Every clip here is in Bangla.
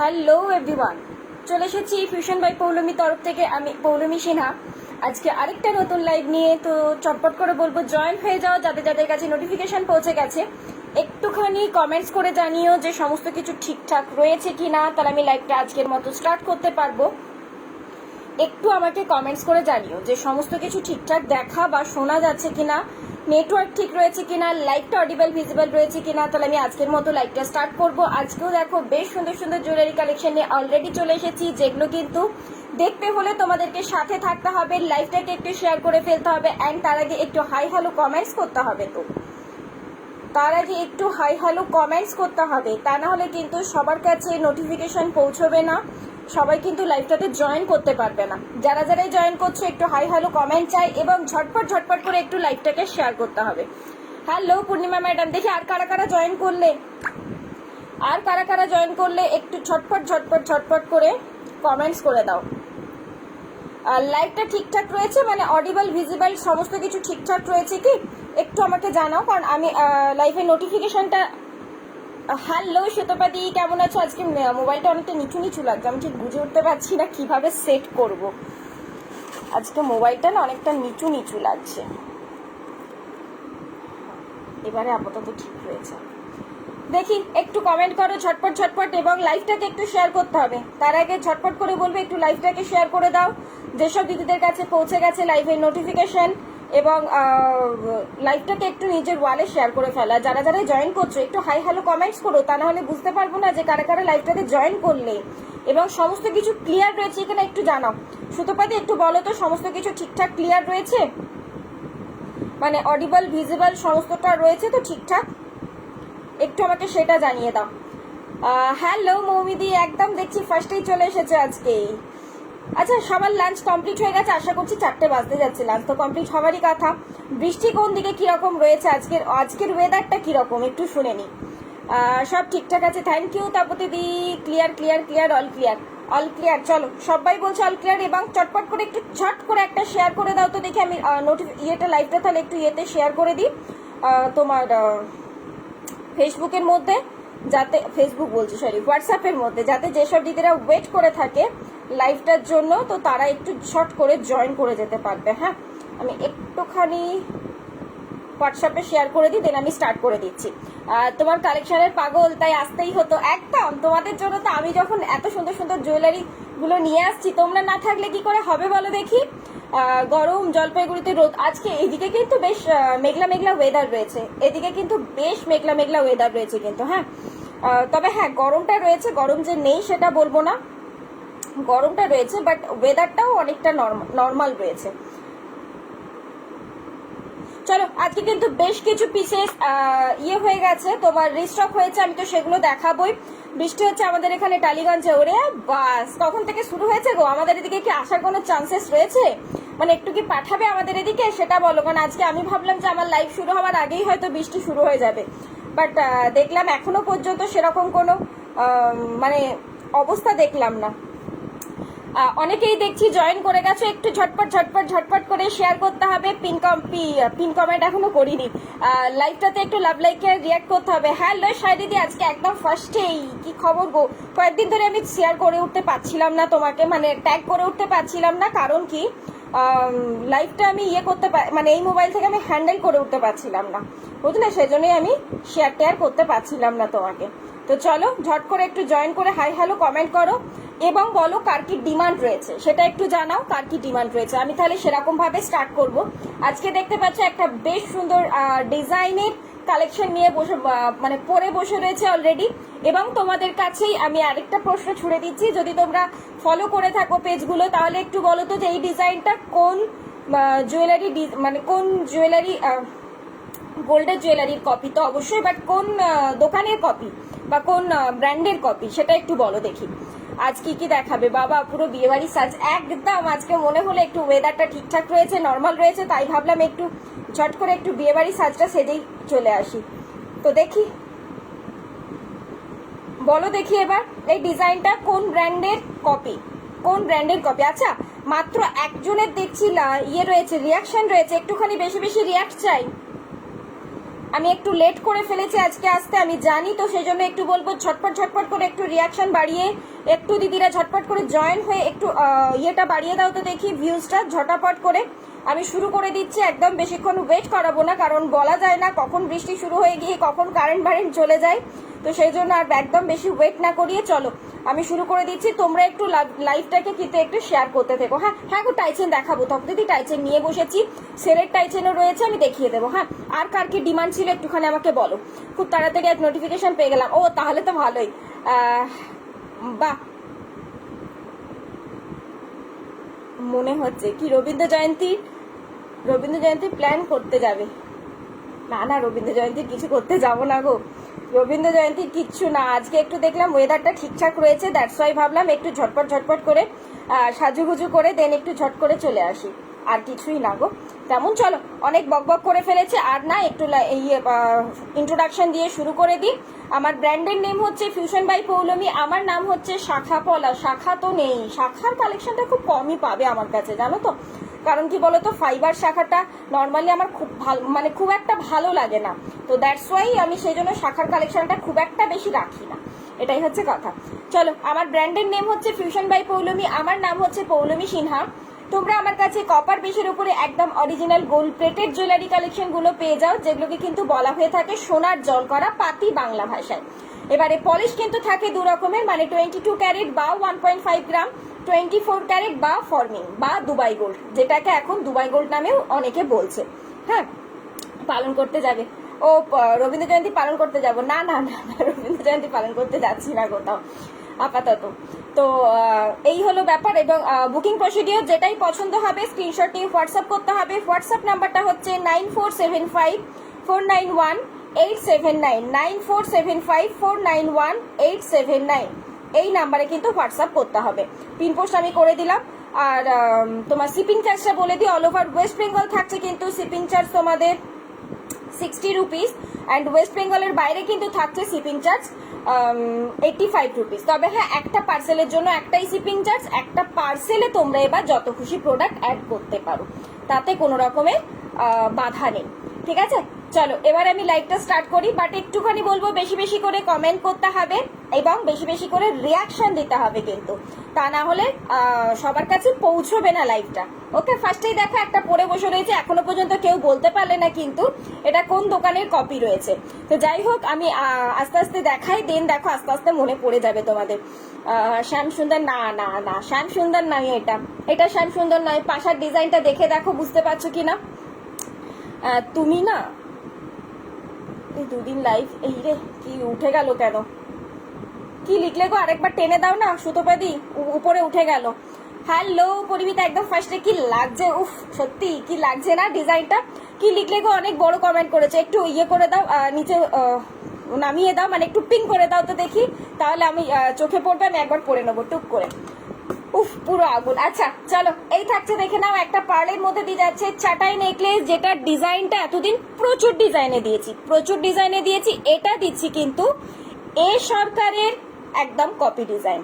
হ্যালো এভরিওয়ান, চলে এসেছি ফিউশন বাই পৌলমী তরফ থেকে। আমি পৌলমী সিনহা। আজকে আরেকটা নতুন লাইভ নিয়ে, তো চটপট করে বলবো জয়েন হয়ে যাও। যাদের যাদের কাছে নোটিফিকেশন পৌঁছে গেছে একটুখানি কমেন্টস করে জানিও যে সমস্ত কিছু ঠিকঠাক রয়েছে কি না, তাহলে আমি লাইভটা আজকের মতো স্টার্ট করতে পারবো। একটু আমাকে কমেন্টস করে জানিও যে সমস্ত কিছু ঠিকঠাক দেখা বা শোনা যাচ্ছে কিনা, নেটওয়ার্ক ঠিক রয়েছে কিনা, লাইভটা অডিবল ভিজিবল রয়েছে কিনা, তাহলে আমি আজকের মতো লাইভটা স্টার্ট করব। আজকেও দেখো বেশ সুন্দর সুন্দর জুয়েলারি কালেকশন নিয়ে অলরেডি চলে এসেছি, যেগুলো কিন্তু দেখতে হলে তোমাদেরকে সাথে থাকতে হবে, লাইভটাকে একটু শেয়ার করে ফেলতে হবে, অ্যান্ড তার আগে একটু হাই হ্যালো কমেন্টস করতে হবে। তো তার আগে একটু হাই হ্যালো কমেন্টস করতে হবে, তা না হলে কিন্তু সবার কাছে নোটিফিকেশন পৌঁছবে না, সবাই কিন্তু লাইভটাতে জয়েন করতে পারবে না। যারা যারাই জয়েন করছো একটু হাই হ্যালো কমেন্ট চাই, এবং ঝটপট ঝটপট করে একটু লাইভটাকে শেয়ার করতে হবে। হ্যালো পূর্ণিমা ম্যাডাম, দেখি আর কারা কারা জয়েন করলে, একটু ঝটপট ঝটপট ঝটপট করে কমেন্টস করে দাও। লাইভটা ঠিকঠাক রয়েছে, মানে অডিবল ভিজিবল সমস্ত কিছু ঠিকঠাক রয়েছে কি একটু আমাকে জানাও, কারণ আমি লাইভের নোটিফিকেশনটা। হ্যালো শ্বেতপাদি, কেমন আছো? আজকে মোবাইলটা অনেকটা নিচু নিচু লাগছে, আমি ঠিক বুঝে উঠতে পারছি না কিভাবে সেট করব। আজকে মোবাইলটা না অনেকটা নিচু নিচু লাগছে, এবারে আপাতত ঠিক রয়েছে। দেখি একটু কমেন্ট করো ঝটপট ঝটপট, এবং লাইভটাকে একটু শেয়ার করতে হবে। তার আগে ঝটপট করে বলবে একটু লাইভটাকে শেয়ার করে দাও, যেসব দিদিদের কাছে পৌঁছে গেছে লাইভের নোটিফিকেশন, এবং লাইভটাকে একটু নিজের ওয়ালে শেয়ার করে ফেলা। যারা যারা জয়েন করছো একটু হাই হ্যালো কমেন্টস করো, তা না হলে বুঝতে পারবো না যে কারা কারা লাইভটাকে জয়েন করলে, এবং সমস্ত কিছু ক্লিয়ার রয়েছে এখানে একটু জানাও। সুতোপাতি একটু বলো তো সমস্ত কিছু ঠিকঠাক ক্লিয়ার রয়েছে, মানে অডিবল ভিজিবল সমস্তটা রয়েছে তো ঠিকঠাক, একটু আমাকে সেটা জানিয়ে দাও। হ্যালো মৌমিদি, একদম দেখছি ফার্স্টেই চলে এসেছে আজকে। আচ্ছা, সবার লাঞ্চ কমপ্লিট হয়ে গেছে? আশা করছি 4টে বাজতে যাচ্ছে, লাঞ্চ তো কমপ্লিট হওয়ারই কথা। বৃষ্টি কোন দিকে কিরকম রয়েছে, আজকের ওয়েদারটা কিরকম একটু শুনে নি। সব ঠিকঠাক আছে, থ্যাংক ইউ তাপতি দি। Clear clear clear, all clear all clear. চলো সবাই বলছো অল ক্লিয়ার, এবং চটপট করে একটু ঝট করে একটা শেয়ার করে দাও তো দেখি। আমি লাইভটা তাহলে একটু শেয়ার করে দিই তোমার ফেসবুকের মধ্যে, যাতে হোয়াটসঅ্যাপের মধ্যে, যাতে যেসব দিদিরা ওয়েট করে থাকে লাইভটার জন্য, তো তারা একটু শর্ট করে জয়েন করে যেতে পারবে। হ্যাঁ, আমি একটুখানি হোয়াটসঅ্যাপে শেয়ার করে দিই, দেন আমি স্টার্ট করে দিচ্ছি। তোমার কালেকশনের পাগল, তাই আসতেই হতো একদম তোমাদের জন্য। তো আমি যখন এত সুন্দর সুন্দর জুয়েলারি গুলো নিয়ে আসছি, তোমরা না থাকলে কি করে হবে বলো দেখি। গরম, জলপাইগুড়িতে রোদ, আজকে এদিকে কিন্তু বেশ মেঘলা মেঘলা ওয়েদার রয়েছে, এদিকে কিন্তু বেশ মেঘলা মেঘলা ওয়েদার রয়েছে কিন্তু। হ্যাঁ, তবে হ্যাঁ গরমটা রয়েছে, গরম যে নেই সেটা বলবো না, গরমটা রয়েছে, বাট ওয়েদারটাও অনেকটা নর্মাল রয়েছে। চলো, আজকে কিন্তু বেশ কিছু পিসেস হয়ে গেছে, তোমার রিস্টক হয়েছে, আমি তো সেগুলো দেখাবোই। বৃষ্টি হচ্ছে আমাদের এখানে টালিগঞ্জে। ওরে বাস, কখন থেকে শুরু হয়েছে গো? আমাদের এদিকে কি আসার কোনো চান্সেস রয়েছে? মানে একটু কি পাঠাবে আমাদের এদিকে সেটা বলো, কারণ আজকে আমি ভাবলাম যে আমার লাইভ শুরু হওয়ার আগেই হয়তো বৃষ্টি শুরু হয়ে যাবে, বাট দেখলাম এখনো পর্যন্ত সেরকম কোনো মানে অবস্থা দেখলাম না। অনেকেই দেখছি জয়েন করে গেছো, একটু ঝটপট ঝটপট ঝটপট করে শেয়ার করতে হবে। পিন কমেন্ট এখনো করিনি, লাইভটাতে একটু লাভ লাইকে রিয়াক্ট করতে হবে। হ্যালো শাইদিদি, আজকে একদম ফার্স্টেই কি খবর গো? কয়েকদিন ধরে আমি শেয়ার করে উঠতে পারছিলাম না তোমাকে, মানে ট্যাগ করে উঠতে পারছিলাম না, কারণ কি লাইভটা আমি মানে এই মোবাইল থেকে আমি হ্যান্ডেল করে উঠতে পারছিলাম না, বুঝলে, সেজন্যই আমি শেয়ার করতে পারছিলাম না তোমাকে। তো চলো ঝট করে একটু জয়েন করে হাই হ্যালো কমেন্ট করো, এবং বলো কার কি ডিমান্ড রয়েছে সেটা একটু জানাও, কার কি ডিমান্ড রয়েছে। আমি তাহলে সেরকম ভাবে স্টার্ট করব। আজকে দেখতে পাচ্ছ একটা বেশ সুন্দর ডিজাইনের কালেকশন নিয়ে মানে পরে বসে রয়েছে অলরেডি। এবং তোমাদের কাছেই আমি আরেকটা প্রশ্ন ছুড়ে দিচ্ছি, যদি তোমরা ফলো করে থাকো পেজগুলো, তাহলে একটু বলো তো যে এই ডিজাইনটা কোন জুয়েলারি, মানে কোন জুয়েলারি, গোল্ডের জুয়েলারির কপি তো অবশ্যই, বাট কোন দোকানের কপি বা কোন ব্র্যান্ডের কপি সেটা একটু বলো দেখি। আজ কি কি দেখাবে বাবা? পুরো বিয়েবাড়ি সাজ একদম। আজকে মনে হলো একটু ওয়েদারটা ঠিকঠাক রয়েছে, নর্মাল রয়েছে, তাই ভাবলাম একটু ঝট করে একটু বিয়েবাড়ি সাজটা সেজেই চলে আসি। তো দেখি, বলো দেখি এবার এই ডিজাইনটা কোন ব্র্যান্ডের কপি, কোন ব্র্যান্ডের কপি। আচ্ছা, মাত্র একজনের দেখছি রয়েছে, রিয়াকশন রয়েছে, একটুখানি বেশি বেশি রিয়াক্ট চাই। আমি একটু লেট করে ফেলেছি আজকে আসতে, আমি জানি, তো সেই জন্য একটু বলবো ঝটপট ঝটপট করে একটু রিয়াকশন বাড়িয়ে, একটু দিদিরা ঝটপট করে জয়েন হয়ে একটু ইয়েটা বাড়িয়ে দাও তো দেখি, ভিউজটা ঝটাপট করে। আমি শুরু করে দিচ্ছি, একদম বেশিক্ষণ ওয়েট করাবো না, কারণ বলা যায় না কখন বৃষ্টি শুরু হয়ে গিয়ে কখন কারেন্ট চলে যায়, তো সেই জন্য আর একদম বেশি ওয়েট না করিয়ে চলো আমি শুরু করে দিচ্ছি। তোমরা একটু লাইভটাকে কিন্তু একটু শেয়ার করতে থেকো। হ্যাঁ হ্যাঁ গো, টাইচেন দেখাবো, তখন দিদি টাইচেন নিয়ে বসেছি, সেলের টাইচেনও রয়েছে, আমি দেখিয়ে দেবো। হ্যাঁ, আর কার কি ডিমান্ড ছিল একটুখানি আমাকে বলো। খুব তাড়াতাড়ি এক নোটিফিকেশন পেয়ে গেলাম, ও তাহলে তো ভালোই। বাহ, মনে হচ্ছে কি রবীন্দ্র জয়ন্তী প্ল্যান করতে যাবে? না না, রবীন্দ্র জয়ন্তীর কিছু করতে যাব না গো, রবীন্দ্র জয়ন্তীর কিচ্ছু না। আজকে একটু দেখলাম ওয়েদারটা ঠিকঠাক রয়েছে, দ্যাটস ওয়াই ভাবলাম একটু ঝটপট করে সাজুগুজু করে দেন একটু ঝট করে চলে আসি, আর কিছুই না গো তেমন। চলো, অনেক বকবক করে ফেলেছে, আর না একটু ইন্ট্রোডাকশন দিয়ে শুরু করে দিই। আমার ব্র্যান্ডের নেম হচ্ছে ফিউশন বাই পৌলমি, আমার নাম হচ্ছে শাখা পলা। শাখা তো নেই, শাখার কালেকশনটা খুব কমই পাবে আমার কাছে, জানো তো, কারণ কি বলতো, ফাইবার শাখাটা নর্মালি আমার খুব ভালো, মানে খুব একটা ভালো লাগে না, তো দ্যাটস ওয়াই আমি সেই জন্য শাখার কালেকশনটা খুব একটা বেশি রাখি না, এটাই হচ্ছে কথা। চলো, আমার ব্র্যান্ডের নেম হচ্ছে ফিউশন বাই পৌলমি, আমার নাম হচ্ছে পৌলমি সিনহা। তোমরা আমার কাছে কপার বেসের উপরে একদম original gold plated jewellery collection গুলো পেয়ে যাও, যেগুলোকে কিন্তু বলা হয়ে থাকে সোনার জল করা পাতি বাংলা ভাষায়। এবারে পলিশ কিন্তু থাকে দু রকমের, মানে 22 ক্যারেট বা 1.5 গ্রাম, 24 ক্যারেট বা ফর্মিং বা দুবাই গোল্ড, যেটাকে এখন দুবাই গোল্ড নামেও অনেকে বলছে। হ্যাঁ, পালন করতে যাবে? ও রবীন্দ্র জয়ন্তী পালন করতে যাব? না না না, রবীন্দ্র জয়ন্তী পালন করতে যাচ্ছি না কোথাও আপাতত। তো এই হলো ব্যাপার। এবং বুকিং প্রসিডিওর, যেটাই পছন্দ হবে স্ক্রিনশট নিয়ে হোয়াটসঅ্যাপ করতে হবে। হোয়াটসঅ্যাপ নাম্বারটা হচ্ছে 9475491879, 9475491879, এই নাম্বারে কিন্তু হোয়াটসঅ্যাপ করতে হবে। পিন পোস্ট আমি করে দিলাম। আর তোমার শিপিং চার্জটা বলে দিই, অল ওভার ওয়েস্ট বেঙ্গল থাকছে কিন্তু শিপিং চার্জ তোমাদের 60 রুপিস, অ্যান্ড ওয়েস্ট বেঙ্গলের বাইরে কিন্তু থাকছে শিপিং চার্জ 85 রুপিস। তবে হ্যাঁ, একটা পার্সেলের জন্য একটাই শিপিং চার্জ, একটা পার্সেলে তোমরা এবার যত খুশি প্রোডাক্ট অ্যাড করতে পারো, তাতে কোনো রকমের বাধা নেই, ঠিক আছে? চলো, এবার আমি লাইভটা স্টার্ট করি, বাট একটুখানি বলবো বেশি বেশি করে কমেন্ট করতে হবে এবং বেশি বেশি করে রিয়াকশন দিতে হবে কিন্তু, তা না হলে সবার কাছে পৌঁছবে না লাইভটা। ওকে, ফার্স্টেই দেখো একটা পরে বসে রয়েছে, এখনো পর্যন্ত কেউ বলতে পারলে না কিন্তু এটা কোন দোকানের কপি রয়েছে। তো যাই হোক, আমি আস্তে আস্তে দেখাই, দেন দেখো আস্তে আস্তে মনে পড়ে যাবে তোমাদের। শ্যাম সুন্দর, না না না, শ্যাম সুন্দর নয়, এটা শ্যাম সুন্দর নয়। পাশার ডিজাইনটা দেখে দেখো, বুঝতে পারছো কিনা তুমি? না, এই দুদিন লাইভ, এই রে কি উঠে গেল কেন? কি লিখলে গো, আরেকবার টেনে দাও না সুতোপাদি, উপরে উঠে গেল। হ্যালো পরিমিতা, একদম ফার্স্টে কি লাগছে, উফ সত্যি কি লাগছে না ডিজাইনটা? কি লিখলে গো, অনেক বড় কমেন্ট করেছে, একটু ইয়ে করে দাও, নিচে নামিয়ে দাও, মানে একটু পিং করে দাও তো দেখি, তাহলে আমি চোখে পড়বে, আমি একবার পরে নেবো টুক করে। উফ, পুরো আগুন। আচ্ছা চলো, এই থাকছে দেখে নাও, একটা পার্লের মধ্যে দিয়ে যাচ্ছে চাটাই নেকলেস, যেটা ডিজাইনটা এতদিন প্রচুর ডিজাইনে দিয়েছি, এটা দিচ্ছি কিন্তু এ সরকারের একদম কপি ডিজাইন,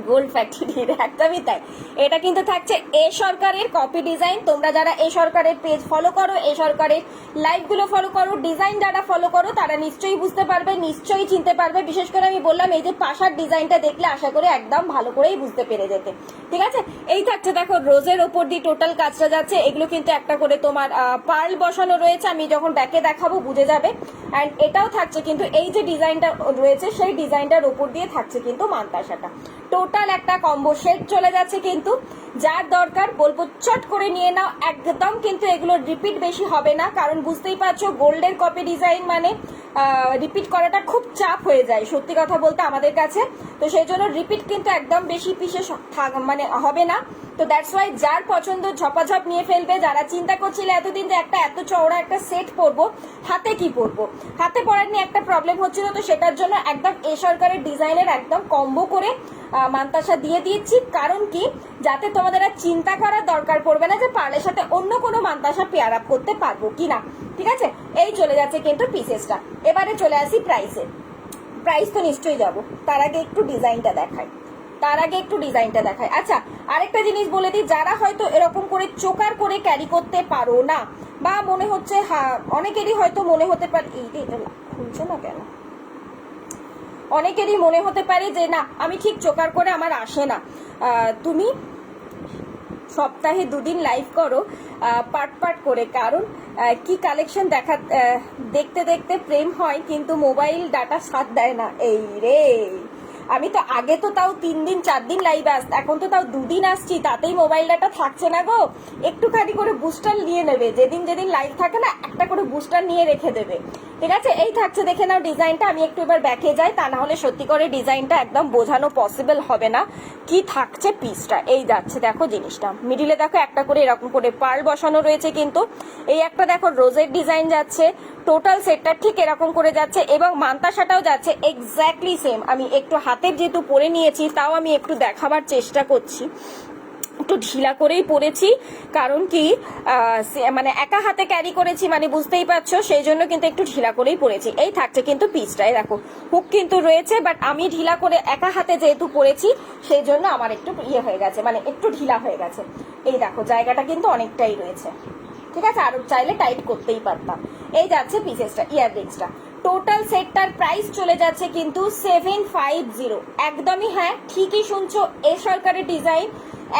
গোল্ড ফ্যাক্টরির, একদমই তাই। এটা কিন্তু থাকছে এ সরকারের কপি ডিজাইন। তোমরা যারা এ সরকারের পেজ ফলো করো, এ সরকারের লাইভগুলো ফলো করো, ডিজাইন যারা ফলো করো, তারা নিশ্চয়ই বুঝতে পারবে, নিশ্চয়ই চিনতে পারবে। বিশেষ করে আমি বললাম, এই যে পাশার ডিজাইনটা দেখলে আশা করি একদম ভালো করেই বুঝতে পেরে যেতে, ঠিক আছে? এই থাকছে দেখো, রোজের ওপর দিয়ে টোটাল কাজটা যাচ্ছে, এগুলো কিন্তু একটা করে তোমার পার্ল বসানো রয়েছে, আমি যখন ব্যাকে দেখাবো বুঝে যাবে। অ্যান্ড এটাও থাকছে কিন্তু, এই যে ডিজাইনটা রয়েছে সেই ডিজাইনটার ওপর দিয়ে থাকছে কিন্তু মান্তাসাটা। টোটাল একটা কম্বো সেট চলে যাচ্ছে কিন্তু, যার দরকার বলবো চট করে নিয়ে নাও একদম। কিন্তু এগুলো রিপিট বেশি হবে না, কারণ বুঝতেই পারছো গোল্ডের কপি ডিজাইন মানে রিপিট করাটা খুব চাপ হয়ে যায় সত্যি কথা বলতে আমাদের কাছে, তো সেই জন্য রিপিট কিন্তু একদম বেশি পিসে মানে হবে না। তো দ্যাটস ওয়াই যার পছন্দ ঝপাঝপ নিয়ে ফেলবে। যারা চিন্তা করছিলে এতদিন যে একটা এত চওড়া একটা সেট পরবো, হাতে কি পরবো, হাতে পরার নিয়ে একটা প্রবলেম হচ্ছিল, তো সেটার জন্য একদম এ সরকারের ডিজাইনের একদম কম্বো করে মান্তাসা দিয়ে দিয়েছি। কারণ কি, যাতে তোমাদের আর চিন্তা করার দরকার পড়বে না যে পার্লের সাথে অন্য কোনো মান্তাসা পেয়ার আপ করতে পারবো কিনা, ঠিক আছে? এই চলে যাচ্ছে কিন্তু পিসেসটা। এবারে চলে আসি প্রাইসে। প্রাইস তো নিশ্চয়ই যাবো, তার আগে একটু ডিজাইনটা দেখাই। আচ্ছা, আরেকটা জিনিস বলে দিই, যারা হয়তো এরকম করে চোকার করে ক্যারি করতে পারো না, বা মনে হচ্ছে হ্যাঁ, অনেকেরই হয়তো মনে হতে পারে এটা খুলছে না কেন, অনেকেরই মনে হতে পারে যে না আমি ঠিক চোকার করে আমার আসে না। তুমি সপ্তাহে 2 দিন লাইভ করো পার্ট পার্ট করে, কারণ কি কালেকশন দেখতে দেখতে প্রেম হয় কিন্তু মোবাইল ডাটা সাথ দেয় না। এই রে, আমি তো আগে তো তাও 3 দিন 4 দিন লাইভ আসত, এখন তো তাও 2 দিন আসছি, তাতেই মোবাইল ডাটা থাকছে না গো। একটুখানি করে বুস্টার নিয়ে নেবে, যেদিন যেদিন লাইভ থাকে না একটা করে বুস্টার নিয়ে রেখে দেবে, ঠিক আছে? এই থাকছে, দেখে নাও ডিজাইনটা। আমি একটু এবার ব্যাকে যাই, তা না হলে সত্যি করে ডিজাইনটা একদম বোঝানো পসিবল হবে না কি থাকছে পিসটা। এই যাচ্ছে দেখো জিনিসটা, মিডিলে দেখো একটা করে এরকম করে পার্ল বসানো রয়েছে, কিন্তু এই একটা দেখো রোজের ডিজাইন যাচ্ছে, টোটাল সেটটা ঠিক এরকম করে যাচ্ছে এবং মান্তাসাটাও যাচ্ছে এক্স্যাক্টলি সেম। আমি একটু হাতের যেহেতু পরে নিয়েছি তাও আমি একটু দেখাবার চেষ্টা করছি, একটু ঢিলা করেই পরেছি, কারণ কি মানে একা হাতে ক্যারি করেছি, মানে বুঝতেই পারছো, সেই জন্য কিন্তু একটু ঢিলা করেই পরেছি। এই থাকছে কিন্তু পিসটাই দেখো, হুক কিন্তু রয়েছে, বাট আমি ঢিলা করে একা হাতে যেহেতু পরেছি সেই জন্য আমার একটু ইয়ে হয়ে গেছে, মানে একটু ঢিলা হয়ে গেছে। এই দেখো জায়গাটা কিন্তু অনেকটাই রয়েছে, ঠিক আছে? আরো চাইলে টাইট করতেই পারতাম। এই যাচ্ছে পিসেসটা, ইয়াররিংসটা। টোটাল সেটটার প্রাইস চলে যাচ্ছে কিন্তু 750। একদমই হ্যাঁ, ঠিকই শুনছো, এ সরকারের ডিজাইন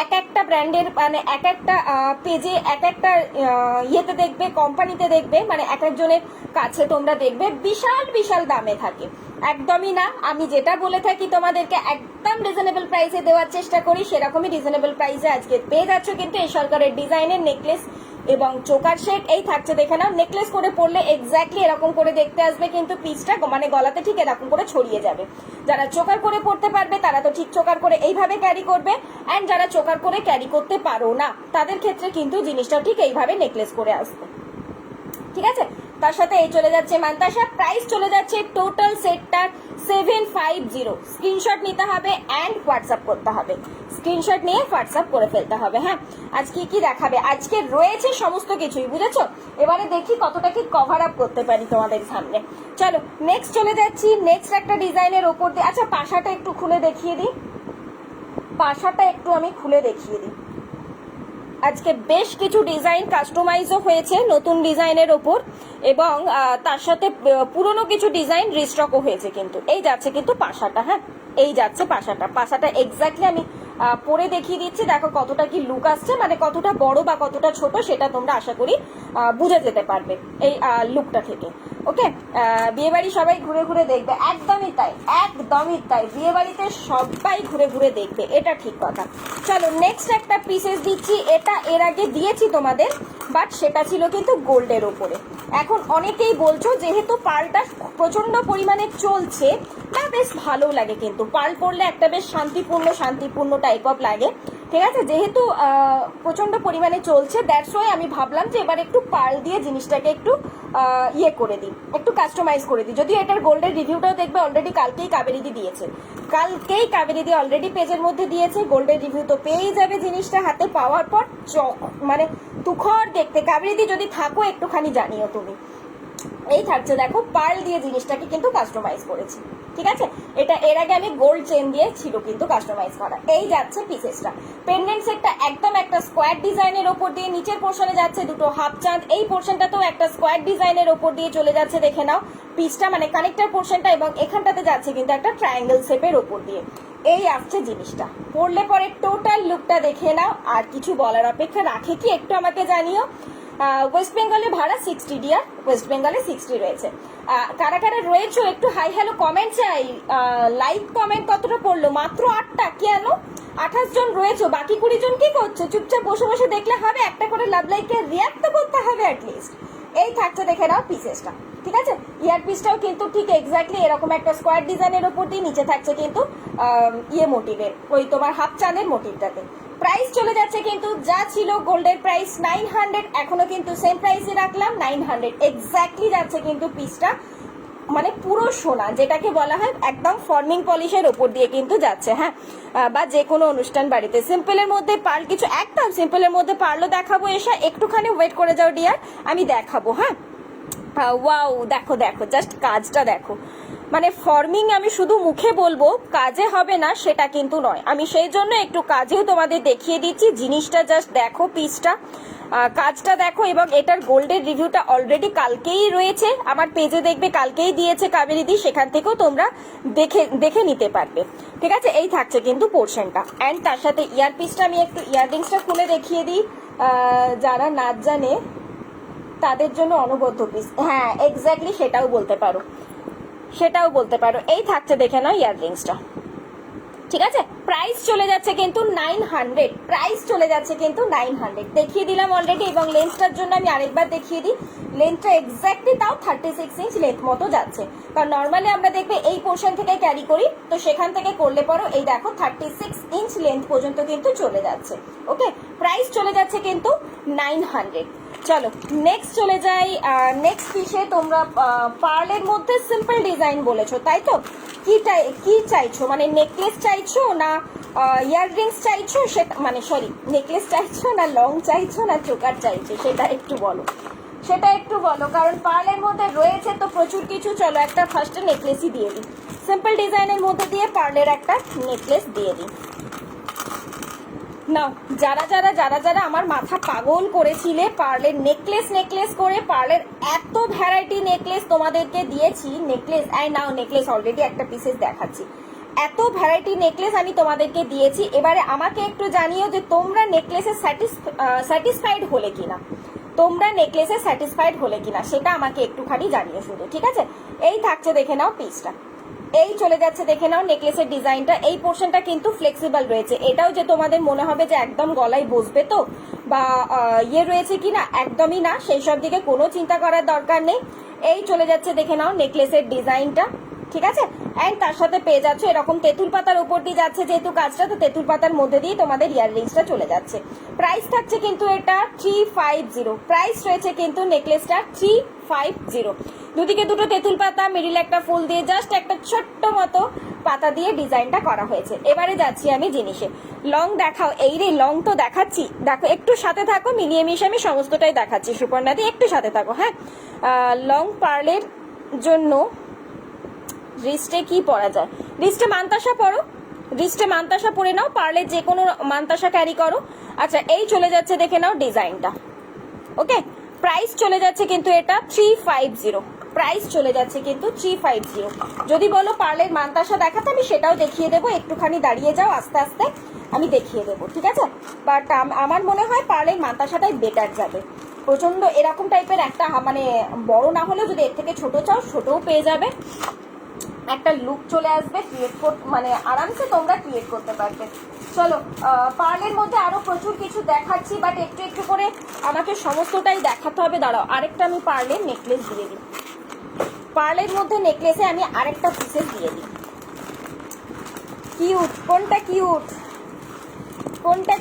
এক একটা ব্র্যান্ডের, মানে এক একটা পেজে এক একটা ইয়েতে দেখবে, কোম্পানিতে দেখবে, মানে এক একজনের কাছে তোমরা দেখবে বিশাল বিশাল দামে থাকে। একদমই না, আমি যেটা বলে থাকি তোমাদেরকে একদম রিজনেবল প্রাইসে দেওয়ার চেষ্টা করি, সেরকমই রিজনেবল প্রাইসে আজকে পেয়ে যাচ্ছ কিন্তু এই সরকারের ডিজাইনের নেকলেস এবং চোকার সেট। এই থাকছে, দেখে নাও, নেকলেস করে পরলে এক্স্যাক্টলি এরকম করে দেখতে আসবে, কিন্তু পিসটা মানে গলাতে ঠিক এরকম করে ছড়িয়ে যাবে। যারা চোকার করে পরতে পারবে তারা তো ঠিক চোকার করে এইভাবে ক্যারি করবে, অ্যান্ড যারা চোকার করে ক্যারি করতে পারো না তাদের ক্ষেত্রে কিন্তু জিনিসটা ঠিক এইভাবে নেকলেস করে আসবে, ঠিক আছে? তার সাথে এই চলে যাচ্ছে মান্তাসা, প্রাইস চলে যাচ্ছে টোটাল সেটটার 750। স্ক্রিনশট নিতে হবে অ্যান্ড হোয়াটসঅ্যাপ করতে হবে, স্ক্রিনশট নিয়ে হোয়াটসঅ্যাপ করে ফেলতে হবে। হ্যাঁ, আজকে কি দেখাবে? আজকে রয়েছে সমস্ত কিছুই, বুঝেছো? এবারে দেখি কতটা কি কভার আপ করতে পারি তোমাদের সামনে। চলো নেক্সট চলে যাচ্ছি, নেক্সট একটা ডিজাইনের ওপর দিয়ে। আচ্ছা পাশাটা একটু খুলে দেখিয়ে দিই, পাশাটা একটু আমি খুলে দেখিয়ে দিই। আজকে বেশ কিছু ডিজাইন কাস্টমাইজও হয়েছে নতুন ডিজাইনের ওপর, এবং তার সাথে পুরনো কিছু ডিজাইন রিস্টকও হয়েছে কিন্তু। এই যাচ্ছে কিন্তু পাশাটা, হ্যাঁ এই যাচ্ছে পাশাটা এক্স্যাক্টলি আমি পরে দেখিয়ে দিচ্ছি, দেখো কতটা কি লুক আসছে, মানে কতটা বড় বা কতটা ছোট সেটা তোমরা আশা করি বুঝে যেতে পারবে এই লুকটা থেকে। ওকে, বিয়ে বাড়ি সবাই ঘুরে ঘুরে দেখবে, একদমই তাই, একদমই তাই, বিয়ে বাড়িতে সবাই ঘুরে ঘুরে দেখবে, এটা ঠিক কথা। চলো নেক্সট একটা পিসেস দিচ্ছি, এটা এর আগে দিয়েছি তোমাদের, বাট সেটা ছিল কিন্তু গোল্ডের ওপরে। এখন অনেকেই বলছো যেহেতু পার্লটা প্রচন্ড পরিমাণে চলছে না, বেশ ভালো লাগে কিন্তু পার্ল পরলে একটা বেশ শান্তিপূর্ণ টাইপ অফ লাগে, ঠিক আছে? যেহেতু প্রচন্ড পরিমাণে চলছে, দ্যাটস ওয়াই আমি ভাবলাম যে এবার একটু পার্ল দিয়ে জিনিসটাকে একটু ইয়ে করে দিই, একটু কাস্টমাইজ করে দিই। যদিও এটার গোল্ডের রিভিউটাও দেখবে অলরেডি কালকেই কাবেরিদি দিয়েছে, কাবেরিদি অলরেডি পেজের মধ্যে দিয়েছে, গোল্ডের রিভিউ তো পেয়েই যাবে জিনিসটা হাতে পাওয়ার পর। মানে তুখর দেখতে, কাবেরিদি যদি থাকো একটুখানি জানিও তুমি। এই থাকছে দেখো, পার্ল দিয়ে জিনিসটাকে কিন্তু কাস্টমাইজ করেছি, ঠিক আছে? এটা এর আগে আমি গোল্ড চেন দিয়ে ছিল কিন্তু কাস্টমাইজ করা। এই যাচ্ছে পিসেসটা, পেন্ডেন্ট সেটটা একদম একটা স্কোয়ার ডিজাইনের ওপর দিয়ে, নিচের পোর্শনে যাচ্ছে দুটো হাফ চাঁদ, এই পোর্শনটাতেও একটা স্কোয়ার ডিজাইনের ওপর দিয়ে চলে যাচ্ছে, দেখে নাও পিসটা, মানে কানেক্টার পোর্শনটা, এবং এখানটাতে যাচ্ছে কিন্তু একটা ট্রায়াঙ্গেল শেপের ওপর দিয়ে। এই আসছে জিনিসটা, পরলে পরে টোটাল লুকটা দেখে নাও, আর কিছু বলার অপেক্ষা রাখে কি একটু আমাকে জানিও। ওয়েস্ট বেঙ্গলে ভাড়া 60 ডিয়ার, ওয়েস্ট বেঙ্গলে 60 রয়েছে। কারা কারা রয়েছে একটু হাই হ্যালো কমেন্ট চাই। লাইক কমেন্ট কতটা পড়লো? মাত্র 8টা, কেন? 28 জন রয়েছে, বাকি 20 জন কি করছো? চুপচাপ বসে বসে দেখলে হবে? একটা করে লাভ লাইকে রিয়াক্ট তো করতে হবে অ্যাটলিস্ট। এই থাকছে, দেখে নাও পিসেসটা, ঠিক আছে? ইয়ার পিসটাও কিন্তু ঠিক এক্স্যাক্টলি এরকম একটা স্কোয়ার ডিজাইনের ওপর দিয়ে, নিচে থাকছে কিন্তু ইয়ে মোটিভের, ওই তোমার হাফ চাঁদের মোটিভটাতে। প্রাইস চলে যাচ্ছে কিন্তু যা ছিল গোল্ডের প্রাইস 900, এখনো কিন্তু সেম প্রাইসে রাখলাম 900 এক্স্যাক্টলি যাচ্ছে কিন্তু পিসটা, মানে পুরো সোনা যেটাকে বলা হয় একদম ফর্মিং পলিশের ওপর দিয়ে কিন্তু যাচ্ছে। হ্যাঁ, বা যে কোনো অনুষ্ঠান বাড়িতে সিম্পলের মধ্যে পার্ল, কিছু একদম সিম্পলের মধ্যে পার্লও দেখাবো, এসে একটুখানি ওয়েট করে যাও ডিয়ার, আমি দেখাবো। হ্যাঁ, ওয়াও, দেখো দেখো জাস্ট কাজটা দেখো, মানে ফর্মিং আমি শুধু মুখে বলবো কাজে হবে না সেটা কিন্তু নয়, আমি সেই জন্য একটু কাজেও তোমাদের দেখিয়ে দিচ্ছি জিনিসটা। জাস্ট দেখো পিসটা, কাজটা দেখো, এবং এটার গোল্ডের রিভিউটা অলরেডি কালকেই রয়েছে আমার পেজে, দেখবে কালকেই দিয়েছে কাবেরীদি, সেখান থেকেও তোমরা দেখে নিতে পারবে। ঠিক আছে, এই থাকছে কিন্তু পোর্শনটা। অ্যান্ড তার সাথে ইয়ারপিসটা আমি একটু ইয়াররিংসটা খুলে দেখিয়ে দিই, যারা নাচ জানে তাদের জন্য অনবদ্য পিস। হ্যাঁ এক্স্যাক্টলি, সেটাও বলতে পারো। এই থাকছে, দেখে নাও ইয়াররিংসটা। ঠিক আছে, প্রাইস চলে যাচ্ছে কিন্তু 900, দেখিয়ে দিলাম অলরেডি। এবং লেন্সটার জন্য আমি আরেকবার দেখিয়ে দিই, লেন্থটা এক্স্যাক্টলি তাও 36 ইঞ্চ লেন্থ মতো যাচ্ছে। কারণ নর্মালি আমরা দেখবে এই পোর্শন থেকে ক্যারি করি, তো সেখান থেকে করলে পরও এই দেখো 36 ইঞ্চ লেন্থ পর্যন্ত কিন্তু চলে যাচ্ছে। ওকে, প্রাইস চলে যাচ্ছে কিন্তু 900। চলো নেক্সট চলে যাই। নেক্সট পিসে তোমরা পার্লের মধ্যে সিম্পল ডিজাইন বলেছো, তাই তো? কি চাইছো, মানে নেকলেস চাইছো না ইয়াররিংস চাইছো, সেটা মানে সরি নেকলেস চাইছো না লং চাইছো না চোকার চাইছো, সেটা একটু বলো। কারণ পার্লের মধ্যে রয়েছে তো প্রচুর কিছু। চলো একটা ফার্স্টে নেকলেসই দিয়ে দিই, সিম্পল ডিজাইনের মধ্যে দিয়ে পার্লের একটা নেকলেস দিয়ে দিই। নাও, যারা আমার মাথা পাগল করেছিলে পার্লের নেকলেস করে, পার্লের এত ভ্যারাইটি নেকলেস তোমাদেরকে দিয়েছি। নেকলেস নাও, নেকলেস অলরেডি একটা পিসেস দেখাচ্ছি। এত ভ্যারাইটি নেকলেস আমি তোমাদেরকে দিয়েছি। এবারে আমাকে একটু জানিও যে তোমরা নেকলেসে স্যাটিসফাইড হলে কিনা, সেটা আমাকে একটুখানি জানিও শুধু। ঠিক আছে, এই থাকছে, দেখে নাও পিসটা। এই চলে যাচ্ছে, দেখে নাও নেকলেসের ডিজাইনটা। এই পোর্শনটা কিন্তু ফ্লেক্সিবল রয়েছে। এটাও যে তোমাদের মনে হবে যে একদম গলায় বসবে তো বা রয়েছে কিনা, একদমই না, সেই সব দিকে কোনো চিন্তা করার দরকার নেই। এই চলে যাচ্ছে, দেখে নাও নেকলেসের ডিজাইনটা। ঠিক আছে, অ্যান্ড তার সাথে পেয়ে যাচ্ছে এরকম তেঁতুল পাতার উপর দিয়ে যাচ্ছে যেহেতু কাজটা, তো তেঁতুল পাতার মধ্যে দিয়ে তোমাদের ইয়াররিংসটা চলে যাচ্ছে। প্রাইস থাকছে কিন্তু এটা 350। প্রাইস রয়েছে কিন্তু নেকলেসটা 350। দুদিকে দুটো তেঁতুল পাতা, মিডিলে একটা ফুল দিয়ে জাস্ট একটা ছোট্ট মতো পাতা দিয়ে ডিজাইনটা করা হয়েছে। এবারে যাচ্ছি আমি জিনিসে। লং দেখাও, এই রে লং তো দেখাচ্ছি, দেখো একটু সাথে থাকো, মিলিয়ে মিশে আমি সমস্তটাই দেখাচ্ছি। সুপর্ণা দি একটু সাথে থাকো। হ্যাঁ, লং পার্লের জন্য রিস্টে কি পরা যায়? রিস্টে মান্তাসা পরে নাও, পার্লের যে কোনো মান্তাসা ক্যারি করো। আচ্ছা, এই চলে যাচ্ছে, দেখে নাও ডিজাইনটা। ওকে, প্রাইস চলে যাচ্ছে কিন্তু এটা 350। যদি বলো পার্লের মান্তাসা দেখাতে, আমি সেটাও দেখিয়ে দেবো। একটুখানি দাঁড়িয়ে যাও, আস্তে আস্তে আমি দেখিয়ে দেবো। ঠিক আছে, বাট আমার মনে হয় পার্লের মান্তাসাটাই বেটার যাবে। প্রচন্ড এরকম টাইপের একটা, মানে বড় না হলেও যদি এর থেকে ছোট চাও ছোটও পেয়ে যাবে। একটা লুক চলে আসবে, মানে আরামসে তোমরা ক্রিয়েট করতে পারবে। চলো, পার্লের মধ্যে আরো প্রচুর কিছু দেখাচ্ছি, বাট একটু একটু করে আমাকে সমস্তটাই দেখাতে হবে। দাঁড়াও, আরেকটা আমি পার্লের নেকলেস দিয়ে দিই। পার্লের মধ্যে নেকলেসে আমি আরেকটা পিসেস দিয়ে দিই। কোনটা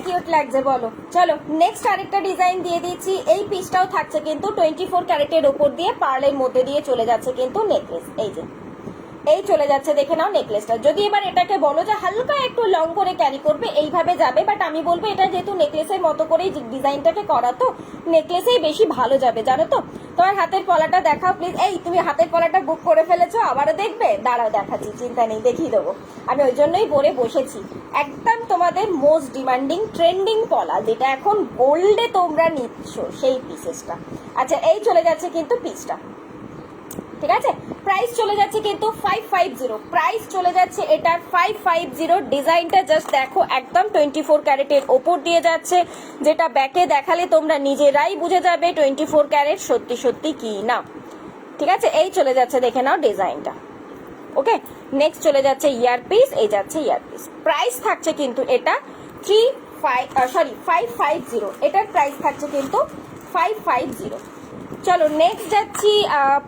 কিউট লাগছে বলো। চলো নেক্সট আরেকটা ডিজাইন দিয়ে দিচ্ছি। এই পিসটাও থাকছে কিন্তু 24 ক্যারেটের ওপর দিয়ে, পার্লের মধ্যে দিয়ে চলে যাচ্ছে কিন্তু নেকলেস। এই চলে যাচ্ছে, দেখে নাও নেকলেসটা। যদি এবার এটাকে বলো যে হালকা একটু লং করে ক্যারি করবে, এইভাবে যাবে, বাট আমি বলবো এটা যেহেতু নেকলেসের মতো করেই ডিজাইনটাকে করা, তো নেকলেসেই বেশি ভালো যাবে, জানো তো। তোমার হাতের পলাটা দেখাও প্লিজ। এই তুমি হাতের পলাটা বুক করে ফেলেছো, আবারও দেখবে? দাঁড়াও দেখাচ্ছি, চিন্তা নেই, দেখিয়ে দেবো। আমি ওই জন্যই পরে বসেছি। একদম তোমাদের মোস্ট ডিমান্ডিং ট্রেন্ডিং পলা, যেটা এখন গোল্ডে তোমরা নিচ্ছ, সেই পিসেসটা। আচ্ছা, এই চলে যাচ্ছে কিন্তু পিসটা। ঠিক আছে, প্রাইস চলে যাচ্ছে কিন্তু 550। প্রাইস চলে যাচ্ছে এটার 550। ডিজাইনটা জাস্ট দেখো, একদম 24 ক্যারেটের ওপর দিয়ে যাচ্ছে, যেটা ব্যাকে দেখালে তোমরা নিজেরাই বুঝে যাবে 24 ক্যারেট সত্যি কি না। ঠিক আছে, এই চলে যাচ্ছে, দেখে নাও ডিজাইনটা। ওকে, নেক্সট চলে যাচ্ছে ইয়ারপিস। এই যাচ্ছে ইয়ারপিস। প্রাইস থাকছে কিন্তু এটা 550। এটার প্রাইস থাকছে কিন্তু 550। চলো নেক্সট যাচ্ছি।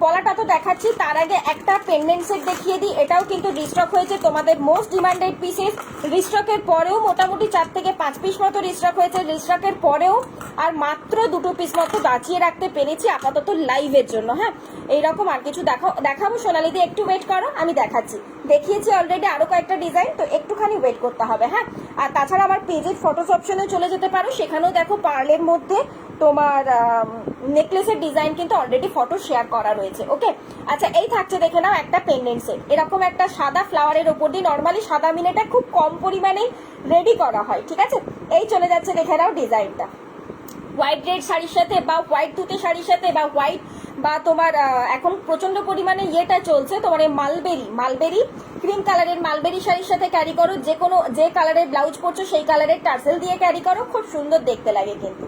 পলাটা তো দেখাচ্ছি, তার আগে একটা পেন্ডেন্ট সেট দেখিয়ে দিই। এটাও কিন্তু রিস্টক হয়েছে, তোমাদের মোস্ট ডিমান্ডেড পিসেস। রিস্টকের পরেও মোটামুটি 4 থেকে 5 পিস মতো রিস্টক হয়েছে। রিস্টকের পরেও আর মাত্র 2 পিস মতো বাঁচিয়ে রাখতে পেরেছি আপাতত লাইভের জন্য। হ্যাঁ, এইরকম আর কিছু দেখাবো। সোনালি দিয়ে একটু ওয়েট করো, আমি দেখাচ্ছি। দেখিয়েছি অলরেডি আরো কয়েকটা ডিজাইন, তো একটুখানি ওয়েট করতে হবে। হ্যাঁ, আর তাছাড়া আমার পেজের ফটোস অপশনে চলে যেতে পারো, সেখানেও দেখো পার্লের মধ্যে তোমার নেকলেসের ডিজাইন কিন্তু অলরেডি ফটো শেয়ার করা রয়েছে। ওকে, আচ্ছা, এই থাকছে, দেখে নাও একটা পেন্ডেন্ট সেট। এরকম একটা সাদা ফ্লাওয়ারের ওপর দিয়ে, নর্মালি সাদা মিনেটা খুব কম পরিমাণে রেডি করা হয়। ঠিক আছে, এই চলে যাচ্ছে, দেখে নাও ডিজাইনটা। হোয়াইট রেড শাড়ির সাথে বা হোয়াইট তুতে শাড়ির সাথে বা হোয়াইট বা তোমার এখন প্রচন্ড পরিমাণে ইয়েটা চলছে তোমার মালবেরি ক্রিম কালারের মালবেরি শাড়ির সাথে ক্যারি করো, যে কালারের ব্লাউজ পরছো সেই কালারের টার্সেল দিয়ে ক্যারি করো, খুব সুন্দর দেখতে লাগে কিন্তু।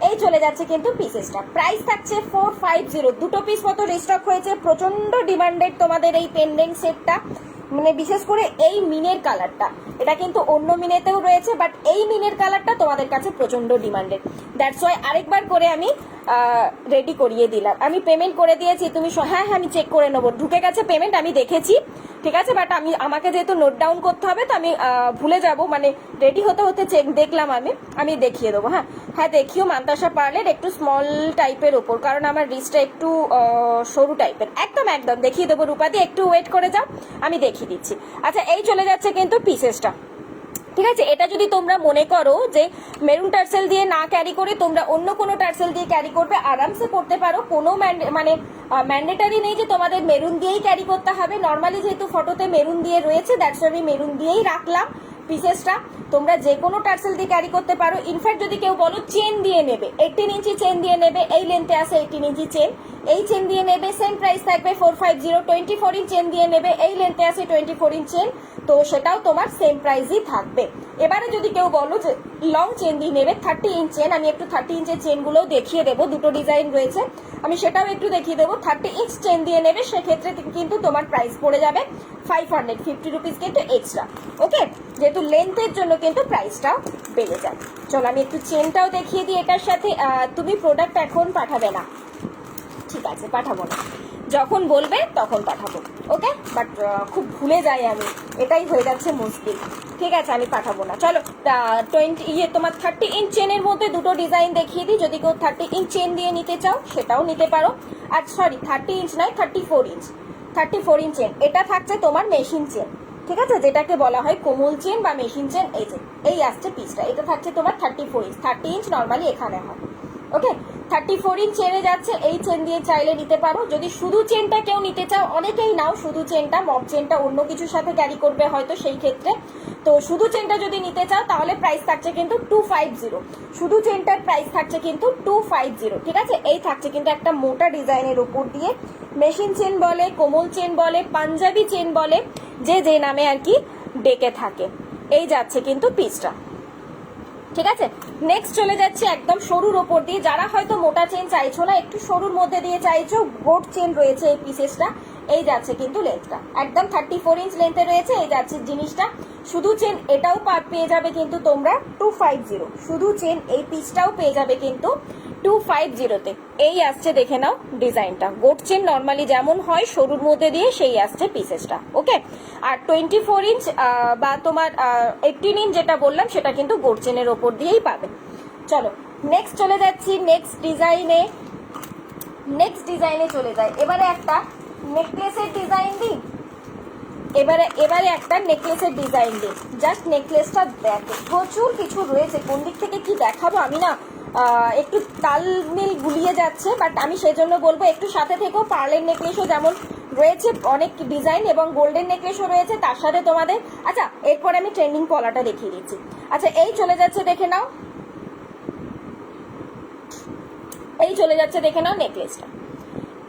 এই চলে যাচ্ছে কিন্তু পিসেসটা, প্রাইস থাকছে 450। দুটো পিস মতো রিস্টক হয়েছে, প্রচন্ড ডিমান্ডেড তোমাদের এই পেন্ডেন্ট সেটটা, মানে বিশেষ করে এই মিনের কালারটা। এটা কিন্তু অন্য মিনেতেও রয়েছে, বাট এই মিনের কালারটা তোমাদের কাছে প্রচন্ড ডিমান্ডেড। দ্যাটস ওয়াই আরেকবার করে আমি রেডি করিয়ে দিলাম। আমি পেমেন্ট করে দিয়েছি, তুমি হ্যাঁ আমি চেক করে নেবো, ঢুকে গেছে পেমেন্ট, আমি দেখেছি, ঠিক আছে। বাট আমাকে যেহেতু নোট ডাউন করতে হবে, তো আমি ভুলে যাব, মানে রেডি হতে হতে চেক দেখলাম, আমি দেখিয়ে দেবো। হ্যাঁ দেখিও মান্তাসা পার্লের একটু স্মল টাইপের ওপর, কারণ আমার রিচটা একটু সরু টাইপের। একদম দেখিয়ে দেবো রূপাদি, একটু ওয়েট করে যাও, আমি দেখিয়ে দিচ্ছি। আচ্ছা এই চলে যাচ্ছে কিন্তু পিসেসটা, ঠিক আছে। এটা যদি তোমরা মনে করো যে মেরুন টার্সেল দিয়ে না ক্যারি করে তোমরা অন্য কোনো টার্সেল দিয়ে ক্যারি করবে, আরামসে করতে পারো, কোনো মানে ম্যান্ডেটারি নেই যে তোমাদের মেরুন দিয়েই ক্যারি করতে হবে। নর্মালি যেহেতু ফটোতে মেরুন দিয়ে রয়েছে, দ্যাটস আমি মেরুন দিয়েই রাখলাম পিসেসটা। তোমরা যে কোনো টার্সেল দিয়ে ক্যারি করতে পারো। ইনফ্যাক্ট যদি কেউ বলো চেন দিয়ে নেবে, 18 ইঞ্চি চেন দিয়ে নেবে, এই লেন্থে আছে 18 ইঞ্চি চেন, এই চেন দিয়ে নেবে, সেম প্রাইস থাকবে 450। 24 ইঞ্চ চেন দিয়ে নেবে, এই লেন্থে আছে 24 ইঞ্চ চেন, তো সেটাও তোমার সেম প্রাইসই থাকবে। এবারে যদি কেউ বলো যে লং চেন দিয়ে নেবে, 30 ইঞ্চ চেন, আমি একটু 30 ইঞ্চের চেনগুলোও দেখিয়ে দেবো, দুটো ডিজাইন রয়েছে, আমি সেটাও একটু দেখিয়ে দেবো। 30 ইঞ্চ চেন দিয়ে নেবে, সেক্ষেত্রে কিন্তু তোমার প্রাইস পড়ে যাবে 550 রুপিস কিন্তু এক্সট্রা, ওকে। যেহেতু লেন্থের জন্য কিন্তু প্রাইসটাও বেড়ে যায়। চলো আমি একটু চেনটাও দেখিয়ে দিই এটার সাথে। তুমি প্রোডাক্ট এখন পাঠাবে না, ঠিক আছে, পাঠাবো না, যখন বলবে তখন পাঠাবো, ওকে। বাট খুব ভুলে যাই আমি, এটাই হয়ে যাচ্ছে মুশকিল, ঠিক আছে, আমি পাঠাবো না। চলো 20 তোমার 30 ইঞ্চ চেনের মধ্যে দুটো ডিজাইন দেখিয়ে দিই, যদি কেউ 30 ইঞ্চ চেন দিয়ে নিতে চাও সেটাও নিতে পারো। আর সরি 30 ইঞ্চ নয়, 34 ইঞ্চ চেন, এটা থাকছে তোমার মেশিন চেন, ঠিক আছে, যেটাকে বলা হয় কোমল চেন বা মেশিন চেন। এই আসছে পিসটা, এটা থাকছে তোমার 34 ইঞ্চ, 30 ইঞ্চ নর্মালি এখানে হয়, ওকে। 34 ইঞ্চ চেনে যাচ্ছে, এই চেন দিয়ে চাইলে নিতে পারো। যদি শুধু চেনটা কেউ নিতে চাও, অনেকেই নাও শুধু চেনটা, মপ চেনটা অন্য কিছুর সাথে ক্যারি করবে হয়তো সেই ক্ষেত্রে, তো শুধু চেনটা যদি নিতে চাও তাহলে প্রাইস থাকছে কিন্তু 250, শুধু চেনটার প্রাইস থাকছে কিন্তু 250, ঠিক আছে। এই থাকছে কিন্তু একটা মোটা ডিজাইনের উপর দিয়ে, মেশিন চেন বলে, কোমল চেন বলে, পাঞ্জাবি চেন বলে, যে নামে আর কি ডেকে থাকে। এই যাচ্ছে কিন্তু পিসটা, ঠিক আছে। নেক্সট চলে যাচ্ছে একদম সরুর ওপর দিয়ে, যারা হয়তো মোটা চেন চাইছো না, একটু সরুর মধ্যে দিয়ে চাইছো, গোট চেন রয়েছে এই পিসেসটা। এই যাচ্ছে কিন্তু লেন্থটা একদম 34 ইঞ্চ লেন্থে রয়েছে, এই যাচ্ছে জিনিসটা। শুধু চেন এটাও পেয়ে যাবে কিন্তু তোমরা 250, শুধু চেন এই পিসটাও পেয়ে যাবে কিন্তু 250-তে। এই আসছে, দেখে নাও ডিজাইনটা, গোট চেন নর্মালি যেমন হয় সরুর মধ্যে দিয়ে সেই আসছে পিসেসটা, ওকে। আর 24 ইঞ্চ বা তোমার 18 ইঞ্চ যেটা বললাম সেটা কিন্তু গোট চেনের ওপর দিয়েই পাবে। চলো নেক্সট চলে যাচ্ছি, নেক্সট ডিজাইনে চলে যায়। এবারে একটা নেকলেসের ডিজাইন দিই, এবারে একটা নেকলেসের ডিজাইন দিই। জাস্ট নেকলেসটা দেখো, প্রচুর কিছু রয়েছে, কোন দিক থেকে কি দেখাবো আমি না একটু তালমিল গুলিয়ে যাচ্ছে, বাট আমি সেজন্য বলবো একটু সাথে থেকেও। পার্লের নেকলেসও যেমন রয়েছে অনেক ডিজাইন, এবং গোল্ডেন নেকলেসও রয়েছে তার সাথে তোমাদের। আচ্ছা এরপরে আমি ট্রেন্ডিং পলাটা দেখিয়ে দিচ্ছি। আচ্ছা এই চলে যাচ্ছে, দেখে নাও, এই চলে যাচ্ছে, দেখে নাও নেকলেসটা,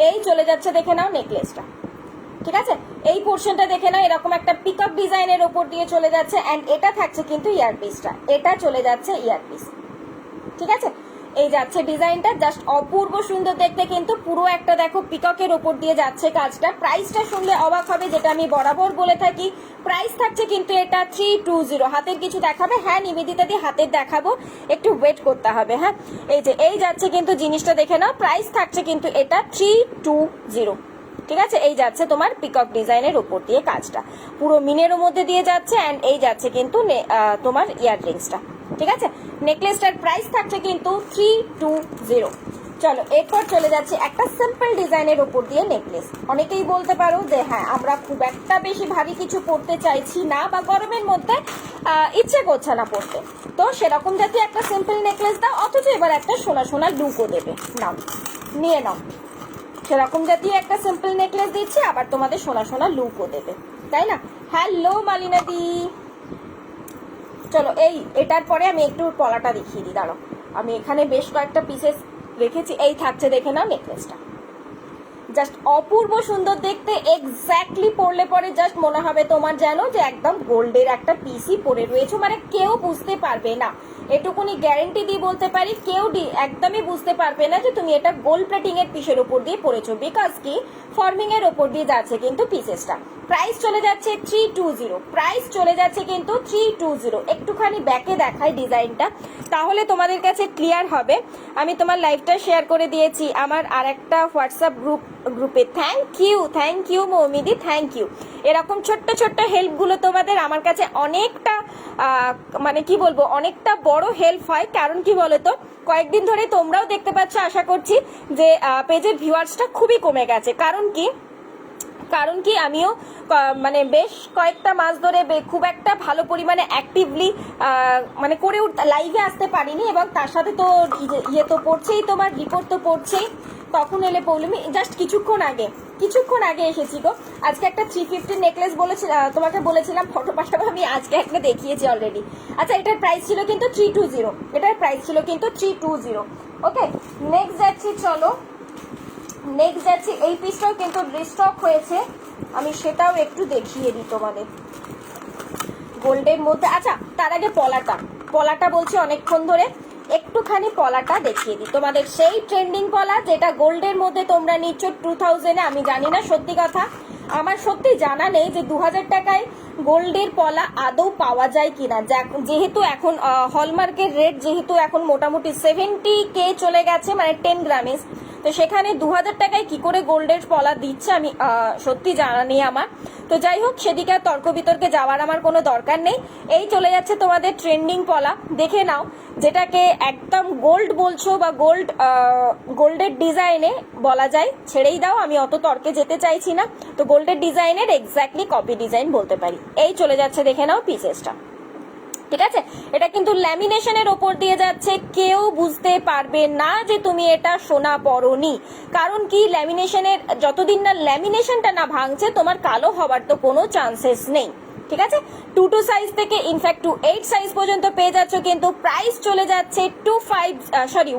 এই চলে যাচ্ছে, দেখে নাও নেকলেসটা, ঠিক আছে। এই পোর্শনটা দেখে নাও, এরকম একটা পিকআপ ডিজাইনের ওপর দিয়ে চলে যাচ্ছে, অ্যান্ড এটা থাকছে কিন্তু ইয়ারপিসটা, এটা চলে যাচ্ছে ইয়ারপিস, ঠিক আছে। এই যাচ্ছে ডিজাইনটা, জাস্ট অপূর্ব সুন্দর দেখতে কিন্তু, পুরো একটা দেখো পিককের ওপর দিয়ে যাচ্ছে কাজটা। প্রাইসটা শুনলে অবাক হবে, যেটা আমি বরাবর বলে থাকি, প্রাইস থাকছে কিন্তু এটা 320। হাতের কিছু দেখাবে, হ্যাঁ নিবেদিতা দিয়ে হাতের দেখাবো, একটু ওয়েট করতে হবে, হ্যাঁ। এই যাচ্ছে কিন্তু জিনিসটা, দেখে নাও, প্রাইস থাকছে কিন্তু এটা 320, ঠিক আছে। এই যাচ্ছে তোমার পিকক ডিজাইনের উপর দিয়ে কাজটা, পুরো মিনের মধ্যে দিয়ে যাচ্ছে, অ্যান্ড এই যাচ্ছে কিন্তু তোমার ইয়াররিংসটা, ঠিক আছে। নেকলেসটার প্রাইস থাকছে কিন্তু 320। চলো এরপর চলে যাচ্ছে একটা সিম্পল ডিজাইনের উপর দিয়ে নেকলেস। অনেকেই বলতে পারো যে হ্যাঁ আমরা খুব একটা বেশি ভারী কিছু পরতে চাইছি না, বা গরমের মধ্যে ইচ্ছে করছে না পরতে, তো সেরকম জাতীয় একটা সিম্পল নেকলেস দাও, অথচ এবার একটা সোনা সোনা লুকও দেবে, নাও নিয়ে নাও। সেরকম জাতীয় একটা সিম্পল নেকলেস দিচ্ছে, আবার তোমাদের সোনা সোনা লুকও দেবে, তাই না। হ্যালো মালিনাদি, চলো এটার পরে আমি একটু পলাটা দেখিয়ে দিই, দাঁড়ো। আমি এখানে বেশ কয়েকটা পিসেস রেখেছি, এই থাকছে, দেখে নাও নেকলেসটা। জাস্ট অপূর্ব সুন্দর দেখতে, এক্স্যাক্টলি পরলে পরে জাস্ট মনে হবে তোমার যেন যে একদম গোল্ডের একটা পিসই পরে রয়েছে, মানে কেউ বুঝতে পারবে না, এটুকুনি গ্যারেন্টি দিয়ে বলতে পারি, কেউ একদমই বুঝতে পারবে না যে তুমি এটা গোল্ড প্লেটিং এর পিসের উপর দিয়ে পরেছো, বিকজ কি ফর্মিং এর উপর দিয়ে যাচ্ছে কিন্তু পিসেসটা। প্রাইস চলে যাচ্ছে 320, প্রাইস চলে যাচ্ছে কিন্তু 320। একটুখানি ব্যাকে দেখাই ডিজাইনটা, তাহলে তোমাদের কাছে ক্লিয়ার হবে। আমি তোমার লাইভটা শেয়ার করে দিয়েছি আমার আর একটা হোয়াটসঅ্যাপ গ্রুপে। থ্যাংক ইউ মৌমিদি, থ্যাংক ইউ। এরকম ছোট্ট ছোট্ট হেল্পগুলো তোমাদের আমার কাছে অনেকটা মানে কি বলবো, অনেকটা বড় হেল্প হয়। কারণ কি বলতো, কয়েকদিন ধরে তোমরাও দেখতে পাচ্ছ আশা করছি যে পেজের ভিউয়ার্সটা খুবই কমে গেছে। কারণ কি আমিও মানে বেশ কয়েকটা মাস ধরে খুব একটা ভালো পরিমাণে অ্যাক্টিভলি মানে করে লাইভে আসতে পারিনি, এবং তার সাথে তো ইয়ে তো পড়ছেই, তোমার রিপোর্ট তো পড়ছেই। তখন এলে পৌলমি জাস্ট কিছুক্ষণ আগে এসেছি গো। আজকে একটা 350 নেকলেস তোমাকে বলেছিলাম ফটো পাঠাবো, আমি আজকে একটা দেখিয়েছি অলরেডি। আচ্ছা, এটার প্রাইস ছিল কিন্তু 320, ওকে। নেক্সট যাচ্ছি, চলো নেক্সট যাচ্ছি। এই পিসটাও কিন্তু রিস্টক হয়েছে, আমি সেটাও একটু দেখিয়ে দিই তোমাদের গোল্ডের মধ্যে। আচ্ছা, তার আগে পলাটা বলছি অনেকক্ষণ ধরে, একটুখানি পলাটা দেখিয়ে দিই তোমাদের, সেই ট্রেন্ডিং পলা যেটা গোল্ডের মধ্যে তোমরা নিচ্ছ 2000-এ। আমি জানি না, সত্যি কথা আমার সত্যি জানা নেই যে 2000 টাকায় গোল্ডের পলা আদৌ পাওয়া যায় কিনা। যেহেতু এখন হলমার্কের রেট যেহেতু এখন মোটামুটি 70K চলে গেছে, মানে 10 গ্রামের, তো সেখানে 2000 টাকায় কি করে গোল্ডের পলা দিচ্ছে আমি সত্যি জানা নেই আমার। তো যাই হোক, সেদিকে আর তর্ক বিতর্কে যাওয়ার আমার কোনো দরকার নেই। এই চলে যাচ্ছে তোমাদের ট্রেন্ডিং পলা, দেখে নাও। যেটাকে একদম গোল্ড বলছো বা গোল্ডের ডিজাইনে বলা যায়, ছেড়েই দাও, আমি অত তর্কে যেতে চাইছি না। তো গোল্ডের ডিজাইনের এক্স্যাক্টলি কপি ডিজাইন বলতে পারি। এই চলে যাচ্ছে, দেখে নাও পিসেসটা, ঠিক আছে। এটা কিন্তু ল্যামিনেশনের ওপর দিয়ে যাচ্ছে, কেউ বুঝতে পারবে না যে তুমি এটা সোনা পরনি। কারণ কি, ল্যামিনেশনের যতদিন না ল্যামিনেশনটা না ভাঙছে, তোমার কালো হবার তো কোনো চান্সেস নেই, ঠিক আছে। 2 সাইজ থেকে ইনফ্যাক্ট 8 সাইজ পর্যন্ত পেয়ে যাচ্ছ, কিন্তু প্রাইস চলে যাচ্ছে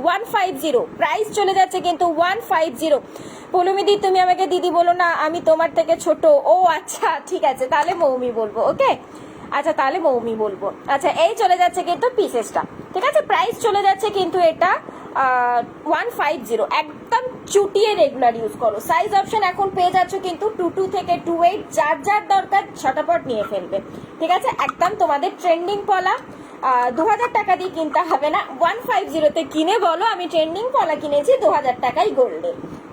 150, প্রাইস চলে যাচ্ছে কিন্তু 150। পৌলমিদি, তুমি আমাকে দিদি বলো না, আমি তোমার থেকে ছোট। ও আচ্ছা, ঠিক আছে, তাহলে মৌমি বলবো, ওকে। আচ্ছা, তাহলে মৌমি বলবো। আচ্ছা, এই চলে যাচ্ছে কিন্তু পিসেসটা, ঠিক আছে। প্রাইস চলে যাচ্ছে কিন্তু এটা 150, একদম চুটিয়ে রেগুলার ইউজ করো। সাইজ অপশন এখন পেয়ে যাচ্ছ কিন্তু 22 থেকে 28, যার যার দরকার ছটাপট নিয়ে ফেলবে, ঠিক আছে। একদম তোমাদের ট্রেন্ডিং পলা 2000 টাকা দিয়ে কিনতে হবে না, 150-তে কিনে বলো আমি ট্রেন্ডিং পলা কিনেছি 2000 টাকাই গোল্ডে।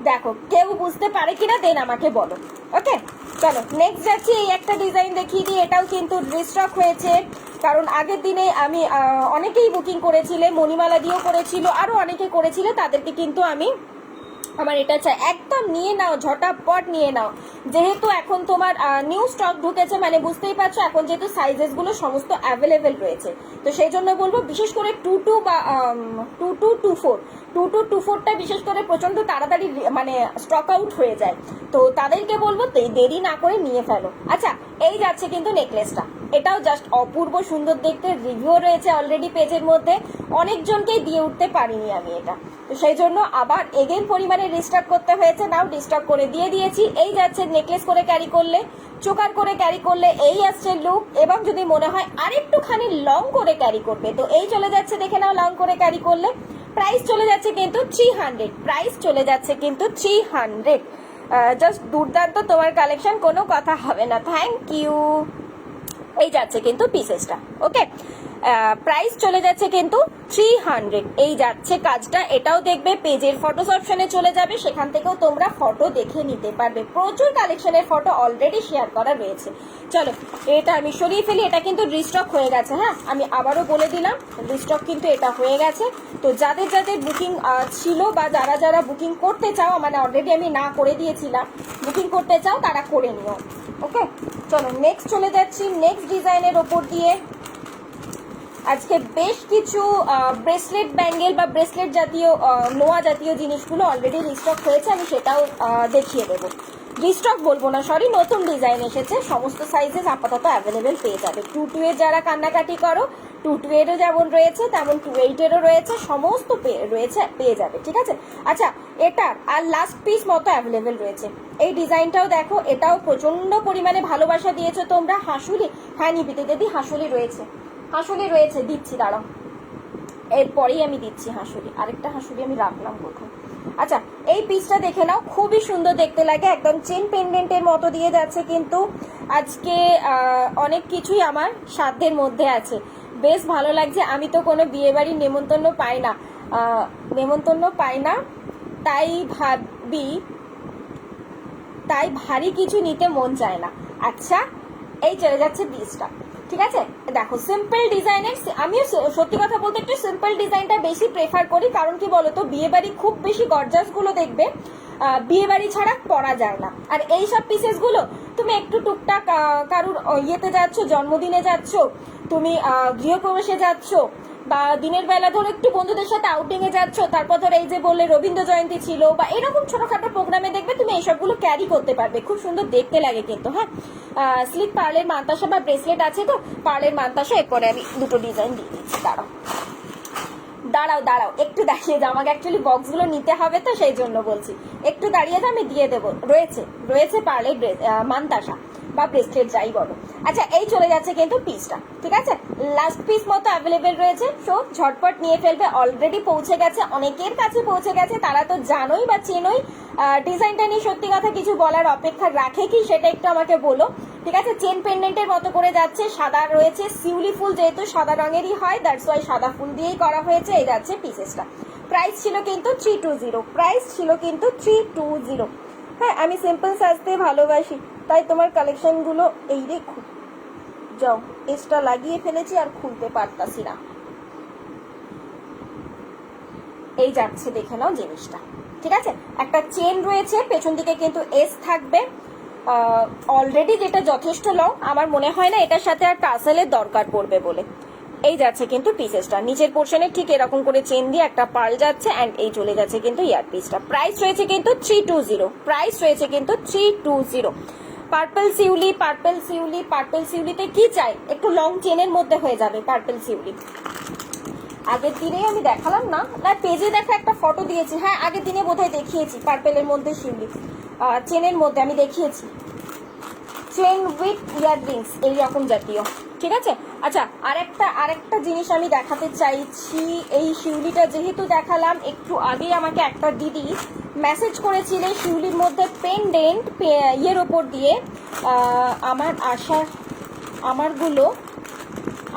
দেখো কেউ বুঝতে পারে কিনা, দেন আমাকে বলো, ওকে। চলো নেক্সট যাচ্ছি, এই একটা ডিজাইন দেখিয়ে দিই। এটাও কিন্তু রিস্টক হয়েছে, কারণ আগের দিনে আমি অনেকেই বুকিং করেছিলে, মণিমালা দিয়েও করেছিল, আরো অনেকে করেছিল, তাদেরকে কিন্তু আমার এটা চাই, একদম নিয়ে নাও, ঝটাপট নিয়ে নাও। যেহেতু এখন তোমার নিউ স্টক ঢুকেছে, মানে বুঝতেই পারছো এখন যেহেতু সাইজেস গুলো সমস্ত অ্যাভেলেবেল রয়েছে, তো সেই জন্য বলবো বিশেষ করে 22 বা 2224টা বিশেষ করে প্রচন্ড তাড়াতাড়ি মানে স্টক আউট হয়ে যায়, তো তাদেরকে বলবো দেরি না করে নিয়ে ফেলো। আচ্ছা, এই যাচ্ছে কিন্তু নেকলেসটা, এটাও জাস্ট অপূর্ব সুন্দর দেখতে, রিভিউ রয়েছে অলরেডি পেজের মধ্যে, অনেকজনকেই দিয়ে উঠতে পারিনি আমি এটা, তো সেই জন্য আবার এগেন পরিমাণে রিস্টক করতে হয়েছে। নাও রিস্টক করে দিয়ে দিয়েছি। এই যাচ্ছে নেকলেস করে ক্যারি করলে, চোকার করে ক্যারি করলে এই আসছে লুক, এবং যদি মনে হয় আরেকটুখানি লং করে ক্যারি করবে, তো এই চলে যাচ্ছে, দেখে নাও, লং করে ক্যারি করলে। প্রাইস চলে যাচ্ছে কিন্তু 300, প্রাইস চলে যাচ্ছে কিন্তু 300। জাস্ট দুর্দান্ত তোমার কালেকশন, কোনো কথা হবে না। Thank you. এই যাচ্ছে কিন্তু পিসেসটা, ওকে। প্রাইস চলে যাচ্ছে কিন্তু 300। এই যাচ্ছে কাজটা, এটাও দেখবে পেজের ফটোস অপশনে চলে যাবে, সেখান থেকেও তোমরা ফটো দেখে নিতে পারবে। প্রচুর কালেকশনের ফটো অলরেডি শেয়ার করা রয়েছে। চলো এটা আমি সরিয়ে ফেলি, এটা কিন্তু রিস্টক হয়ে গেছে। হ্যাঁ, আমি আবারও বলে দিলাম, রিস্টক কিন্তু এটা হয়ে গেছে। তো যাদের যাদের বুকিং ছিল বা যারা যারা বুকিং করতে চাও, মানে অলরেডি আমি না করে দিয়েছিলাম, বুকিং করতে চাও তারা করে নিও, ওকে। চলো নেক্সট চলে যাচ্ছি, নেক্সট ডিজাইনের ওপর দিয়ে। আজকে বেশ কিছু ব্রেসলেট ব্যাঙ্গেল বা ব্রেসলেট জাতীয় নোয়া জাতীয় জিনিসগুলো অলরেডি রিস্টক হয়েছে, আমি সেটাও দেখিয়ে দেবো। রিস্টক বলবো না, সরি, নতুন ডিজাইন এসেছে, সমস্ত সাইজেস আপাতত অ্যাভেলেবেল পেয়ে যাবে। 22 এর যারা কান্নাকাটি করো 228-এরও যেমন রয়েছে তেমন 28-এরও রয়েছে, সমস্ত পেয়ে যাবে, ঠিক আছে। আচ্ছা, এটা আর লাস্ট পিস মতো অ্যাভেলেবেল রয়েছে। এই ডিজাইনটাও দেখো, এটাও প্রচন্ড পরিমাণে ভালোবাসা দিয়েছো তোমরা। হাঁসুলি, হ্যাঁ নিবিতে দিদি হাঁসুলি রয়েছে, দিচ্ছি, দাঁড়াও, এরপরেই আমি দিচ্ছি হাঁসুলি। আরেকটা হাঁসুলি আমি রাখলাম কোথাও। আচ্ছা, এই পিসটা দেখে নাও, খুবই সুন্দর দেখতে লাগে, একদম চেন পেন্ডেন্টের মতো দিয়ে যাচ্ছে। কিন্তু আজকে অনেক কিছুই আমার সাধ্যের মধ্যে আছে, বেশ ভালো লাগছে। আমি তো কোনো বিয়ে বাড়ির নেমন্তন্ন পাই না, তাই ভারী কিছু নিতে মন চায় না। আচ্ছা, এই চলে যাচ্ছে পিসটা, ঠিক আছে। দেখো সিম্পল ডিজাইনের, আমিও সত্যি কথা বলতে একটু সিম্পল ডিজাইনটা বেশি প্রেফার করি। কারণ কি বলতো, বিয়ে বাড়ি খুব বেশি গর্জাস গুলো দেখবে বিয়ে বাড়ি ছাড়া পরা যায় না। আর এই সব পিসেস গুলো তুমি একটু টুকটাক কারুর ইয়েতে যাচ্ছ, জন্মদিনে যাচ্ছ, তুমি গৃহপ্রবেশে যাচ্ছ, বা দিনের বেলা ধরো একটু বন্ধুদের সাথে আউটিং এ যাচ্ছ, তারপর ধরো এই যে বললে রবীন্দ্র জয়ন্তী ছিল, বা এরকম ছোটখাটো প্রোগ্রামে দেখবে তুমি এইসবগুলো ক্যারি করতে পারবে, খুব সুন্দর দেখতে লাগে কিন্তু। হ্যাঁ, স্লিপ পার্লের মান্তাসা বা ব্রেসলেট আছে তো, পার্লের মান্তাসা। এরপরে আমি দুটো ডিজাইন দিয়ে দিচ্ছি, দাঁড়াও একটু দাঁড়িয়ে যাও, আমাকে অ্যাকচুয়ালি বক্সগুলো নিতে হবে তো সেই জন্য বলছি, একটু দাঁড়িয়ে যাও, আমি দিয়ে দেবো। রয়েছে পার্লের মান্তাসা বা ব্রেসলেট যাই বলো। আচ্ছা, এই চলে যাচ্ছে কিন্তু পিসটা, ঠিক আছে। লাস্ট পিস মতো অ্যাভেলেবেল রয়েছে, সো ঝটপট নিয়ে ফেলবে। অলরেডি পৌঁছে গেছে, অনেকের কাছে পৌঁছে গেছে, তারা তো জানোই বা চেনোই। ডিজাইনটা নিয়ে সত্যি কথা কিছু বলার অপেক্ষা রাখে কি সেটা একটু আমাকে বলো, ঠিক আছে। চেন পেন্ডেন্টের মতো করে যাচ্ছে, সাদা রয়েছে, শিউলি ফুল যেহেতু সাদা রঙেরই হয়, দ্যাটস ওয়াই সাদা ফুল দিয়েই করা হয়েছে। এই যাচ্ছে পিসেসটা। প্রাইস ছিল কিন্তু 320। হ্যাঁ, আমি সিম্পল সাজতে ভালোবাসি, তাই তোমার কালেকশনগুলো এই দেখো, যাও এক্সট্রা লাগিয়ে ফেলেছি আর খুলতে পারতাছি না। এই যাচ্ছে, দেখে নাও জিনিসটা, ঠিক আছে। একটা চেন রয়েছে, পেছন দিকে কিন্তু এস থাকবে অলরেডি, যেটা যথেষ্ট লং। আমার মনে হয় না এটার সাথে আর টাসেলের দরকার পড়বে বলে। এই যাচ্ছে কিন্তু পিসেসটা, নিচের পোর্শনে ঠিক এরকম করে চেন দিয়ে একটা পার্ল যাচ্ছে, অ্যান্ড এই চলে যাচ্ছে কিন্তু ইয়ার পিসটা। প্রাইস রয়েছে কিন্তু 320। পার্পল শিউলিতে কি চাই, একটু লং চেনের মধ্যে হয়ে যাবে পার্পল শিউলি। আগের দিনে আমি দেখালাম না, পেজে দেখা একটা ফটো দিয়েছি, হ্যাঁ আগের দিনে বোধহয় দেখিয়েছি। পার্পেলের মধ্যে শিউলি চেনের মধ্যে আমি দেখিয়েছি, চেন উইথ ইয়াররিংস এইরকম জাতীয়, ঠিক আছে। আচ্ছা, আরেকটা জিনিস আমি দেখাতে চাইছি। এই শিউলিটা যেহেতু দেখালাম, একটু আগে আমাকে একটা দিদি মেসেজ করেছিলেন শিউলির মধ্যে পেন্ডেন্ট ইয়ের ওপর দিয়ে, আমারগুলো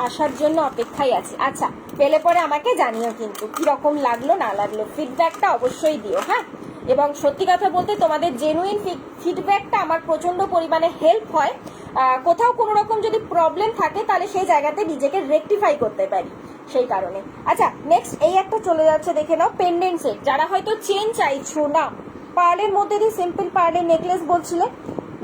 আসার জন্য অপেক্ষায় আছি। আচ্ছা, পেলে পরে আমাকে জানিও কিন্তু কিরকম লাগলো না লাগলো, ফিডব্যাকটা অবশ্যই দিও। হ্যাঁ, এবং সত্যি কথা বলতে তোমাদের জেনুইন ফিডব্যাকটা আমার প্রচন্ড পরিমাণে হেল্প হয়। কোথাও কোনো রকম যদি প্রবলেম থাকে তাহলে সেই জায়গাতে নিজেকে রেকটিফাই করতে পারি, সেই কারণে। আচ্ছা, নেক্সট এই একটা চলে যাচ্ছে, দেখে নাও পেন্ডেন্ট সেট। যারা হয়তো চেন চাইছো না, পার্লের মধ্যে দিয়ে সিম্পল পার্লের নেকলেস বলছিলে,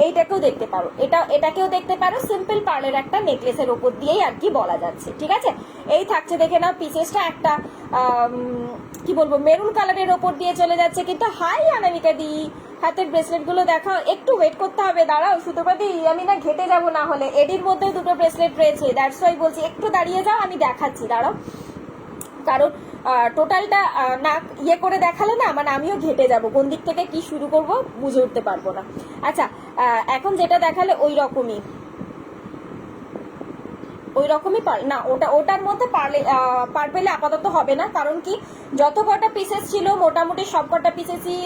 এইটাকেও দেখতে পারো, এটাকেও দেখতে পারো, সিম্পল পার্লের একটা নেকলেসের ওপর দিয়েই আর কি বলা যাচ্ছে, ঠিক আছে। এই থাকছে, দেখে নাও পিসেসটা, একটা কি বলবো মেরুন কালারের ওপর দিয়ে চলে যাচ্ছে কিন্তু। হাই অনামিকা দি, হাতের ব্রেসলেট গুলো দেখাও, একটু ওয়েট করতে হবে, দাঁড়াও সুতোপাতি, আমি না ঘেটে যাব না হলে। এডির মধ্যে দুটো ব্রেসলেট রয়েছে, দ্যাটস ওয়াই বলছি একটু দাঁড়িয়ে যাও, আমি দেখাচ্ছি, দাঁড়াও। কারণ টোটালটা না ইয়ে করে দেখালে না, মানে আমিও ঘেটে যাব, কোন দিক থেকে কি শুরু করব বুঝে উঠতে পারবো না। আচ্ছা, এখন যেটা দেখালে ওই রকমই না, ওটার মধ্যে পার্পেলে আপাতত হবে না, কারণ কি যত কটা পিসেস ছিল মোটামুটি সব কটা পিসেসই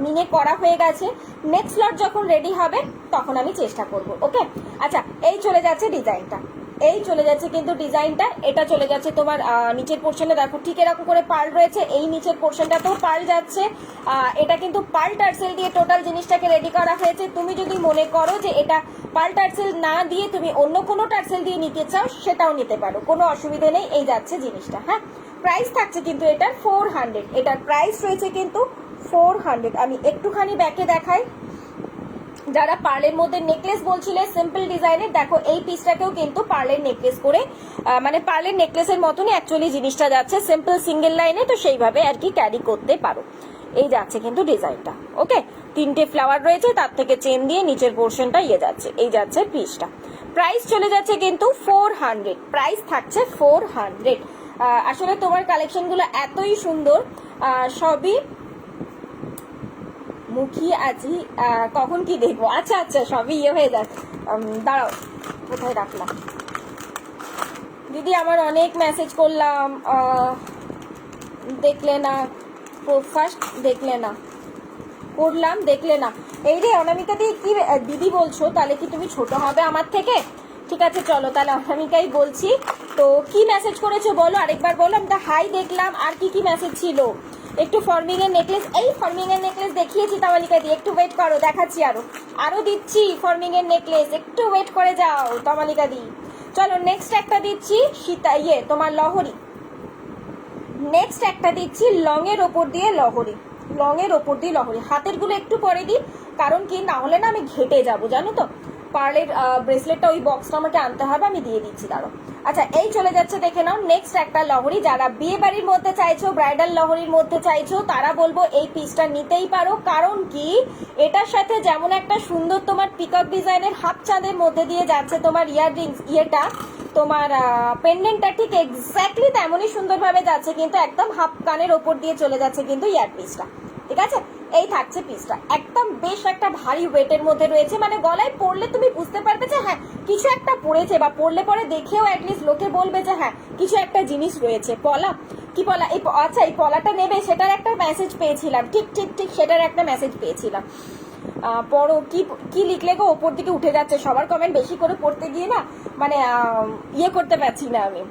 মিনে করা হয়ে গেছে। নেক্সট লট যখন রেডি হবে তখন আমি চেষ্টা করব, ওকে। আচ্ছা, এই চলে যাচ্ছে ডিজাইনটা, কিন্তু ডিজাইনটা, এটা চলে যাচ্ছে তোমার নিচের পোর্শনে, দেখো ঠিক এরকম করে পার্ল রয়েছে, এই নিচের পোর্শনটাতেও পার্ল যাচ্ছে। এটা কিন্তু পার্ল টার্সেল দিয়ে টোটাল জিনিসটাকে রেডি করা হয়েছে। তুমি যদি মনে করো যে এটা পার্ল টার্সেল না দিয়ে তুমি অন্য কোনো টার্সেল দিয়ে নিতে চাও, সেটাও নিতে পারো, কোনো অসুবিধা নেই। এই যাচ্ছে জিনিসটা। হ্যাঁ, প্রাইস থাকছে কিন্তু এটার 400, এটার প্রাইস রয়েছে কিন্তু 400। আমি একটুখানি ব্যাকে দেখাই। যারা পার্লের মধ্যে নেকলেস বলছিলে সিম্পল ডিজাইনের, দেখো এই পিসটাকেও কিন্তু পার্লের নেকলেস করে, মানে পার্লের নেকলেসের মতনই অ্যাকচুয়ালি জিনিসটা যাচ্ছে, সিম্পল সিঙ্গেল লাইনে, তো সেইভাবে আর কি ক্যারি করতে পারো। এই যাচ্ছে কিন্তু ডিজাইনটা, ওকে। 3টে ফ্লাওয়ার রয়েছে, তার থেকে চেন দিয়ে নিচের পোর্শনটা ইয়ে যাচ্ছে, এই যাচ্ছে পিসটা। প্রাইস চলে যাচ্ছে কিন্তু 400, প্রাইস থাকছে 400। আসলে তোমার কালেকশনগুলো এতই সুন্দর, সবই মুখী আছি, কখন কি দেখবো। আচ্ছা আচ্ছা, সবই ইয়ে হয়ে যাক, দাঁড়াও কোথায় রাখলাম দিদি। আমার অনেক মেসেজ করলাম, দেখলে না, ফার্স্ট দেখলে না, করলাম দেখলে না। এই রে অনামিকা দি, কি দিদি বলছো? তাহলে কি তুমি ছোট হবে আমার থেকে? ঠিক আছে চলো তাহলে অনামিকাই বলছি। তো কি মেসেজ করেছো বলো, আরেকবার বলো। আমি তো হাই দেখলাম, আর কি কি মেসেজ ছিল? একটু ফর্মিং এর নেকলেস, এই ফর্মিং এর নেকলেস দেখিয়েছি তামালিকা দি, একটু ওয়েট করো, দেখাচ্ছি আরো দিচ্ছি ফর্মিং এর নেকলেস, একটু ওয়েট করে যাও তামালিকা দি। চলো নেক্সট একটা দিচ্ছি সীতা, তোমার লহরি। নেক্সট একটা দিচ্ছি লং এর ওপর দিয়ে লহরি, লং এর ওপর দিয়ে লহরি। হাতের গুলো একটু পরে দিই, কারণ কি না হলে না আমি ঘেটে যাব, জানো তো। পার্লের ব্রেসলেটটা ওই বক্সটা আমাকে আনতে হবে, আমি দিয়ে দিচ্ছি, দাঁড়ো। আচ্ছা এই চলে যাচ্ছে, দেখে নাও নেক্সট একটা লহরি। যারা বিয়ে বাড়ির মধ্যে চাইছো, ব্রাইডাল লহরির মধ্যে চাইছো, তারা বলবো এই পিসটা নিতেই পারো। কারণ কি এটার সাথে যেমন একটা সুন্দর তোমার পিকক ডিজাইনের হাফ চাঁদের মধ্যে দিয়ে যাচ্ছে তোমার ইয়াররিংস, তোমার পেন্ডেন্টটা ঠিক এক্স্যাক্টলি তেমনই সুন্দরভাবে যাচ্ছে, কিন্তু একদম হাফ কানের ওপর দিয়ে চলে যাচ্ছে কিন্তু ইয়ার পিসটা। ঠিক আছে, এই থাকছে পিসটা, একদম বেশ একটা ভারী ওয়েটের মধ্যে রয়েছে। মানে গলায় পরলে তুমি বুঝতে পারবে যে হ্যাঁ কিছু একটা পড়েছে, বা পরলে পরে দেখেও অ্যাটলিস্ট লোকে বলবে যে হ্যাঁ কিছু একটা জিনিস রয়েছে। পলা কি পলা, এই আচ্ছা এই পলাটা নেবে, সেটার একটা মেসেজ পেয়েছিলাম, ঠিক ঠিক ঠিক সেটার একটা মেসেজ পেয়েছিলাম। পড়ো, কি কি লিখলে গো? ওপর দিকে উঠে যাচ্ছে সবার কমেন্ট, বেশি করে পড়তে গিয়ে না মানে ইয়ে করতে পারছি না আমি।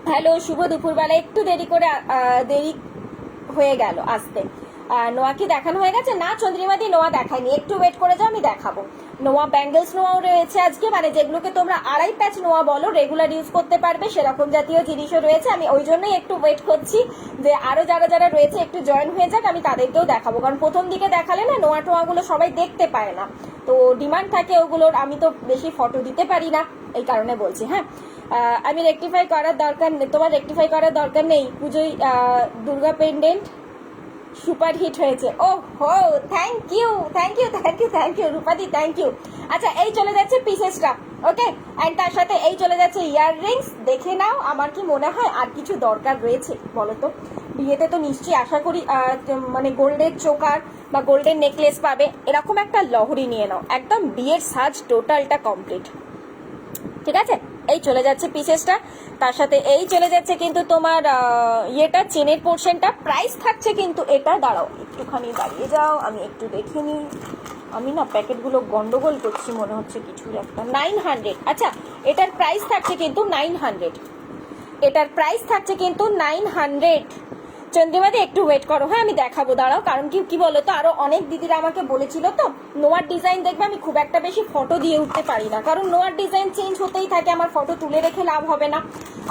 হ্যালো, শুভ দুপুরবেলা, একটু দেরি হয়ে গেল আসতে। নোয়া কি দেখানো হয়ে গেছে? না চন্দ্রিমাদি, নোয়া দেখায়নি, একটু ওয়েট করে যাও, আমি দেখাবো। নোয়া ব্যাঙ্গেলস নোয়াও রয়েছে আজকে, মানে যেগুলোকে তোমরা আড়াই প্যাচ নোয়া বলো, রেগুলার ইউজ করতে পারবে সেরকম জাতীয় জিনিসও রয়েছে। আমি ওই জন্যই একটু ওয়েট করছি যে আরো যারা যারা রয়েছে একটু জয়েন হয়ে যাক, আমি তাদেরকেও দেখাবো। কারণ প্রথম দিকে দেখালে না নোয়া টোয়াগুলো সবাই দেখতে পায় না, তো ডিমান্ড থাকে ওগুলোর, আমি তো বেশি ফটো দিতে পারি না, এই কারণে বলছি। হ্যাঁ, আমি রেকটিফাই করার দরকার নেই, তোমার রেকটিফাই করার দরকার নেই। পুজোয় দুর্গা পেন্ডেন্ট সুপার হিট হয়েছে। ও হো, thank you thank you thank you thank you রূপাদি, থ্যাংক ইউ। আচ্ছা এই চলে যাচ্ছে পিসেসটা, ওকে। অ্যান্ড তার সাথে এই চলে যাচ্ছে ইয়াররিংস, দেখে নাও। আমার কি মনে হয় আর কিছু দরকার রয়েছে বলো তো? বিয়েতে তো নিশ্চয়ই আশা করি মানে গোল্ডের চোকার বা গোল্ডের নেকলেস পাবে, এরকম একটা লহরি নিয়ে নাও, একদম বিয়ের সাজ টোটালটা কমপ্লিট। ঠিক আছে, এই চলে যাচ্ছে পিসেসটা, তার সাথে এই চলে যাচ্ছে কিন্তু তোমার ইয়েটা চেনের পোর্শনটা। প্রাইস থাকছে কিন্তু এটা, দাঁড়াও একটুখানি দাঁড়িয়ে যাও, আমি একটু দেখে নিই। আমি না প্যাকেটগুলো গন্ডগোল করছি মনে হচ্ছে কিছুর একটা। 900, আচ্ছা এটার প্রাইস থাকছে কিন্তু 900, এটার প্রাইস থাকছে কিন্তু 900। চন্দ্রিমাদি একটু ওয়েট করো, হ্যাঁ আমি দেখাবো, দাঁড়াও। কারণ কি বলো তো, আরো অনেক দিদিরা আমাকে বলেছিল তো নোয়ার ডিজাইন দেখবে, আমি খুব একটা বেশি ফটো দিয়ে উঠতে পারি না, কারণ নোয়ার ডিজাইন চেঞ্জ হতেই থাকে, আমার ফটো তুলে রেখে লাভ হবে না।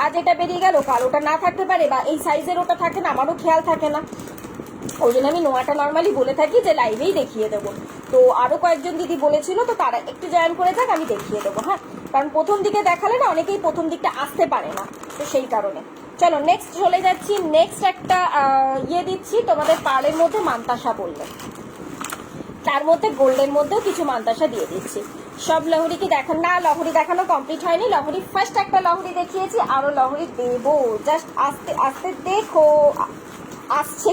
আজ এটা বেরিয়ে গেল, কাল ওটা না থাকতে পারে, বা এই সাইজের ওটা থাকে না, আমারও খেয়াল থাকে না। ওই জন্য আমি নোয়াটা নর্মালি বলে থাকি যে লাইভেই দেখিয়ে দেবো। তো আরো কয়েকজন দিদি বলেছিল, তো তারা একটু জয়েন করে থাক, আমি দেখিয়ে দেবো। হ্যাঁ, কারণ প্রথম দিকে দেখালে না অনেকেই প্রথম দিকটা আসতে পারে না, তো সেই কারণে। চলো নেক্সট চলে যাচ্ছি, নেক্সট একটা দিচ্ছি তোমাদের পার্লের মধ্যে মান্তাসা বললে, তার মধ্যে গোল্ডের মধ্যেও কিছু মান্তাসা দিয়ে দিচ্ছি। সব লহরি কি দেখান না? লহরি দেখানো কমপ্লিট হয়নি, লহরি ফার্স্ট একটা লহরি দেখিয়েছি, আরো লহরি দেবো, জাস্ট আস্তে আস্তে দেখো আসছে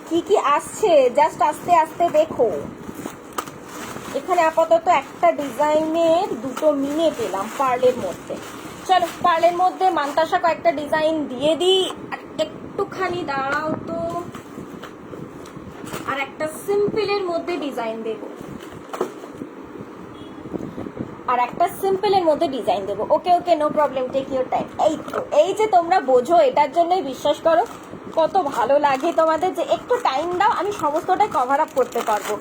কি কি আসছে, জাস্ট আস্তে আস্তে দেখো। এখানে আপাতত একটা ডিজাইনের দুটো মিনে পেলাম পার্লের মধ্যে। চলো পার্লের মধ্যে মান্তাসা কয়েকটা ডিজাইন দিয়ে দিই, আর একটুখানি দাঁড়াও তো, আর একটা সিম্পলের মধ্যে ডিজাইন দেবো, আর একটা সিম্পলের মধ্যে ডিজাইন দেবো। Okay okay, no problem, take your time. এই তো, এই যে তোমরা বোঝো, এটার জন্যই বিশ্বাস করো কত ভালো লাগে তোমাদের, যে একটু টাইম দাও, আমি সমস্তটা কভার আপ করতে পারবো।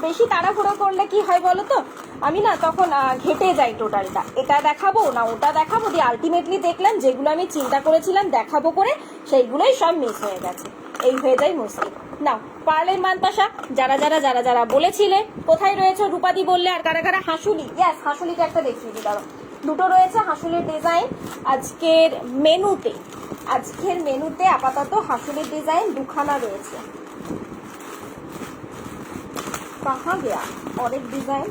বেশি তাড়াহুড়ো করলে কি হয় বলো তো, আমি না তখন ঘেটে যাই টোটালটা, এটা দেখাবো না ওটা দেখাবো, দিয়ে আলটিমেটলি দেখলাম যেগুলো আমি চিন্তা করেছিলাম দেখাবো করে, সেইগুলোই সব মিস হয়ে গেছে, এই হয়ে যায় মুশকিল। নাও পার্লের মান্তাসা, যারা যারা যারা যারা বলেছিলে কোথায় রয়েছে, রূপাদি বললে, আর কারা কারা হাসুলি, ইয়াস হাসুলিকে একটা দেখিয়ে দিই, দাঁড়ো। দুটো রয়েছে হাসুলির ডিজাইন আজকের মেনুতে, আজকের মেনুতে আপাতত হাসুলির ডিজাইন দুখানা রয়েছে। কাহা গেয়া অনেক ডিজাইন,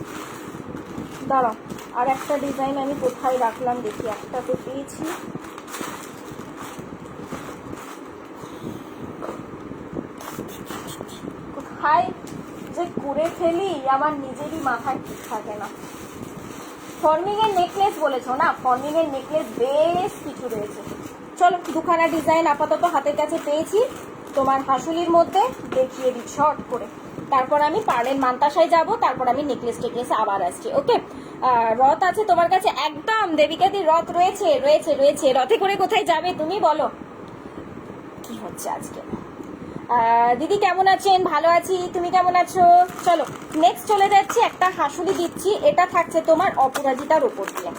দাঁড়াও আর একটা ডিজাইন আমি কোথায় রাখলাম দেখি, একটা তো পেয়েছি। কোথায় যে করে ফেলি আমার নিজেরই মাথায় ঠিক থাকে না। ফর্মিং এর নেকলেস বলেছো না, ফর্মিং এর নেকলেস বেশ কিছু রয়েছে। চলো দুখানা ডিজাইন আপাতত হাতের কাছে পেয়েছি, তোমার হাসুলির মধ্যে দেখিয়ে দিই শর্ট করে, তারপর আমি পার্লের মান্তাসায় যাব, তারপর আমি নেকলেস টেকলেসে আবার আসছি। ওকে, রথ আছে তোমার কাছে? একদম দেবিকাদি রথ রয়েছে রয়েছে রয়েছে। রথে করে কোথায় যাবে তুমি বলো? কি হচ্ছে আজকে? দিদি কেমন আছেন? ভালো আছি, তুমি কেমন আছো? চলো নেক্সট চলে যাচ্ছি, একটা হাসুলি দিচ্ছি। এটা থাকছে তোমার অপরাজিতার ওপর দিয়ে,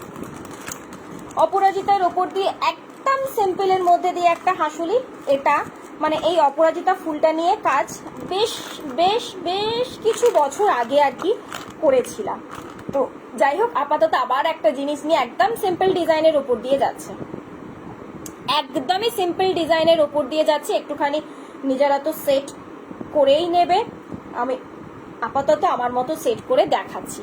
অপরাজিতার ওপর দিয়ে একদম সিম্পলের মধ্যে দিয়ে একটা হাসুলি। এটা মানে এই অপরাজিতা ফুলটা নিয়ে কাজ বেশ বেশ বেশ কিছু বছর আগে আর কি করেছিলাম। তো যাই হোক, আপাতত আবার একটা জিনিস নিয়ে একদম সিম্পল ডিজাইনের ওপর দিয়ে যাচ্ছে, একদমই সিম্পল ডিজাইনের ওপর দিয়ে যাচ্ছে। একটুখানি নিজেরা তো সেট করেই নেবে, আমি আপাতত আমার মতো সেট করে দেখাচ্ছি।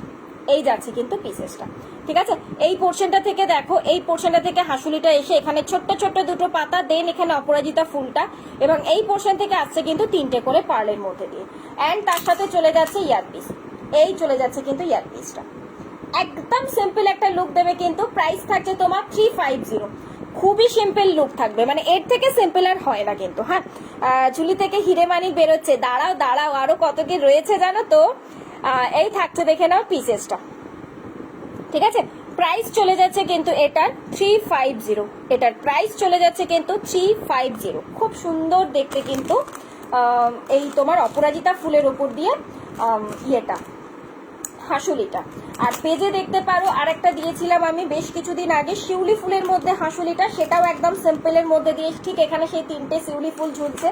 এই যাচ্ছে কিন্তু পিসেসটা, ঠিক আছে? এই পোর্শনটা থেকে দেখো, এই পোর্শনটা থেকে হাসুলিটা এসে এখানে ছোট্ট ছোট্ট দুটো পাতা, দেন এখানে অপরাজিতা ফুলটা, এবং এই পোর্শন থেকে আসছে কিন্তু তিনটে করে পার্লের মধ্যে দিয়ে, অ্যান্ড তার সাথে চলে যাচ্ছে ইয়ারপিস। এই চলে যাচ্ছে কিন্তু ইয়ারপিসটা, একদম সিম্পল একটা লুক দেবে। কিন্তু প্রাইস থাকছে তোমার 350। খুবই সিম্পল লুক থাকবে, মানে এর থেকে সিম্পল আর হয় না কিন্তু। হ্যাঁ, ঝুলি থেকে হিরে মানিক বেরোচ্ছে। দাঁড়াও দাঁড়াও, আরো কত কি রয়েছে জানো তো। এই থাকছে, দেখে নাও পিসেসটা, ঠিক আছে? প্রাইস চলে যাচ্ছে কিন্তু এটার 350, এটার প্রাইস চলে যাচ্ছে কিন্তু 350। খুব সুন্দর দেখতে কিন্তু এই তোমার অপরাজিতা ফুলের ওপর দিয়ে ইয়েটা হাসুলিটা। আর পেজে দেখতে পারো আরেকটা দিয়েছিলাম আমি বেশ কিছুদিন আগে, শিউলি ফুলের মধ্যে হাসুলিটা, সেটাও একদম সিম্পলের মধ্যে দিয়ে, ঠিক এখানে সেই তিনটে শিউলি ফুল ঝুলছে,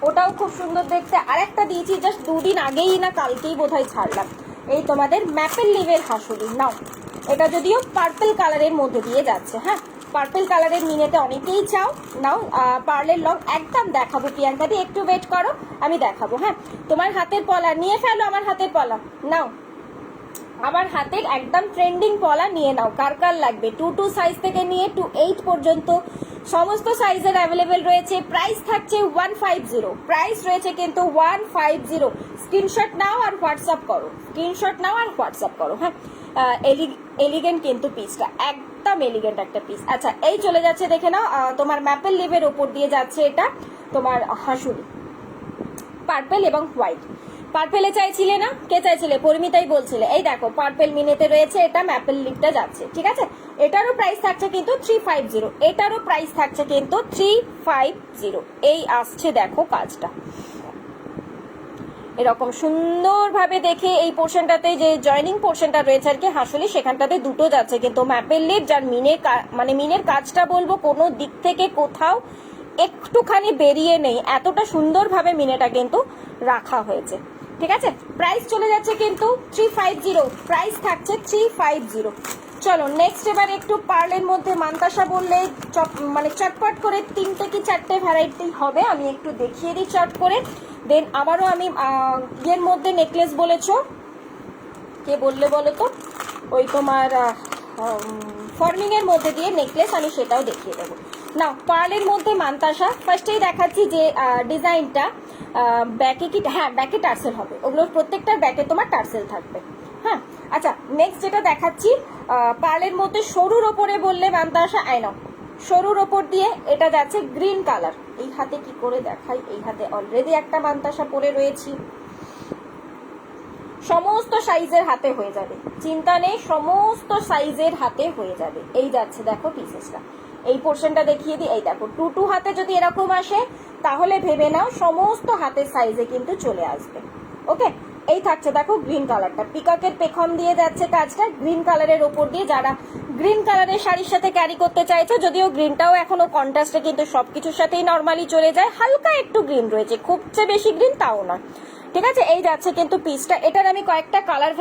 ওটাও খুব সুন্দর দেখতে। আরেকটা দিয়েছি জাস্ট দুদিন আগেই না কালকেই বোধহয় ছাড়লাম, এই তোমাদের ম্যাপেল লিভের হাসুলি। নাও, এটা যদিও পার্পল কালারের মধ্যে দিয়ে যাচ্ছে। হ্যাঁ, পার্পল কালারের মিনেতে অনেকেই চাও। নাও, পার্লের লং একদম দেখাবো প্রিয়াঙ্কা দি, একটু ওয়েট করো, আমি দেখাবো। হ্যাঁ, তোমার হাতের পলা নিয়ে ফেলো, আমার হাতের পলা নাও, আমার হাতের একদম ট্রেন্ডিং পলা নিয়ে নাও। কার কার লাগবে? 2 সাইজ থেকে নিয়ে 2 পর্যন্ত সমস্ত সাইজের অ্যাভেলেবেল রয়েছে। প্রাইস থাকছে 150, প্রাইস রয়েছে কিন্তু 150। স্ক্রিনশট নাও আর হোয়াটসঅ্যাপ করো, স্ক্রিনশট নাও আর হোয়াটসঅ্যাপ করো। হ্যাঁ, এলিগেন্ট কিন্তু পিসটা, একদম এলিগেন্ট একটা পিস। আচ্ছা, এই চলে যাচ্ছে, দেখে নাও, তোমার ম্যাপেল লিভের ওপর দিয়ে যাচ্ছে এটা তোমার হাসুলি, পার্পল এবং হোয়াইট। পার্পেলে চাইছিলে না? কে চাইছিলে? পরিমিতাই বলছিলে। এই দেখো পার্পেল মিনেতে রয়েছে, এটা ম্যাপেল লিপটা যাচ্ছে, ঠিক আছে? এটারও প্রাইস থাকছে কিন্তু 350, এটারও প্রাইস থাকছে কিন্তু 350। এই আসছে দেখো কাজটা এরকম সুন্দরভাবে দেখে। এই পোর্শনটাতে যে জয়নিং পোর্শনটা রয়েছে আর কি হাসুলি, সেখানটাতে দুটো যাচ্ছে কিন্তু ম্যাপেল লিপ, যার মিনের মানে মিনের কাজটা বলবো কোনো দিক থেকে কোথাও একটুখানি বেরিয়ে নেই, এতটা সুন্দরভাবে মিনেটা কিন্তু রাখা হয়েছে, ঠিক আছে? প্রাইস চলে যাচ্ছে কিন্তু 350, প্রাইস থাকছে 350। চলো নেক্সট, এবার একটু পার্লের মধ্যে মান্তাসা বললে মানে চটপট করে 3টে কি 4টে ভ্যারাইটি হবে, আমি একটু দেখিয়ে দিই চট করে। দেন আবারও আমি ইয়ের মধ্যে নেকলেস বলেছো, কে বললে বলো তো? ওই তোমার ফর্মিং এর মধ্যে দিয়ে নেকলেস, আমি সেটাও দেখিয়ে দেবো। না, পার্লের মধ্যে মান্তাসা ফার্স্টেই দেখাচ্ছি যে ডিজাইনটা ব্যাকে কি, হ্যাঁ ব্যাকে টার্সেল হবে, ওগুলোর প্রত্যেকটার ব্যাকে তোমার টার্সেল থাকবে। হ্যাঁ, আচ্ছা নেক্সট যেটা দেখাচ্ছি পার্লের মধ্যে সরুর ওপরে বললে মান্তাসা, আই নাও সরুর ওপর দিয়ে এটা যাচ্ছে গ্রিন কালার। এই হাতে কি করে দেখাই, এই হাতে অলরেডি একটা মান্তাসা পরে রয়েছি, সমস্ত সাইজের হাতে হয়ে যাবে, চিন্তা নেই, সমস্ত সাইজের হাতে হয়ে যাবে। এই যাচ্ছে দেখো পিসেসটা, এই পোর্শনটা দেখিয়ে দিই। এই দেখো 2 হাতে যদি এরকম আসে তাহলে ভেবে নাও সমস্ত হাতের সাইজে কিন্তু চলে আসবে। ওকে, এই থাকছে দেখো গ্রিন কালারটা, পিককের পেখম দিয়ে যাচ্ছে কাজটা গ্রিন কালারের ওপর দিয়ে। যারা গ্রিন কালারের শাড়ির সাথে ক্যারি করতে চাইছো, যদিও গ্রিনটাও এখনো কন্ট্রাস্টে কিন্তু সবকিছুর সাথেই নর্মালি চলে যায়, হালকা একটু গ্রিন রয়েছে, খুব চেয়ে বেশি গ্রিন তাও না, ঠিক আছে? এই যাচ্ছে কিন্তু পিসটা, এটার আমি কয়েকটা কালার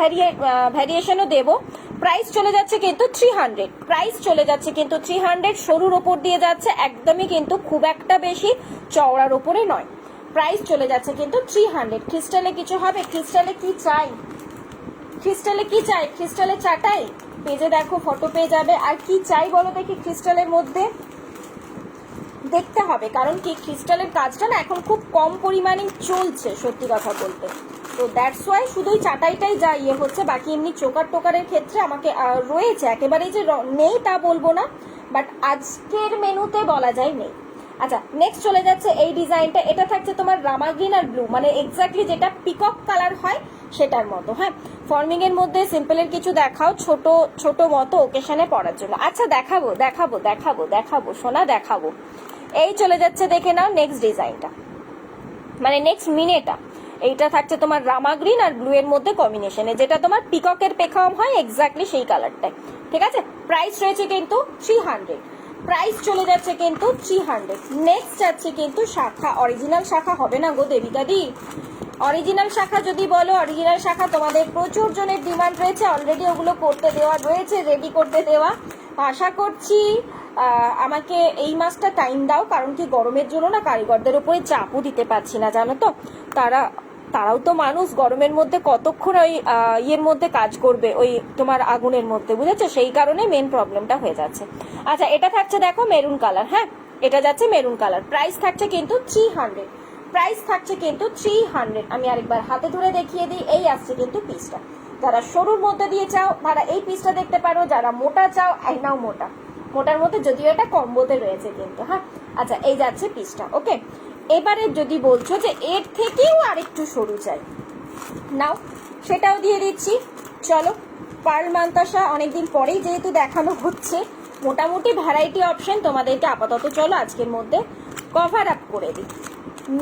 ভ্যারিয়েশনও দেবো। প্রাইস চলে যাচ্ছে কিন্তু 300, প্রাইস চলে যাচ্ছে কিন্তু 300। সরুর ওপর দিয়ে যাচ্ছে, একদমই কিন্তু খুব একটা বেশি চওড়ার ওপরে নয়। প্রাইস চলে যাচ্ছে কিন্তু 300। ক্রিস্টালে কিছু হবে? ক্রিস্টালে কি চাই, ক্রিস্টালে কি চাই? ক্রিস্টালে চাটাই, পেজে দেখো, ফটো পেয়ে যাবে। আর কি চাই বলো দেখি ক্রিস্টালের মধ্যে? দেখতে হবে, কারণ কি ক্রিস্টালের কাজটা না এখন খুব কম পরিমাণে চলছে সত্যি কথা বলতে। তো দ্যাটস ওয়াই শুধুই চাটাইটাই যা ইয়ে হচ্ছে, বাকি এমনি চোকার টোকারের ক্ষেত্রে আমাকে রয়েছে, একেবারেই যে নেই তা বলবো না, বাট আজকের মেনুতে বলা যায় নেই। আচ্ছা, নেক্সট চলে যাচ্ছে এই ডিজাইনটা। এটা থাকছে তোমার রামা গ্রিন আর ব্লু, মানে এক্স্যাক্টলি যেটা পিকক কালার হয় সেটার মতো। হ্যাঁ, ফর্মিং এর মধ্যে সিম্পলের কিছু দেখাও, ছোট ছোট মতো ওকেশনে পরার জন্য। আচ্ছা, দেখাবো দেখাবো দেখাবো দেখাবো সোনা, দেখাবো। এই চলে যাচ্ছে, দেখে নাও নেক্সট ডিজাইনটা, মানে নেক্সট মিনেটা। এইটা থাকছে তোমার রামা গ্রিন আর ব্লু এর মধ্যে কম্বিনেশনে, যেটা তোমার পিককের পেখাম হয় এক্স্যাক্টলি সেই কালারটাই। ঠিক আছে, প্রাইস রয়েছে কিন্তু 300, প্রাইস চলে যাচ্ছে কিন্তু 300। নেক্সট যাচ্ছে কিন্তু শাখা, অরিজিনাল শাখা হবে না গো দেবিকাদি। অরিজিনাল শাখা যদি বলো, অরিজিনাল শাখা তোমাদের প্রচুর জনের ডিমান্ড রয়েছে, অলরেডি ওগুলো করতে দেওয়া রয়েছে, রেডি করতে দেওয়া। আশা করছি আমাকে এই মাসটা টাইম দাও, কারণ কি গরমের জন্য না কারিগরদের উপরে চাপও দিতে পারছি না, জানো তো। তারাও তো মানুষ, গরমের মধ্যে কতক্ষণ ওই ইয়ের মধ্যে কাজ করবে, ওই তোমার আগুনের মধ্যে, বুঝেছো? সেই কারণে মেন প্রবলেমটা হয়ে যাচ্ছে। আচ্ছা, এটা থাকছে দেখো মেরুন কালার। হ্যাঁ, এটা যাচ্ছে মেরুন কালার। প্রাইস থাকছে কিন্তু 300, প্রাইস থাকছে কিন্তু 300। আমি আরেকবার হাতে ধরে দেখিয়ে দিই। এই আসছে কিন্তু পিসটা। যারা সরুর মধ্যে দিয়ে চাও তারা এই পিসটা দেখতে পারো, যারা মোটা চাও এই নাও মোটা। মোটার মধ্যে যদিও এটা কম্বোতে রয়েছে কিন্তু। হ্যাঁ, আচ্ছা, এই যাচ্ছে পিসটা। ওকে, এবারে যদি বলছো যে এর থেকেও আরেকটু সরু চাই, নাও, সেটাও দিয়ে দিচ্ছি। চলো, পার্ল মান্তাসা অনেকদিন পরেই যেহেতু দেখানো হচ্ছে, মোটামুটি ভ্যারাইটি অপশন তোমাদেরকে আপাতত চলো আজকের মধ্যে কভার আপ করে দিই।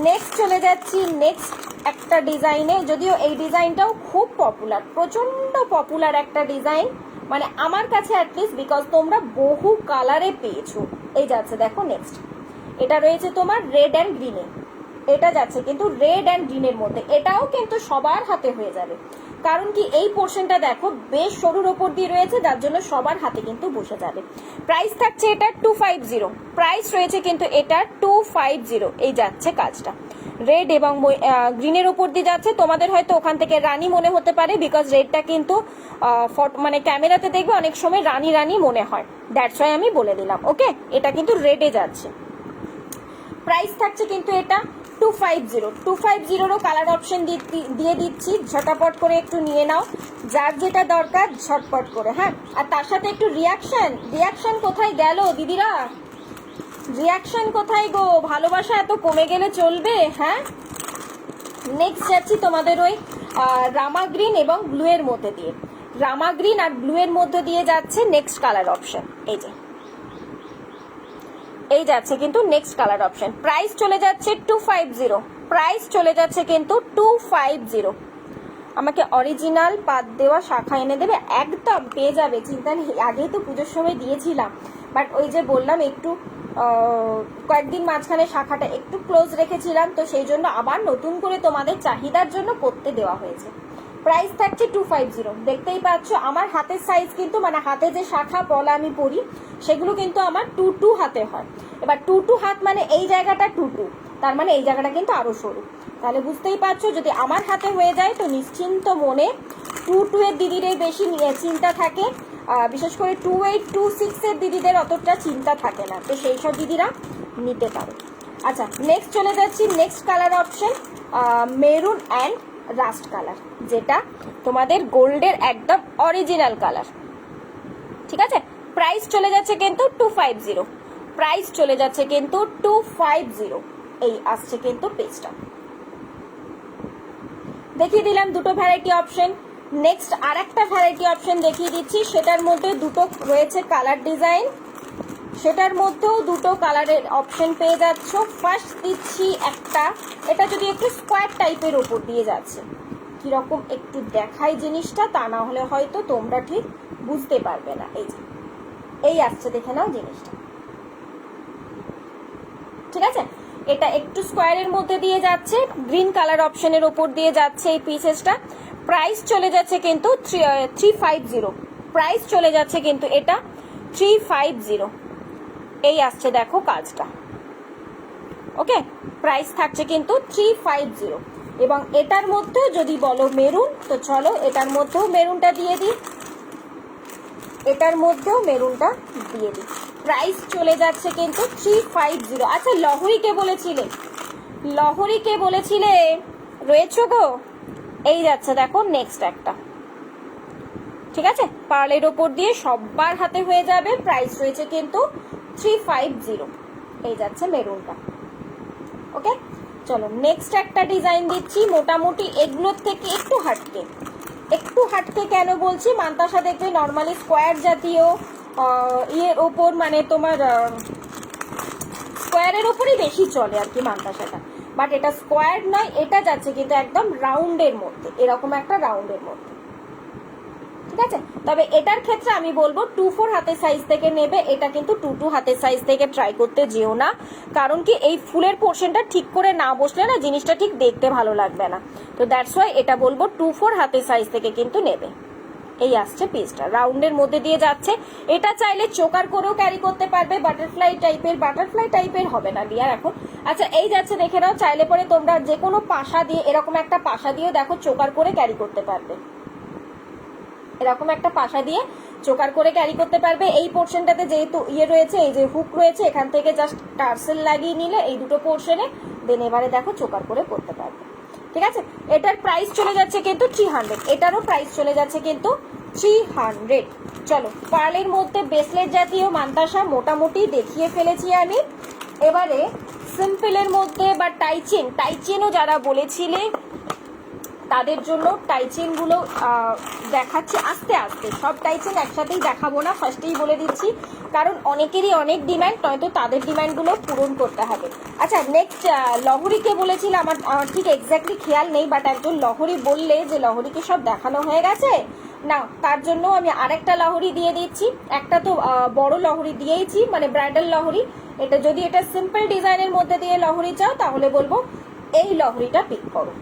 নেক্সট চলে যাচ্ছি নেক্সট একটা ডিজাইনে, যদিও এই ডিজাইনটাও খুব পপুলার, প্রচন্ড পপুলার একটা ডিজাইন, মানে আমার কাছে অ্যাটলিস্ট, বিকজ তোমরা বহু কালারে পেয়েছো। এই যাচ্ছে দেখো নেক্সট, এটা রয়েছে তোমার রেড অ্যান্ড গ্রিনে। এটা যাচ্ছে কিন্তু রেড অ্যান্ড গ্রিনের মধ্যে, এটাও কিন্তু সবার হাতে হয়ে যাবে, কারণ কি এই পোর্শনটা দেখো বেশ সরুর ওপর দিয়ে রয়েছে, যার জন্য সবার হাতে কিন্তু বসে যাবে। প্রাইস থাকছে এটা 250, প্রাইস রয়েছে কিন্তু এটা 250। এই যাচ্ছে কাজটা রেড এবং গ্রিনের উপর দিয়ে যাচ্ছে। তোমাদের হয়তো ওখান থেকে রানী মনে হতে পারে, বিকজ রেডটা কিন্তু মানে ক্যামেরাতে দেখবে অনেক সময় রানী রানী মনে হয়, দ্যাটস ওয়াই আমি বলে দিলাম। ওকে, এটা কিন্তু রেডে যাচ্ছে। প্রাইস থাকছে কিন্তু এটা 250। 250-রও কালার অপশন দিয়ে দিচ্ছি, ঝটাপট করে একটু নিয়ে নাও, যার যেটা দরকার ঝটপট করে। হ্যাঁ, আর তার সাথে একটু রিয়াকশন কোথায় গেল দিদিরা? রিয়াকশন কোথায় গো? ভালোবাসা এত কমে গেলে চলবে? হ্যাঁ, নেক্সট যাচ্ছি তোমাদের ওই রামা গ্রিন এবং ব্লু এর মধ্যে দিয়ে, রামা গ্রিন আর ব্লু এর মধ্যে দিয়ে যাচ্ছে নেক্সট কালার অপশন। এই যে এই যাচ্ছে কিন্তু নেক্সট কালার অপশন। প্রাইস চলে যাচ্ছে 250, প্রাইস চলে যাচ্ছে কিন্তু 250। আমাকে অরিজিনাল পাত দেওয়া শাখা এনে দেবে, একদম পেয়ে যাবে, চিন্তা নেই। আগেই তো পুজোর সময় দিয়েছিলাম, বাট ওই যে বললাম একটু কয়েকদিন মাঝখানে শাখাটা একটু ক্লোজ রেখেছিলাম, তো সেই জন্য আবার নতুন করে তোমাদের চাহিদার জন্য করতে দেওয়া হয়েছে। প্রাইস থাকছে 250। দেখতেই পাচ্ছ আমার হাতের সাইজ কিন্তু, মানে হাতে যে শাখা পলা আমি পরি সেগুলো কিন্তু আমার 2-2 হাতে হয়। এবার 2-2 হাত মানে এই জায়গাটা 2-2, তার মানে এই জায়গাটা কিন্তু আরো সরু। তাহলে বুঝতেই পারছো, যদি আমার হাতে হয়ে যায় তো নিশ্চিন্ত মনে 2-2 এর দিদিদের বেশি চিন্তা থাকে, বিশেষ করে 2-8, 2-6 এর দিদিদের অতটা চিন্তা থাকে না, তো সেই সব দিদিরা নিতে পারে। আচ্ছা, নেক্সট চলে যাচ্ছি next colour option, maroon and rushed colour, যেটা তোমাদের গোল্ডের একদম অরিজিনাল কালার। ঠিক আছে, প্রাইস চলে যাচ্ছে কিন্তু 250, প্রাইস চলে যাচ্ছে কিন্তু 250। এই আসছে কিন্তু পেজটা, দেখিয়ে দিলাম দুটো ভ্যারাইটি অপশন। নেক্সট আর একটা ভ্যারাইটি অপশন দেখিয়ে দিচ্ছি, সেটার মধ্যে দুটো রয়েছে কালার ডিজাইন, সেটার মধ্যেও দুটো কালারের অপশন পেয়ে যাচ্ছ। ফার্স্ট দিচ্ছি একটা, এটা যদি একটু স্কোয়ার টাইপের ওপর দিয়ে যাচ্ছে, কিরকম একটু দেখাই জিনিসটা, তা না হলে হয়তো তোমরা ঠিক বুঝতে পারবে না। এই যে এই আসছে, দেখে নাও জিনিসটা। ঠিক আছে, এটা একটু স্কোয়ারের মধ্যে দিয়ে যাচ্ছে, গ্রিন কালার অপশনের ওপর দিয়ে যাচ্ছে এই পিসেসটা। প্রাইস চলে যাচ্ছে কিন্তু 350, প্রাইস চলে যাচ্ছে কিন্তু এটা 350। এই আসছে দেখো কাজটা। ওকে, প্রাইস থাকছে কিন্তু 350। এবং এটার মধ্যেও যদি বলো মেরুন, তো চলো এটার মধ্যেও মেরুনটা দিয়ে দিই, এটার মধ্যেও মেরুনটা দিয়ে দিই। প্রাইস চলে যাচ্ছে কিন্তু 350। আচ্ছা লহরি কে বলেছিলে, লহরি কে বলেছিলে, রয়েছো গো? এই যাচ্ছে দেখো নেক্সট একটা, ঠিক আছে, পার্লের ওপর দিয়ে সবার হাতে হয়ে যাবে। প্রাইস রয়েছে কিন্তু 350। এই যাচ্ছে মেরুনটা। ওকে, চলো নেক্সট একটা ডিজাইন দিচ্ছি, মোটামুটি এগুলোর থেকে একটু হাটকে। একটু হাটকে কেন বলছি, মান্তাসা দেখবে নর্মালি স্কোয়ার জাতীয় ইয়ের ওপর, মানে তোমার স্কোয়ারের ওপরই বেশি চলে আর কি মান্তাসাটা, বাট এটা স্কোয়ার নয়, এটা যাচ্ছে কিন্তু একদম রাউন্ডের মধ্যে, এরকম একটা রাউন্ডের মধ্যে, ঠিক আছে। তবে এটার ক্ষেত্রে আমি বলবো 2-4 হাতের সাইজ থেকে নেবে, এটা কিন্তু 2-2 হাতের সাইজ থেকে ট্রাই করতে যেও না, কারণ কি এই ফুলের পোর্শনটা ঠিক করে না বসলে না জিনিসটা ঠিক দেখতে ভালো লাগবে না। তো দ্যাটস ওয়াই এটা বলবো 2-4 হাতের সাইজ থেকে কিন্তু নেবে। এই আসছে পিসটা রাউন্ডের মধ্যে দিয়ে যাচ্ছে, এটা চাইলে চোকার করেও ক্যারি করতে পারবে, বাটারফ্লাই টাইপের হবে না ডিয়ার এখন। আচ্ছা এই যাচ্ছে দেখে নাও, চাইলে পরে তোমরা যে কোনো পাশা দিয়ে, এরকম একটা পাশা দিয়ে দেখো চোকার করে ক্যারি করতে পারবে, এরকম একটা পাশা দিয়ে চোকার করে ক্যারি করতে পারবে। এই পোর্শনটাতে যেহেতু ইয়ে রয়েছে, এই যে হুক রয়েছে, এখান থেকে জাস্ট টার্সেল লাগিয়ে নিলে এই দুটো পোর্শনে, দেন এবারে দেখো চোকার করে পড়তে পারবে, ঠিক আছে। এটার প্রাইস চলে যাচ্ছে কিন্তু 300, এটারও প্রাইস চলে যাচ্ছে কিন্তু 300। চলো পার্লের মধ্যে ব্রেসলেট জাতীয় মান্তাসা মোটামুটি দেখিয়ে ফেলেছি আমি। এবারে সিম্পলের মধ্যে বা টাইচেনও যারা বলেছিলে তাদের জন্য টাইচেন গুলো দেখাচ্ছি আস্তে আস্তে, সব টাইচেন একসাথেই দেখাবো না, ফার্স্টেই বলে দিচ্ছি, কারণ অনেকেরই অনেক ডিমান্ড, নয়তো তাদের ডিমান্ড গুলো পূরণ করতে হবে। আচ্ছা নেক্সট লহরিকে বলেছিলাম, আমার ঠিক এক্স্যাক্টলি খেয়াল নেই, বাট একজন লহরি বললে যে লহরিকে সব দেখানো হয়ে গেছে না, তার জন্য আমি আরেকটা লহরি দিয়ে দিচ্ছি। একটা তো বড় লহরি দিয়েইছি, মানে ব্রাইডাল লহরি। এটা যদি এটা সিম্পল ডিজাইনের মধ্যে দিয়ে লহরি চাও তাহলে বলবো এই লহরিটা পিক করো,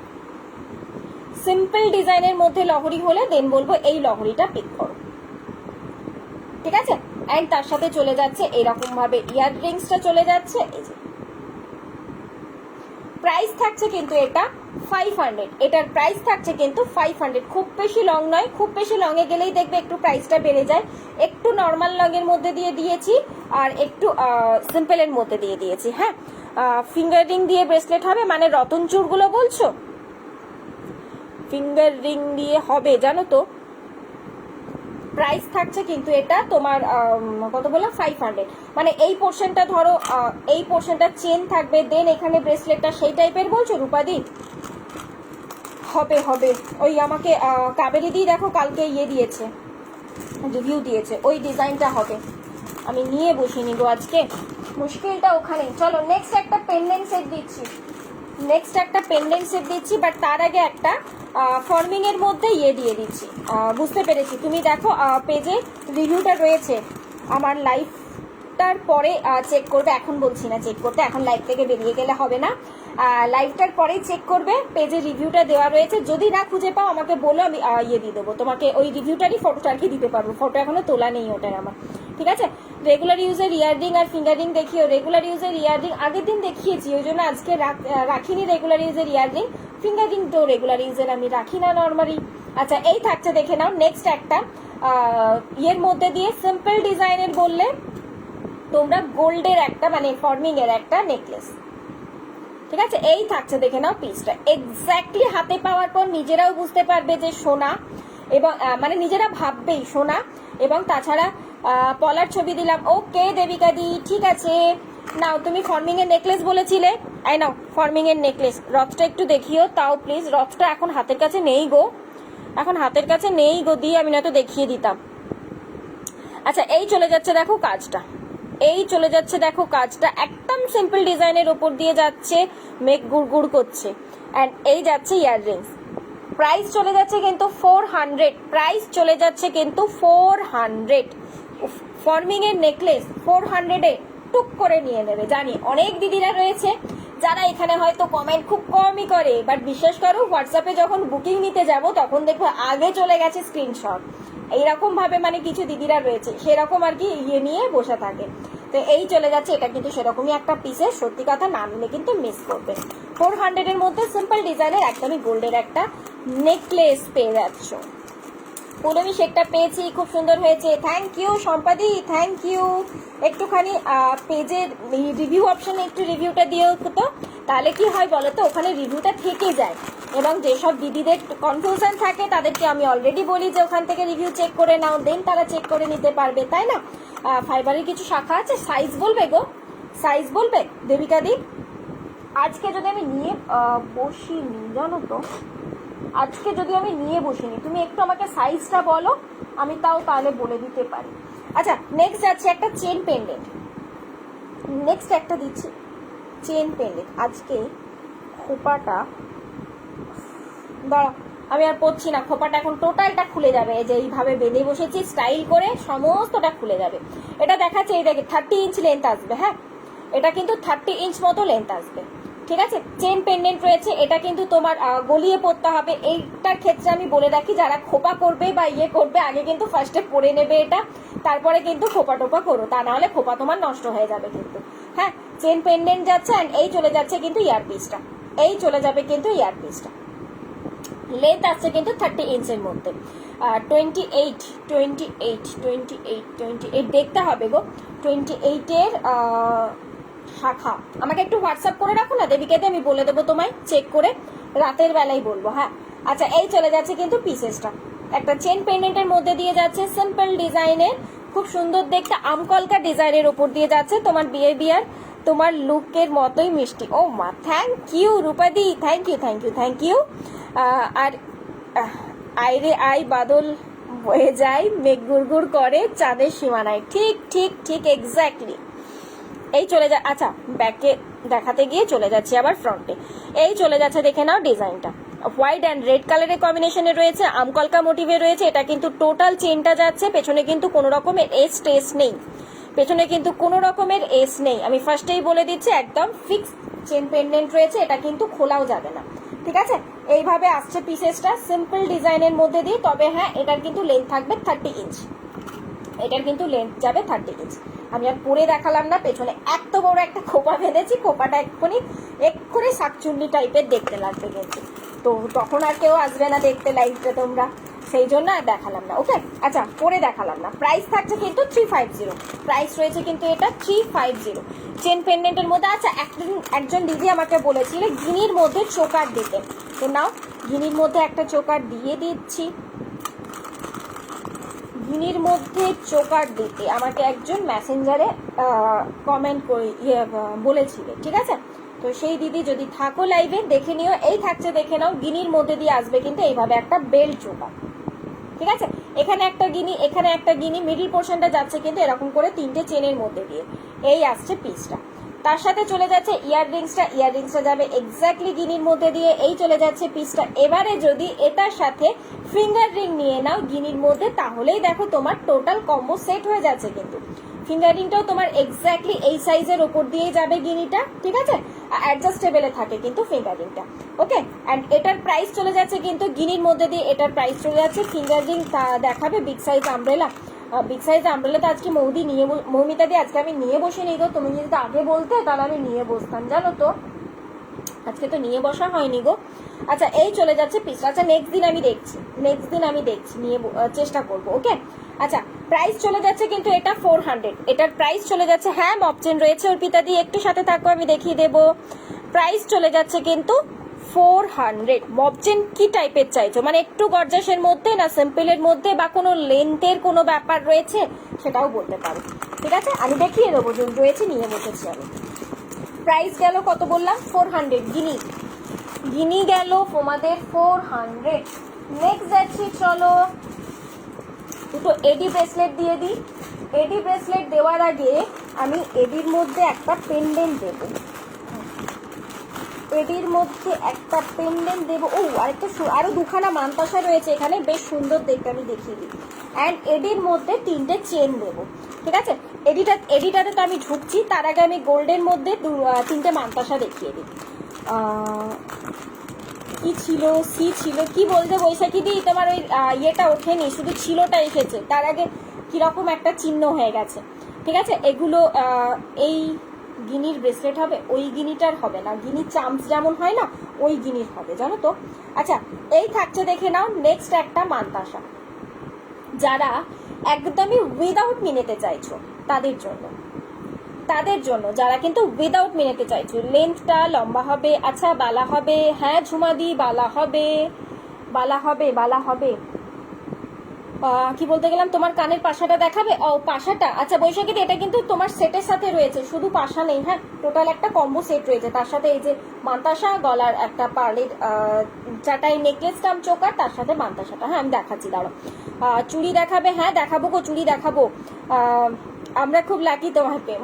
সিম্পল ডিজাইনের মধ্যে লহরি হলে দেন বলবো এই লহরিটা পিক করো, ঠিক আছে। এন্ড তার সাথে চলে যাচ্ছে এরকম ভাবে ইয়াররিংসটা চলে যাচ্ছে। এই যে প্রাইস থাকছে কিন্তু এটা 500, এটার প্রাইস থাকছে কিন্তু 500। খুব বেশি লং নয়, খুব বেশি লং এ গেলেই দেখবে একটু প্রাইসটা বেড়ে যায়। একটু নর্মাল লং এর মধ্যে দিয়ে দিয়েছি আর একটু সিম্পলের মধ্যে দিয়ে দিয়েছি। হ্যাঁ, ফিঙ্গার রিং দিয়ে ব্রেসলেট হবে, মানে রতন চূড়গুলো বলছো, ফিঙ্গার রিং দিয়ে হবে জানো তো। প্রাইস থাকছে কিন্তু এটা তোমার কত বললাম 500, মানে এই পোর্শনটা ধরো, এই পোর্শনটা চেন থাকবে, দেন এখানে ব্রেসলেটটা সেই টাইপের বলছো রূপাদি? হবে হবে, ওই আমাকে কাবেরি দি দেখো কালকে ইয়ে দিয়েছে, রিভিউ দিয়েছে, ওই ডিজাইনটা হবে। আমি নিয়ে বসে নিব আজকে, মুশকিলটা ওখানে। চলো নেক্সট একটা পেন্ডেন্ট সেট দিচ্ছি, বাট তার আগে একটা ফর্মিং এর মধ্যে ইয়ে দিয়ে দিচ্ছি। বুঝতে পেরেছি, তুমি দেখো পেজে রিভিউটা রয়েছে, আমার লাইভটার পরে চেক করবে, এখন বলছি না চেক করতে, এখন লাইভ থেকে বেরিয়ে গেলে হবে না, লাইভটার পরেই চেক করবে, পেজে রিভিউটা দেওয়া রয়েছে। যদি না খুঁজে পাও আমাকে বলো, আমি ইয়ে দিয়ে দেবো তোমাকে, ওই রিভিউটারই ফটোটা আর কি দিতে পারবো, ফটো এখনো তোলা নেই ওটার আমার, ঠিক আছে। রেগুলার ইউজের ইয়াররিং আর ফিঙ্গারিং দেখিও, রেগুলার ইউজের ইয়াররিং আগের দিন দেখিয়েছি, ওই জন্য আজকে রাখিনি রেগুলার ইউজের ইয়াররিং, ফিঙ্গারিং তো রেগুলার ইউজের আমি রাখি না নর্মালি। আচ্ছা এই থাকছে দেখে নাও নেক্সট একটা ইয়ের মধ্যে দিয়ে সিম্পল ডিজাইনের বললে তোমরা গোল্ডের একটা, মানে ফর্মিং এর একটা নেকলেস, ঠিক আছে। এই থাকছে দেখে নাও পিসটা, এক্স্যাক্টলি হাতে পাওয়ার পর নিজেরাও বুঝতে পারবে যে সোনা, এবং মানে নিজেরা ভাববেই সোনা। এবং তাছাড়া পলার ছবি দিলাম। ওকে দেবিকা দি, ঠিক আছে, নাও তুমি ফর্মিং এর নেকলেস বলেছিলে, এই নাও ফর্মিং এর নেকলেস। রথটা একটু দেখিও তাও প্লিজ, রথটা এখন হাতের কাছে নেই গো, এখন হাতের কাছে নেই গো দি, আমি না তো দেখিয়ে দিতাম। আচ্ছা এই চলে যাচ্ছে দেখো কাজটা, এই চলে যাচ্ছে দেখো কাজটা, একদম সিম্পল ডিজাইনের উপর দিয়ে যাচ্ছে, মেঘ গুড় করছে। অ্যান্ড এই যাচ্ছে ইয়াররিংস, প্রাইস চলে যাচ্ছে কিন্তু 400, প্রাইস চলে যাচ্ছে কিন্তু 400। ফর্মিং এর নেকলেস 400 টুক করে নিয়ে নেবে। জানি অনেক দিদিরা রয়েছে যারা এখানে হয়তো কমেন্ট খুব কমই করে, বাট বিশ্বাস করো হোয়াটসঅ্যাপে যখন বুকিং নিতে যাব তখন দেখবো আগে চলে গেছে স্ক্রিনশট, এইরকম ভাবে মানে কিছু দিদিরা রয়েছে সেরকম আর কি ইয়ে নিয়ে বসে থাকে। তো এই চলে যাচ্ছে, এটা কিন্তু সেরকমই একটা পিসের, সত্যি কথা না নিলে কিন্তু মিস করবে। 400 এর মধ্যে সিম্পল ডিজাইনের একদমই গোল্ডের একটা নেকলেস পেয়ে যাচ্ছ। পুরমি শেকটা পেয়েছি, খুব সুন্দর হয়েছে, থ্যাংক ইউ সম্পাদি, থ্যাংক ইউ। একটুখানি পেজের রিভিউ অপশনে একটু রিভিউটা দিও তো, তাহলে কি হয় বলো তো, ওখানে রিভিউটা থেকে যায়। এবং যেসব দিদিদের কনফিউশন থাকে তাদেরকে আমি অলরেডি বলি যে ওখান থেকে রিভিউ চেক করে নাও, দেন তারা চেক করে নিতে পারবে, তাই না? ফাইবারের কিছু শাখা আছে। সাইজ বলবে গো, সাইজ বলবে দেবিকা দি? আজকে যদি আমি নিয়ে বসিনি জানো তো, আজকে যদি আমি নিয়ে বসিনি, তুমি একটু আমাকে সাইজটা বলো, আমি তাও তাহলে বলে দিতে পারি। আচ্ছা, নেক্সট যাচ্ছে একটা চেন পেন্ডেন্ট, নেক্সট একটা দিচ্ছি চেন পেন্ডেন্ট। আজকে খোপাটা দাঁড়া, আমি আর পড়ছি না, খোপাটা এখন টোটালটা খুলে যাবে, এই যে এইভাবে বেঁধে বসেছি স্টাইল করে, সমস্তটা খুলে যাবে। এটা দেখাচ্ছে, এই দেখে 30 ইঞ্চ লেন্থ আসবে। হ্যাঁ, এটা কিন্তু 30 ইঞ্চ মতো লেন্থ আসবে, ঠিক আছে? চেন পেন্ডেন্ট রয়েছে, এটা কিন্তু তোমার গলিয়ে পড়তে হবে। এইটার ক্ষেত্রে আমি বলে রাখি, যারা খোপা করবে বা ইয়ে করবে, আগে কিন্তু ফার্স্টে পরে নেবে এটা, তারপরে কিন্তু খোপা টোপা করো, তা নাহলে খোপা তোমার নষ্ট হয়ে যাবে কিন্তু। হ্যাঁ, চেন পেন্ডেন্ট যাচ্ছে, অ্যান্ড এই চলে যাচ্ছে কিন্তু ইয়ারপিসটা, এই চলে যাবে কিন্তু ইয়ারপিসটা। লেন্থ আসছে কিন্তু 30 ইঞ্চের মধ্যে। 28 দেখতে হবে গো, 28-এর শাখা। আমাকে একটু হোয়াটসঅ্যাপ করে রাখো না দেবিকাতে, আমি বলে দেবো তোমায়, চেক করে রাতের বেলায় বলবো। হ্যাঁ, আচ্ছা, এই চলে যাচ্ছে কিন্তু পিসেসটা, একটা চেন পেন্ডেন্টের মধ্যে দিয়ে যাচ্ছে, সিম্পল ডিজাইনের, খুব সুন্দর দেখতে, আমকলকা ডিজাইনের উপর দিয়ে যাচ্ছে। তোমার বিহেভিয়ার তোমার লুকের মতোই মিষ্টি। ও মা, থ্যাংক ইউ রূপাদি, thank you thank you thank you. আর আইরে আই বাদল বয়ে যায়, মেঘ গুড়গুড় করে চাঁদের সীমানায়। ঠিক ঠিক ঠিক, এক্স্যাক্টলি। এই চলে যা, আচ্ছা ব্যাকে দেখাতে গিয়ে চলে যাচ্ছি আবার ফ্রন্টে। এই চলে যাচ্ছে, দেখে নাও ডিজাইনটা, হোয়াইট অ্যান্ড রেড কালারের কম্বিনেশনে রয়েছে, আমকলকা মোটিভে রয়েছে। এটা কিন্তু টোটাল চেনটা যাচ্ছে, পেছনে কিন্তু কোনো রকমের এস টেস নেই, পেছনে কিন্তু কোনো রকমের এস নেই, আমি ফার্স্টেই বলে দিচ্ছি, একদম ফিক্সড চেন পেন্ডেন্ট রয়েছে, এটা কিন্তু খোলাও যাবে না, ঠিক আছে? এইভাবে আসছে পিসেসটা সিম্পল ডিজাইনের মধ্যে দিয়ে। তবে হ্যাঁ, এটার কিন্তু লেন্থ থাকবে 30 ইঞ্চ, এটার কিন্তু লেন্থ যাবে 30 ইঞ্চ। আমি আর পরে দেখালাম না, পেছনে এত বড় একটা খোপা বেঁধেছি, খোপাটা এক্ষুনি শাকচুন্নি টাইপের দেখতে লাগবে কিন্তু, তো তখন আর কেউ আসবে না দেখতে লাইভটা তোমরা, সেই জন্য আর দেখালাম না। ওকে, আচ্ছা পরে দেখালাম না। প্রাইস থাকছে কিন্তু 350, প্রাইস রয়েছে কিন্তু এটা 350 চেন পেন্ডেন্টের মধ্যে। আচ্ছা, একজন দিদি আমাকে বলেছিল গিনির মধ্যে চোকার দিতে, তো নাও গিনির মধ্যে একটা চোকার দিয়ে দিচ্ছি, গিনির মধ্যে চোকার দিতে আমাকে একজন মেসেঞ্জারে কমেন্ট করে বলেছিলে, ঠিক আছে? তো সেই দিদি যদি থাকো লাইভে দেখে নিও, এই থাকছে দেখে নাও, গিনির মধ্যে দিয়ে আসবে কিন্তু এইভাবে একটা বেল্ট চোকার, ঠিক আছে? এখানে একটা গিনি, এখানে একটা গিনি, মিডিল পোর্শনটা যাচ্ছে কিন্তু এরকম করে 3টে চেনের মধ্যে দিয়ে, এই আসছে পিসটা। তার সাথে চলে যাচ্ছে ইয়াররিংসটা যাবে এক্স্যাক্টলি গিনির মধ্যে দিয়ে, এই চলে যাচ্ছে পিসটা। এবারে যদি এটার সাথে ফিঙ্গার রিং নিয়ে নাও গিনির মধ্যে, তাহলেই দেখো তোমার টোটাল কম্বো সেট হয়ে যাচ্ছে কিন্তু। ফিঙ্গার রিংটাও তোমার এক্স্যাক্টলি এই সাইজের ওপর দিয়েই যাবে গিনিটা, ঠিক আছে? অ্যাডজাস্টেবলে থাকে কিন্তু ফিঙ্গার রিংটা, ওকে? অ্যান্ড এটার প্রাইস চলে যাচ্ছে কিন্তু গিনির মধ্যে দিয়ে, এটার প্রাইস চলে যাচ্ছে, ফিঙ্গার রিং দেখাবে big size umbrella. Big size umbrella তো আজকে মৌমিতা দিয়ে আজকে আমি নিয়ে বসে নিই গো, তুমি যদি আগে বলতে তাহলে আমি নিয়ে বসতাম, জানো তো, আজকে তো নিয়ে বসা হয়নি গো। আচ্ছা, এই চলে যাচ্ছে পিসটা। আচ্ছা, নেক্সট দিন আমি দেখছি নিয়ে চেষ্টা করবো, ওকে? আচ্ছা, প্রাইস চলে যাচ্ছে কিন্তু এটা 400, এটার প্রাইস চলে যাচ্ছে, হ্যাঁ মপচেন রয়েছে অর্পিতা দিয়ে, একটু সাথে থাকো আমি দেখিয়ে দেবো। প্রাইস চলে যাচ্ছে কিন্তু 400। মপচেন কি টাইপের চাইছো, মানে একটু গর্জাসের মধ্যে না সিম্পলের মধ্যে, বা কোনো লেন্থের কোনো ব্যাপার রয়েছে সেটাও বলতে পারো, ঠিক আছে? আমি দেখিয়ে দেবো, যে রয়েছে নিয়ে বসেছি আমি। প্রাইস গেল কত বললাম, 400, গিনি গেল তোমাদের 400। নেক্সট যাচ্ছি, চলো দুটো এডি ব্রেসলেট দিয়ে দিই। এডি ব্রেসলেট দেওয়ার আগে আমি এডির মধ্যে একটা পেন্ডেন্ট দেবো, এডির মধ্যে একটা পেন্ডেন্ট দেবো। ও আরেকটা, আরো দুখানা মানতাসা রয়েছে এখানে, বেশ সুন্দর দেখতে, আমি দেখিয়ে দিই। অ্যান্ড এডির মধ্যে 3টে চেন দেবো, ঠিক আছে? এডিটাতে তো আমি ঝুঁকছি, তার আগে আমি গোল্ডের মধ্যে 3টে মানতাসা দেখিয়ে দিই। কি ছিল, সি ছিল, কি বলতে বৈশাখী দি, তোমার ওই ইয়েটা ওঠেনি, শুধু ছিলটা এসেছে, তার আগে কিরকম একটা চিহ্ন হয়ে গেছে। ঠিক আছে, এগুলো এই গিনির ব্রেসলেট হবে, ওই গিনিটার হবে না, গিনির চামচ যেমন হয় না ওই গিনির হবে, জানো তো। আচ্ছা, এই থাকছে দেখে নাও নেক্সট একটা মান্তাসা। যারা একদমই উইদাউট মিনেতে চাইছো তাদের জন্য, যারা কিন্তু উইদাউট মিনেতে চাইছো, লেন্থটা লম্বা হবে, আচ্ছা বালা হবে, হ্যাঁ ঝুমাদি বালা হবে, বালা হবে। কি বলতে গেলাম, তোমার কানের পাশাটা দেখাবে, ও পাশাটা, আচ্ছা বৈশাখী এটা কিন্তু তোমার সেটের সাথে রয়েছে, শুধু পাশা নেই, হ্যাঁ টোটাল একটা কম্বো সেট রয়েছে, তার সাথে এই যে মান্তাসা, গলার একটা পার্লের চাটাই নেকলেস কাম চোকার, তার সাথে মান্তাসাটা, হ্যাঁ আমি দেখাচ্ছি, দাঁড়ো। চুড়ি দেখাবে, হ্যাঁ দেখাবো গো, চুড়ি দেখাবো। আমরা খুব লাকি তোমার পেয়ে,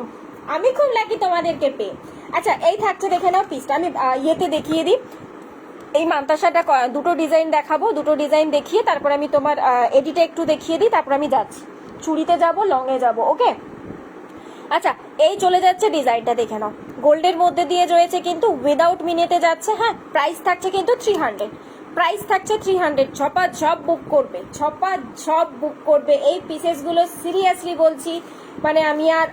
আমি খুব লাকি তোমাদেরকে পেয়ে। আচ্ছা, এই থাকছে দেখে নাও পিসটা, আমি ইয়েতে দেখিয়ে দিই। এই মান্তাসাটা দুটো ডিজাইন দেখাবো, দুটো ডিজাইন দেখিয়ে তারপর আমি তোমার এডিটে একটু দেখিয়ে দিই, তারপর আমি যাচ্ছি, চুড়িতে যাব, লংয়ে যাব, ওকে। আচ্ছা, এই চলে যাচ্ছে ডিজাইনটা দেখে নাও, গোল্ডের মধ্যে দিয়ে রয়েছে কিন্তু উইদাউট মিনিতে যাচ্ছে, হ্যাঁ প্রাইস থাকছে কিন্তু 300, প্রাইস থাকছে 300। ঝপ বুক করবে এই পিসেসগুলো, সিরিয়াসলি বলছি, মানে আমি আর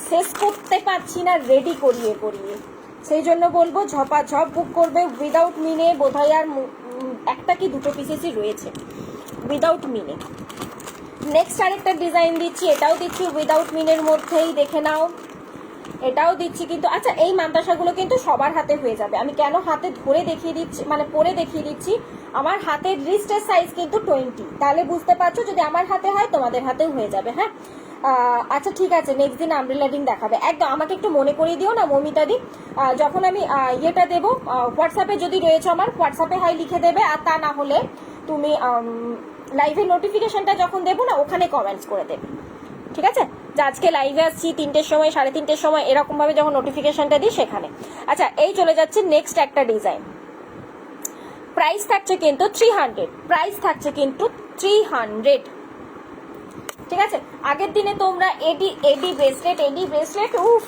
শেষ করতে পারছি না রেডি করিয়ে সেই জন্য বলবো ঝপ বুক করবে উইদাউট মিনে, বোধহয় আর একটা কি দুটো পিসেসই রয়েছে উইদাউট মিনে। নেক্সট আরেকটা ডিজাইন দিচ্ছি, এটাও দিচ্ছি উইদাউট মিনের মধ্যেই, দেখে নাও, এটাও দিচ্ছি কিন্তু। আচ্ছা, এই মান্তাসাগুলো কিন্তু সবার হাতে হয়ে যাবে, আমি কেন হাতে ধরে দেখিয়ে দিচ্ছি, মানে পরে দেখিয়ে দিচ্ছি, আমার হাতের রিস্টের সাইজ কিন্তু 20, তাহলে বুঝতে পারছো যদি আমার হাতে হয় তোমাদের হাতেও হয়ে যাবে, হ্যাঁ। আচ্ছা ঠিক আছে, নেক্সট দিন আমব্রেলা রিং দেখাবে, একদম আমাকে একটু মনে করিয়ে দিও না মমিতা দি, যখন আমি ইয়েটা দেবো, হোয়াটসঅ্যাপে যদি রয়েছে আমার হোয়াটসঅ্যাপে হাই লিখে দেবে, আর তা না হলে তুমি লাইভের নোটিফিকেশনটা যখন দেবো না ওখানে কমেন্টস করে দেবে, ঠিক আছে, যে আজকে লাইভে আসছি 3টের সময় 3:30-র সময়, এরকম ভাবে যখন নোটিফিকেশনটা দিই সেখানে। আচ্ছা, এই চলে যাচ্ছে নেক্সট একটা ডিজাইন, প্রাইস থাকছে কিন্তু 300, প্রাইস থাকছে কিন্তু 300, ঠিক আছে। আগের দিনে তোমরা এডি ব্রেসলেট উফ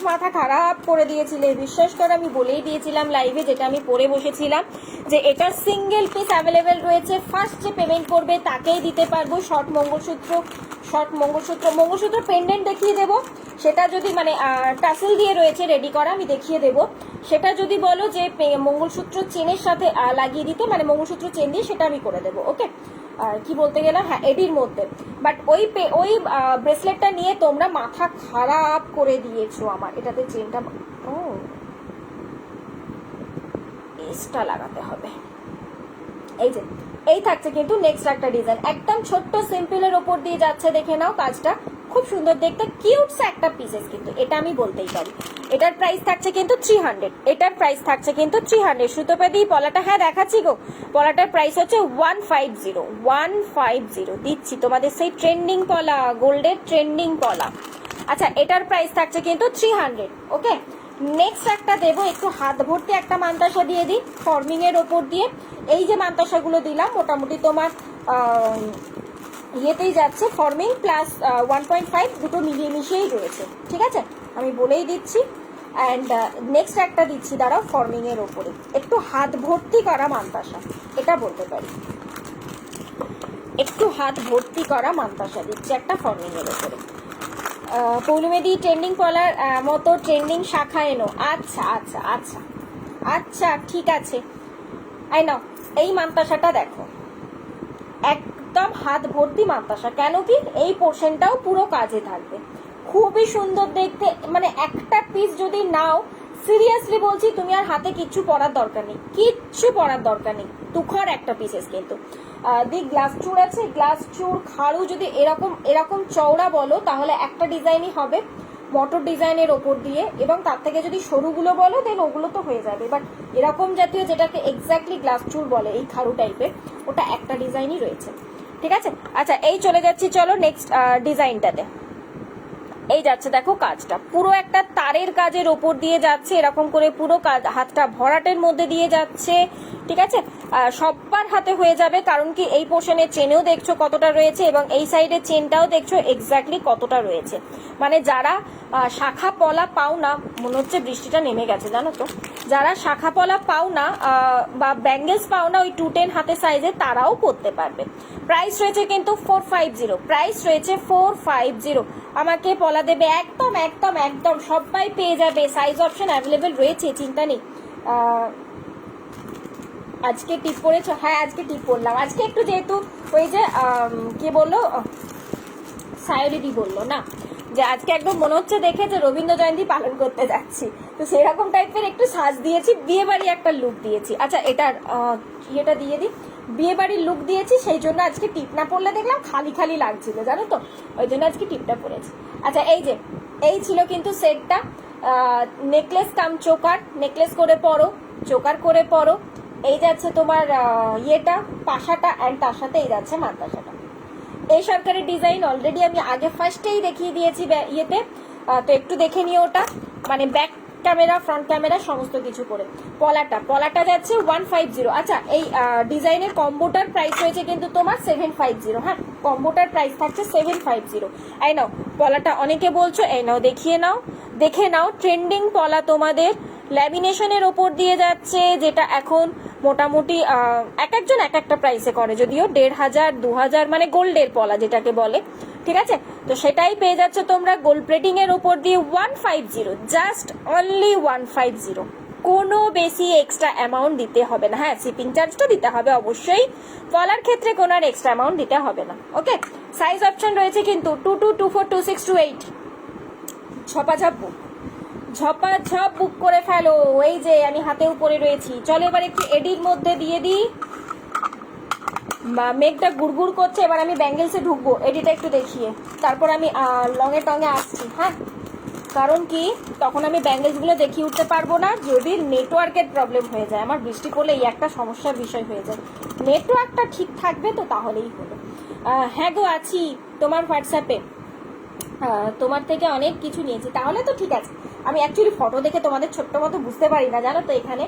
মাথা খারাপ করে দিয়েছিলে, বিশ্বাস করে আমি বলেই দিয়েছিলাম লাইভে, যেটা আমি পরে বসেছিলাম, যে এটা সিঙ্গেল পিস অ্যাভেলেবেল রয়েছে, ফার্স্ট যে পেমেন্ট করবে তাকেই দিতে পারবো। শর্ট মঙ্গলসূত্র পেন্ডেন্ট দেখিয়ে দেবো, সেটা যদি মানে টাসেল দিয়ে রয়েছে রেডি করা, আমি দেখিয়ে দেবো। সেটা যদি বলো যে মঙ্গলসূত্র চেনের সাথে লাগিয়ে দিতে, মানে মঙ্গলসূত্র চেন দিয়ে, সেটা আমি করে দেবো, ওকে। আর কি বলতে গেলাম, হ্যাঁ এডির মধ্যে, বাট ওই ব্রেসলেটটা নিয়ে তোমরা মাথা খারাপ করে দিয়েছো আমার। এটাতে চেনটা এক্সট্রা লাগাতে হবে, এই থাকছে কিন্তু নেক্সট একটা ডিজাইন, একদম ছোট্ট সিম্পলের ওপর দিয়ে যাচ্ছে, দেখে নাও কাজটা খুব সুন্দর দেখতে, কিউটস একটা পিসেস কিন্তু, এটা আমি বলতেই পারি। এটার প্রাইস থাকছে কিন্তু 300, এটার প্রাইস থাকছে কিন্তু 300। সুতোপাদি পলাটা, হ্যাঁ দেখাচ্ছি গো, পলাটার প্রাইস হচ্ছে 150 দিচ্ছি তোমাদের, সেই ট্রেন্ডিং পলা, গোল্ডের ট্রেন্ডিং পলা। আচ্ছা, এটার প্রাইস থাকছে কিন্তু 300, ওকে। নেক্সট একটা দেবো, একটু হাত ভর্তি একটা মান্তাসা দিয়ে দিই ফর্মিং এর ওপর দিয়ে। এই যে মান্তাসাগুলো দিলাম মোটামুটি তোমার ইয়েতেই যাচ্ছে, ফর্মিং প্লাস 1.5 দুটো মিলিয়ে মিশিয়েই রয়েছে, ঠিক আছে, আমি বলেই দিচ্ছি। অ্যান্ড নেক্সট একটা দিচ্ছি, দাঁড়াও, ফর্মিং এর ওপরে একটু হাত ভর্তি করা মান্তাসা, এটা বলতে পারি, একটু হাত ভর্তি করা মান্তাসা দিচ্ছি একটা ফর্মিং এর ওপরে। পৌলুমেদি ট্রেন্ডিং পলার মতো ট্রেন্ডিং শাখা এনো, আচ্ছা ঠিক আছে, আই নাও। এই মান্তাসাটা দেখো, একদম হাত ভর্তি মান্তাসা, কেন কি এই পোর্শনটাও পুরো কাজে থাকবে, খুবই সুন্দর দেখতে, মানে একটা পিস যদি নাও, সিরিয়াসলি বলছি তুমি আর হাতে কিচ্ছু পরার দরকার নেই, তুখর একটা পিসেস কিন্তু। গ্লাস চুর আছে, গ্লাস চুর খাড়ু যদি এরকম চওড়া বলো তাহলে একটা ডিজাইনই হবে মটর ডিজাইনের ওপর দিয়ে, এবং তার থেকে যদি সরুগুলো বলো দেন ওগুলো তো হয়ে যাবে, বাট এরকম জাতীয় যেটাকে এক্স্যাক্টলি গ্লাস চুর বলে, এই খাড়ু টাইপের, ওটা একটা ডিজাইনই রয়েছে, ঠিক আছে। আচ্ছা, এই চলে যাচ্ছি, চলো নেক্সট ডিজাইনটাতে। এই যাচ্ছে দেখো কাজটা, পুরো একটা তারের কাজের ওপর দিয়ে যাচ্ছে, এরকম করে পুরো কাজ, হাতটা ভরাটের মধ্যে দিয়ে যাচ্ছে, ঠিক আছে। সবার হাতে হয়ে যাবে, কারণ কি এই পোর্শনের চেনেও দেখছো কতটা রয়েছে, এবং এই সাইডের চেনটাও দেখছো এক্স্যাক্টলি কতটা রয়েছে। মানে যারা শাখা পলা পাও না, মনে হচ্ছে বৃষ্টিটা নেমে গেছে জানো তো, যারা শাখা পলা পাও না বা ব্যাঙ্গেলস পাও না ওই 210 হাতে সাইজে, তারাও পরতে পারবে। প্রাইস রয়েছে কিন্তু 450, প্রাইস রয়েছে 450। আমাকে পলা পলা দেবে, একদম একদম একদম সবাই পেয়ে যাবে, সাইজ অপশন অ্যাভেলেবেল রয়েছে, চিন্তা নেই। আজকে টিপ পরেছো? হ্যাঁ আজকে টিপ পরলাম। আজকে একটু যেহেতু ওই যে কি বললো সায়রিদি বললো না যে আজকে একদম মনে হচ্ছে দেখে যে রবীন্দ্র জয়ন্তী পালন করতে যাচ্ছি, তো সেরকম টাইপের একটু সাজ দিয়েছি, বিয়ে বাড়ি একটা লুক দিয়েছি। আচ্ছা এটার ইয়েটা দিয়ে দিই, বিয়ে বাড়ির লুক দিয়েছি, সেই জন্য আজকে টিপ না পরলে দেখলাম খালি খালি লাগছিল জানো তো, ওই জন্য আজকে টিপটা পরেছি। আচ্ছা এই যে এই ছিল কিন্তু সেটটা, নেকলেস কাম চোকার, নেকলেস করে পরো, চোকার করে পরো, এই যাচ্ছে তোমার ইয়েটা পাশাটা, অ্যান্ড তার সাথে এই যাচ্ছে মাদ্রাসাটা। এই সরকারের ডিজাইন অলরেডি আমি আগে ফার্স্টেই দেখিয়ে দিয়েছি ইয়েতে, তো একটু দেখে নিও ওটা, মানে ব্যাক ক্যামেরা ফ্রন্ট ক্যামেরা সমস্ত কিছু করে। পলাটা যাচ্ছে 150। আচ্ছা এই ডিজাইনের কম্বোটার প্রাইস হয়েছে কিন্তু তোমার 750। হ্যাঁ কম্বোটার প্রাইস থাকছে 750। এই নাও পলাটা, অনেকে বলছো এই নাও দেখিয়ে নাও, দেখে নাও ট্রেন্ডিং পলা তোমাদের ল্যামিনেশনের ওপর দিয়ে যাচ্ছে, যেটা এখন মোটামুটি এক একজন এক একটা প্রাইসে করে, যদিও 1500 2000 মানে গোল্ডের পলা যেটাকে বলে, ঠিক আছে। তো সেটাই পেয়ে যাচ্ছে তোমরা গোল্ড প্লেটিং এর উপর দিয়ে 150, জাস্ট অনলি 150, কোনো বেশি এক্সট্রা অ্যামাউন্ট দিতে হবে না। হ্যাঁ শিপিং চার্জটা দিতে হবে অবশ্যই, পলার ক্ষেত্রে কোনো আর এক্সট্রা অ্যামাউন্ট দিতে হবে না। ওকে সাইজ অপশন রয়েছে কিন্তু 22, 24, 26, 28, ঝপাঝপ বুক, ঝপাঝপ বুক করে ফেলো। এই যে আমি হাতে উপরে রয়েছি, চলো এবার একটু এডির মধ্যে দিয়ে দিই, মেঘটা গুড়গুড় করছে, এবার আমি ব্যাঙ্গেলসে ঢুকবো, এডিটা একটু দেখিয়ে তারপর আমি লঙে টঙে আসছি। হ্যাঁ কারণ কি তখন আমি ব্যাঙ্গেলসগুলো দেখিয়ে উঠতে পারবো না, যদি নেটওয়ার্কের প্রবলেম হয়ে যায়, আমার বৃষ্টি পড়লে এই একটা সমস্যার বিষয় হয়ে যায়, নেটওয়ার্কটা ঠিক থাকবে তো তাহলেই হলো। হ্যাঁ গো আছি তোমার হোয়াটসঅ্যাপে, তোমার থেকে অনেক কিছু নিয়েছি, তাহলে তো ঠিক আছে। আমি অ্যাকচুয়ালি ফটো দেখে তোমাদের ছোট্ট মতো বুঝতে পারি না জানো তো, এখানে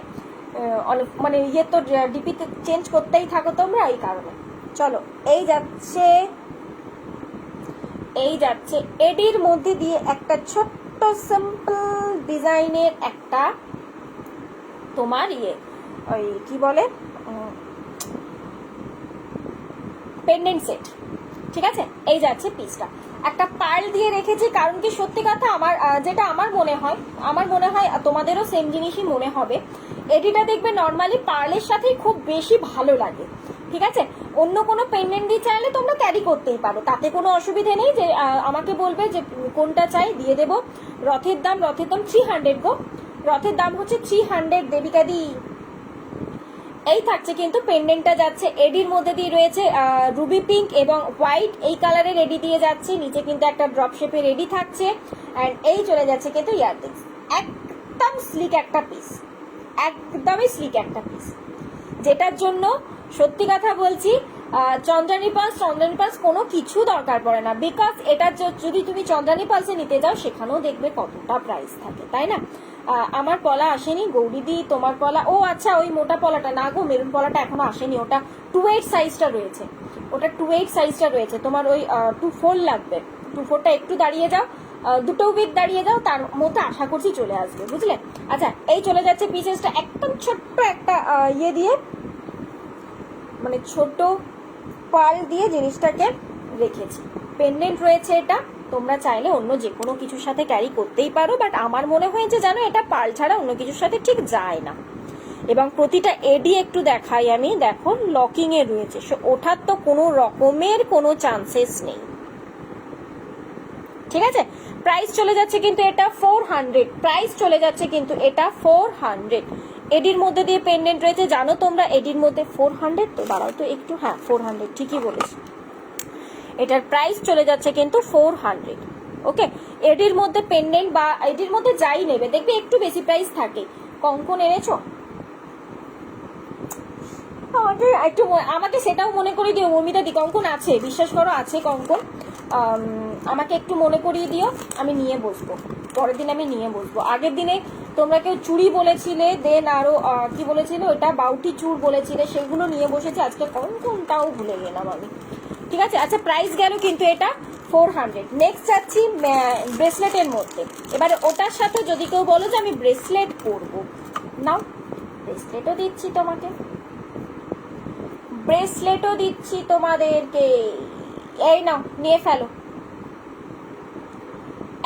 অনেক মানে ইয়ে তো ডিপিতে চেঞ্জ করতেই থাকো তোমরা, এই কারণে। চলো এই যাচ্ছে এডির মধ্যে দিয়ে একটা ছোট্ট সিম্পল ডিজাইনের একটা তোমার ইয়ে ওই কি বলে পেন্ডেন্ট সেট, ঠিক আছে। এই যাচ্ছে পিসটা, একটা পার্ল দিয়ে রেখেছি, কারণ কি সত্যি কথা আমার যেটা আমার মনে হয় তোমাদেরও সেম জিনিসই মনে হবে, এডিটা দেখবে নর্মালি পার্লের সাথেই খুব বেশি ভালো লাগে, ঠিক আছে। অন্য কোনো পেন্ডেন্ট দিয়ে চাইলে তোমরা ক্যারি করতেই পারো, তাতে কোনো অসুবিধে নেই, যে আমাকে বলবে যে কোনটা চাই দিয়ে দেবো। রথের দাম 300 গো, রথের দাম হচ্ছে 300 দেবিকা দি। এই থাকছে কিন্তু পেন্ডেন্টটা যাচ্ছে এডির মধ্যে দিয়ে রয়েছে রুবি পিঙ্ক এবং হোয়াইট, এই কালারের এডি দিয়ে যাচ্ছে, নিচে কিন্তু একটা ড্রপ শেপের এডি থাকছে, অ্যান্ড এই চলে যাচ্ছে কিন্তু ইয়াররিংস। একদম স্লিক একটা পিস, একদমই স্লিক একটা পিস, যেটার জন্য সত্যি কথা বলছি চন্দ্রানী পালস কোনো কিছু দরকার পড়ে না, বিকজ এটা যদি তুমি চন্দ্রানী পালসে নিতে যাও সেখানেও দেখবে কতটা প্রাইস থাকে, তাই না। আমার পলা আসেনি গৌরীদি, তোমার পলা, ও আচ্ছা ওই মোটা পলাটা না গো, মেরুন পলাটা এখনো আসেনি, ওটা 28 সাইজটা রয়েছে, ওটা 28 সাইজটা রয়েছে, তোমার ওই 24 লাগবে, 24টা একটু দাঁড়িয়ে যাও, দুটো উইক দাঁড়িয়ে যাও, তার মধ্যে আশা করছি চলে আসবে, বুঝলে। আচ্ছা এই চলে যাচ্ছে পিসেসটা একদম ছোট্ট একটা ইয়ে দিয়ে, মানে ছোট পাল দিয়ে জিনিসটাকে রেখেছি, পেন্ডেন্ট রয়েছে, এটা তোমরা চাইলে অন্য যে কোনো কিছুর সাথে ক্যারি করতেই পারো, বাট আমার মনে হয়েছে জানো এটা পাল ছাড়া অন্য কিছুর সাথে ঠিক যায় না। এবং প্রতিটা এডি একটু দেখাই আমি, দেখো লকিং এ রয়েছে, ওঠার তো কোনো রকমের কোনো চান্সেস নেই, ঠিক আছে। প্রাইস চলে যাচ্ছে কিন্তু এটা 400, প্রাইস চলে যাচ্ছে কিন্তু এটা 400। এডির মধ্যে দিয়ে পেন্ডেন্ট রয়েছে, জানো তোমরা এডির মধ্যে 400, তো দাঁড়াও তো একটু, হ্যাঁ 400 ঠিকই বলেছি, এটার প্রাইস চলে যাচ্ছে কিন্তু 400। ওকে এডির মধ্যে পেন্ডেন্ট বা এডির মধ্যে যাই নেবে দেখবে একটু বেশি প্রাইস থাকে। কঙ্কন এনেছো? আমাকে সেটাও মনে করিয়ে দিও মমিতা দি, কঙ্কন আছে, বিশ্বাস করো আছে কঙ্কন, আমাকে একটু মনে করিয়ে দিও, আমি নিয়ে বসবো, পরের দিন আমি নিয়ে বসবো। আগের দিনে তোমরা কেউ চুড়ি বলেছিলে, দেন আরো কি বলেছিল ওটা বাউটি চুড় বলেছিলে, সেগুলো নিয়ে বসেছে, আজকে কঙ্কনটাও ভুলে গেলাম আমি, ঠিক আছে। আচ্ছা প্রাইস গেল কিন্তু এটা 400। নেক্সট যাচ্ছি ব্রেসলেটের মধ্যে, এবারে ওটার সাথে যদি কেউ বলো যে আমি ব্রেসলেট করবো, নাও ব্রেসলেটও দিচ্ছি তোমাকে, ব্রেসলেটও দিচ্ছি তোমাদেরকে, এই নাও নিয়ে ফেলো,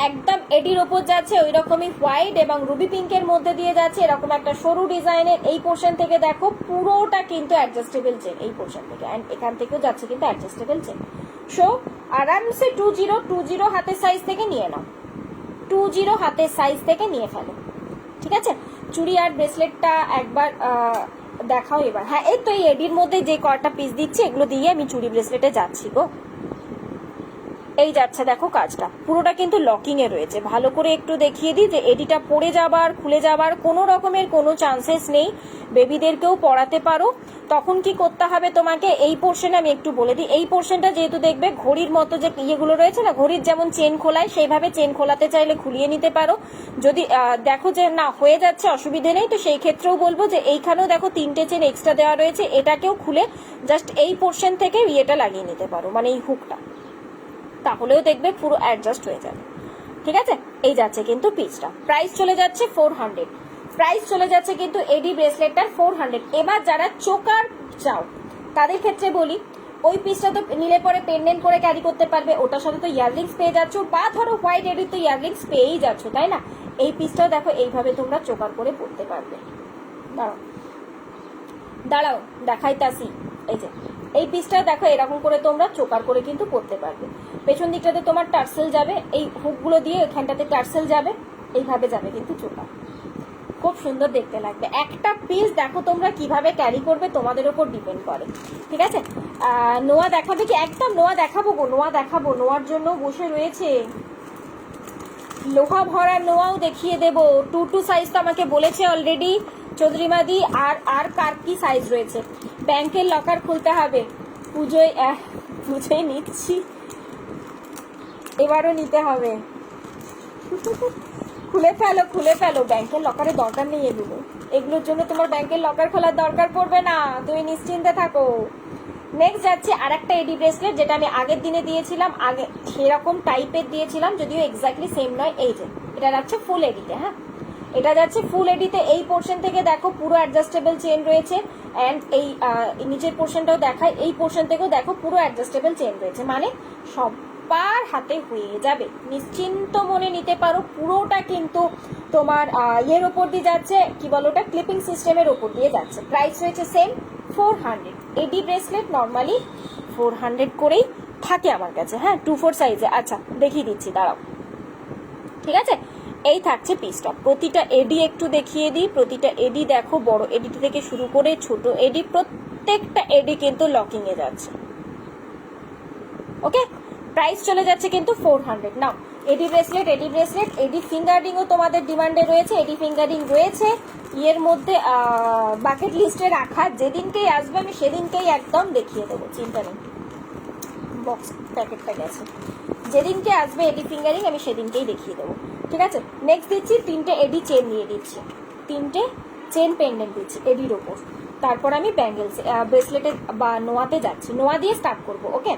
একদম এডির ওপর যাচ্ছে, ওই রকমই হোয়াইট এবং রুবি পিঙ্কের মধ্যে দিয়ে যাচ্ছে, এরকম একটা সরু ডিজাইনের। এই পোর্শন থেকে দেখো পুরোটা কিন্তু অ্যাডজাস্টেবল চেন, এই পোর্শন থেকে, অ্যান্ড এখান থেকেও যাচ্ছে কিন্তু অ্যাডজাস্টেবল চেন। সো আরামসে 20 হাতের সাইজ থেকে নিয়ে নাও, 20 হাতের সাইজ থেকে নিয়ে ফেলো, ঠিক আছে। চুড়ি আর ব্রেসলেটটা একবার দেখাও এবার। হ্যাঁ, এই তো এই এডির মধ্যে যে কয়টা পিস দিচ্ছি এগুলো দিয়ে আমি চুড়ি ব্রেসলেটে যাচ্ছি গো। এই যাচ্ছে দেখো কাজটা পুরোটা কিন্তু লকিং এ রয়েছে। ভালো করে একটু দেখিয়ে দিই যে এডিটা পড়ে যাবার খুলে যাবার কোনো রকমের কোনো চান্সেস নেই। বেবিদেরকেও পড়াতে পারো। তখন কি করতে হবে তোমাকে, এই পোর্শনে আমি একটু বলে দিই। এই পোর্শনটা যেহেতু দেখবে ঘড়ির মতো যে ইয়েগুলো রয়েছে না, ঘড়ির যেমন চেন খোলায় সেইভাবে চেন খোলাতে চাইলে খুলিয়ে নিতে পারো। যদি দেখো যে না হয়ে যাচ্ছে অসুবিধে নেই, তো সেই ক্ষেত্রেও বলবো যে এইখানেও দেখো 3টে চেন এক্সট্রা দেওয়া রয়েছে, এটাকেও খুলে জাস্ট এই পোর্শন থেকে ইয়েটা লাগিয়ে নিতে পারো, মানে এই হুকটা, তাহলেও দেখবে পুরো অ্যাডজাস্ট হয়ে যাবে, ঠিক আছে। এই যাচ্ছে কিন্তু পিসটা, প্রাইস চলে যাচ্ছে 400, প্রাইস চলে যাচ্ছে কিন্তু এডি ব্রেসলেটটার 400। এবার যারা চোকার চাও তাদের ক্ষেত্রে বলি, ওই পিসটা তো নিলে পরে পেন্ডেন্ট করে ক্যারি করতে পারবে, ওটার সাথে তো ইয়াররিংস পেয়ে যাচ্ছ, বা ধরো হোয়াইট এডির তো ইয়াররিংস পেয়েই যাচ্ছ, তাই না। এই পিসটাও দেখো এইভাবে তোমরা চোকার করে পরতে পারবে। দাঁড়াও দাঁড়াও দেখাইতাছি, এই যে এই পিসটা দেখো এরকম করে তোমরা চোকার করে কিন্তু পরতে পারবে। পেছন দিকটাতে তোমার টার্সেল যাবে, এই হুকগুলো দিয়ে এখানটাতে টার্সেল যাবে, এইভাবে যাবে কিন্তু চোকার, খুব সুন্দর দেখতে লাগবে। একটা পিস দেখো তোমরা কিভাবে ক্যারি করবে তোমাদের উপর ডিপেন্ড করে, ঠিক আছে। নোয়া দেখাবে কি? একদম নোয়া দেখাবো গো, নোয়া দেখাবো, নোয়ার জন্য বসে রয়েছে। লোহা ভরা নোয়াও দেখিয়ে দেবো। 2 সাইজ তো আমাকে বলেছে অলরেডি চৌধুরীমাদি। আর কার কি সাইজ রয়েছে? ব্যাংকের লকার খুলতে হবে, পুজোয় নিচ্ছি, এবারও নিতে হবে। খুলে ফেলো, ব্যাংকের লকারের দরকার নেই এগুলোর জন্য তোমার ব্যাংকের লকার খোলার দরকার পড়বে না, তুমি নিশ্চিন্তে থাকো। নেক্সট যাচ্ছে আর একটা এডি ব্রেসলেট, যেটা আমি আগের দিনে দিয়েছিলাম, আগে সেরকম টাইপের দিয়েছিলাম, যদিও এক্স্যাক্টলি সেম নয়। এই যে এটা যাচ্ছে ফুল এডিতে, হ্যাঁ এটা যাচ্ছে ফুল এডিতে। এই পোর্শন থেকে দেখো পুরো অ্যাডজাস্টেবল চেন রয়েছে, অ্যান্ড এই নিচের পোর্শনটাও দেখায়, এই পোর্শন থেকেও দেখো পুরো অ্যাডজাস্টেবল চেন রয়েছে, মানে সবার হাতে হয়ে যাবে, নিশ্চিন্ত মনে নিতে পারো। পুরোটা কিন্তু তোমার ইয়ের ওপর দিয়ে যাচ্ছে, কি বলো ওটা, ক্লিপিং সিস্টেমের ওপর দিয়ে যাচ্ছে। প্রাইস রয়েছে সেম 400। এডি ব্রেসলেট নর্মালি 400 করেই থাকে আমার কাছে, হ্যাঁ 2/4 সাইজে। আচ্ছা দেখিয়ে দিচ্ছি, দাঁড়াও, ঠিক আছে। এই থাকছে পিসটা, প্রতিটা এডি একটু দেখিয়ে দিই। প্রতিটা এডি দেখো, বড় এডি থেকে শুরু করে ছোট এডি, প্রত্যেকটা এডি কিন্তু লকিং এ যাচ্ছে, ওকে। প্রাইস চলে যাচ্ছে কিন্তু 400। নাও এডি ব্রেসলেট, এডি ফিঙ্গারিংও তোমাদের ডিমান্ডে রয়েছে, এডি ফিঙ্গারিং রয়েছে ইয়ের মধ্যে বাকেট লিস্টে রাখা। যেদিনকেই আসবে আমি সেদিনকেই একদম দেখিয়ে দেবো, চিন্তা নেই। বক্স প্যাকেটটা গেছে, যেদিনকে আসবে এডি ফিঙ্গারিং আমি সেদিনকেই দেখিয়ে দেবো, ঠিক আছে। নেক্সট দিচ্ছি 3টে এডি চেন দিয়ে দিচ্ছি, 3টে চেন পেন্ডেন্ট দিচ্ছি এডির ওপর। তারপর আমি ব্যাঙ্গেলস ব্রেসলেটে বা নোয়াতে যাচ্ছি, নোয়া দিয়ে স্টার্ট করবো, ওকে।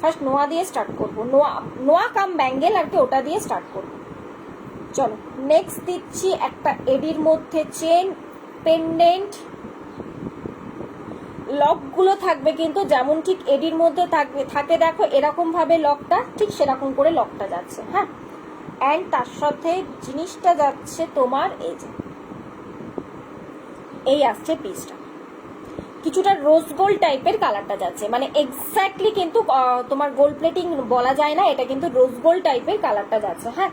ফার্স্ট নোয়া দিয়ে স্টার্ট করবো, নোয়া কাম ব্যাঙ্গেল আর কি, ওটা দিয়ে স্টার্ট করবো। চলো নেক্সট দিচ্ছি একটা এডির মধ্যে চেন পেন্ডেন্ট। লকগুলো থাকবে কিন্তু যেমন ঠিক এডির মধ্যে থাকে দেখো এরকম ভাবে লকটা, ঠিক সেরকম করে লকটা যাচ্ছে, হ্যাঁ। অ্যান্ড তার সাথে জিনিসটা যাচ্ছে তোমার এই যে এই আসছে পিসটা, কিছুটা রোজ গোল্ড টাইপের কালারটা যাচ্ছে, মানে এক্স্যাক্টলি কিন্তু তোমার গোল্ড প্লেটিং বলা যায় না, এটা কিন্তু রোজ গোল্ড টাইপের কালারটা যাচ্ছে, হ্যাঁ।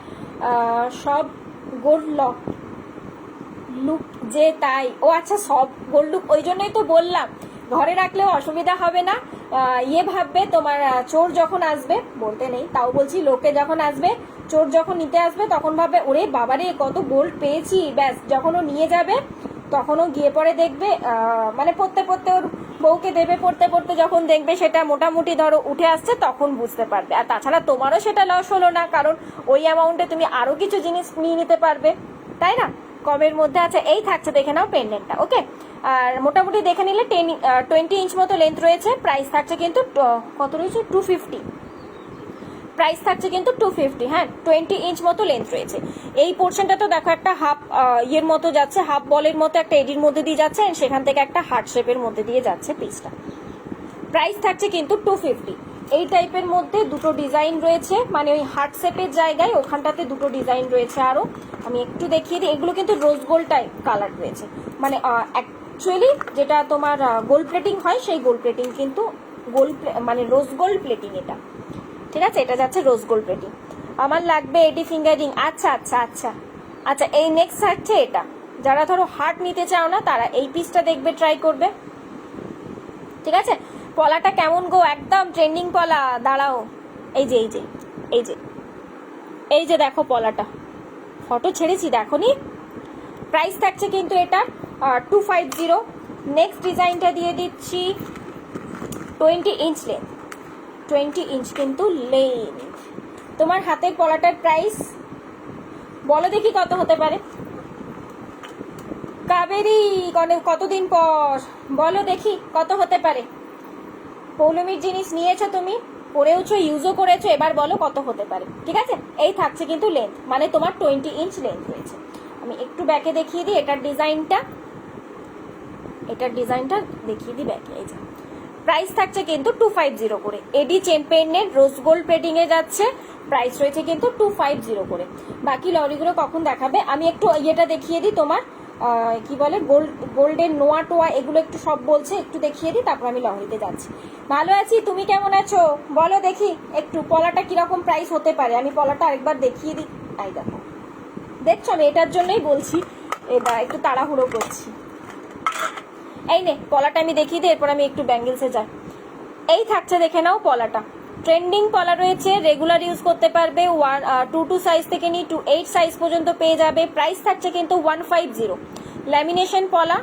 সব গোল্ড লুক যে তাই, ও আচ্ছা সব গোল্ড লুক, ওই জন্যই তো বললাম ঘরে রাখলেও অসুবিধা হবে না। ইয়ে ভাববে তোমার চোর যখন আসবে, বলতে নেই তাও বলছি, লোকে যখন আসবে, চোর যখন নিতে আসবে তখন ভাববে ওরে বাবারে কত গোল্ড পেয়েছি, ব্যাস যখন ও নিয়ে যাবে তখনও গিয়ে পরে দেখবে মানে পড়তে ওর বউকে দেবে, পড়তে যখন দেখবে সেটা মোটামুটি ধরো উঠে আসছে, তখন বুঝতে পারবে। আর তাছাড়া তোমারও সেটা লস হলো না, কারণ ওই অ্যামাউন্টে তুমি আরো কিছু জিনিস নিয়ে নিতে পারবে, তাই না, কমের মধ্যে। আচ্ছা এই থাকছে, দেখে নাও পেন্ডেন্টটা, ওকে। আর মোটামুটি দেখে নিলে 20 ইঞ্চ মতো লেন্থ রয়েছে। প্রাইস থাকছে কিন্তু কত রয়েছে, 250। প্রাইস থাকছে কিন্তু 250, হ্যাঁ 20 ইঞ্চ মতো লেন্থ রয়েছে। এই পোর্শনটা তো দেখো একটা হাফ ইয়ের মতো যাচ্ছে, হাফ বলের মতো একটা এডির মধ্যে দিয়ে যাচ্ছে, সেখান থেকে একটা হার্ট শেপের মধ্যে দিয়ে যাচ্ছে পিসটা। প্রাইস থাকছে কিন্তু 250। এই টাইপের মধ্যে দুটো ডিজাইন রয়েছে, মানে ওই হার্ট শেপের জায়গায় ওখানটাতে দুটো ডিজাইন রয়েছে। আরও আমি একটু দেখিয়ে দিই, এগুলো কিন্তু রোজ গোল্ড টাইপ কালার রয়েছে, মানে অ্যাকচুয়ালি যেটা তোমার গোল্ড প্লেটিং হয় সেই গোল্ড প্লেটিং কিন্তু মানে রোজ গোল্ড প্লেটিং এটা, ঠিক আছে? এটা যাচ্ছে রোজ গোল্ড প্লেটিং। আমার লাগবে এডি ফিঙ্গারিং। আচ্ছা আচ্ছা আচ্ছা আচ্ছা, এই নেক্সট থাকছে এটা। যারা ধরো হার্ট নিতে চাও না তারা এই পিসটা দেখবে, ট্রাই করবে, ঠিক আছে? পলাটা কেমন গো? একদম ট্রেন্ডিং পলা। দাঁড়াও, এই যে এই যে এই যে এই যে দেখো পলাটা, ফটো ছেড়েছি, দেখো নি? প্রাইস থাকছে কিন্তু এটা 250। নেক্সট ডিজাইনটা দিয়ে দিচ্ছি 20 ইঞ্চ লেন্থ, 20 ইঞ্চ কিন্তু লেন্থ। তোমার হাতের পলাটার প্রাইস বলো দেখি কত হতে পারে? কাবেরী কতদিন পর, বলো দেখি কত হতে পারে? পৌলমীর জিনিস নিয়েছো তুমি, পরেওছো, ইউজও করেছো, এবার বলো কত হতে পারে, ঠিক আছে? এই থাকছে কিন্তু লেন্থ, মানে তোমার 20 ইঞ্চ লেন্থ রয়েছে। আমি একটু ব্যাকে দেখিয়ে দিই এটার ডিজাইনটা, দেখিয়ে দিই ব্যাকে। এই যে প্রাইস থাকছে কিন্তু 250 করে। এডি চেম্পেনের রোজ গোল্ড প্লেটিং এ যাচ্ছে, প্রাইস রয়েছে কিন্তু 250 করে। বাকি লরিগুলো কখন দেখাবে? আমি একটু ইয়েটা দেখিয়ে দিই তোমার, কি বলে, গোল্ডের নোয়া টোয়া, এগুলো একটু সব বলছে, একটু দেখিয়ে দিই, তারপর আমি লহরিতে যাচ্ছি। ভালো আছি, তুমি কেমন আছো বলো দেখি একটু। পলাটা কিরকম প্রাইস হতে পারে? আমি পলাটা আরেকবার দেখিয়ে দিই। এই দেখো, দেখছো আমি এটার জন্যই বলছি, এবার একটু তাড়াহুড়ো করছি। এই নে পলাটা আমি দেখিয়ে দিই, এরপর আমি একটু ব্যাঙ্গেলসে যাই। এই থাকছে, দেখে নাও পলাটা। ট্রেন্ডিং পলা রয়েছে, রেগুলার ইউজ করতে পারবে। 2 সাইজ থেকে নিয়ে 8 সাইজ পর্যন্ত পেয়ে যাবে। প্রাইস থাকছে কিন্তু 150। ল্যামিনেশন পলা,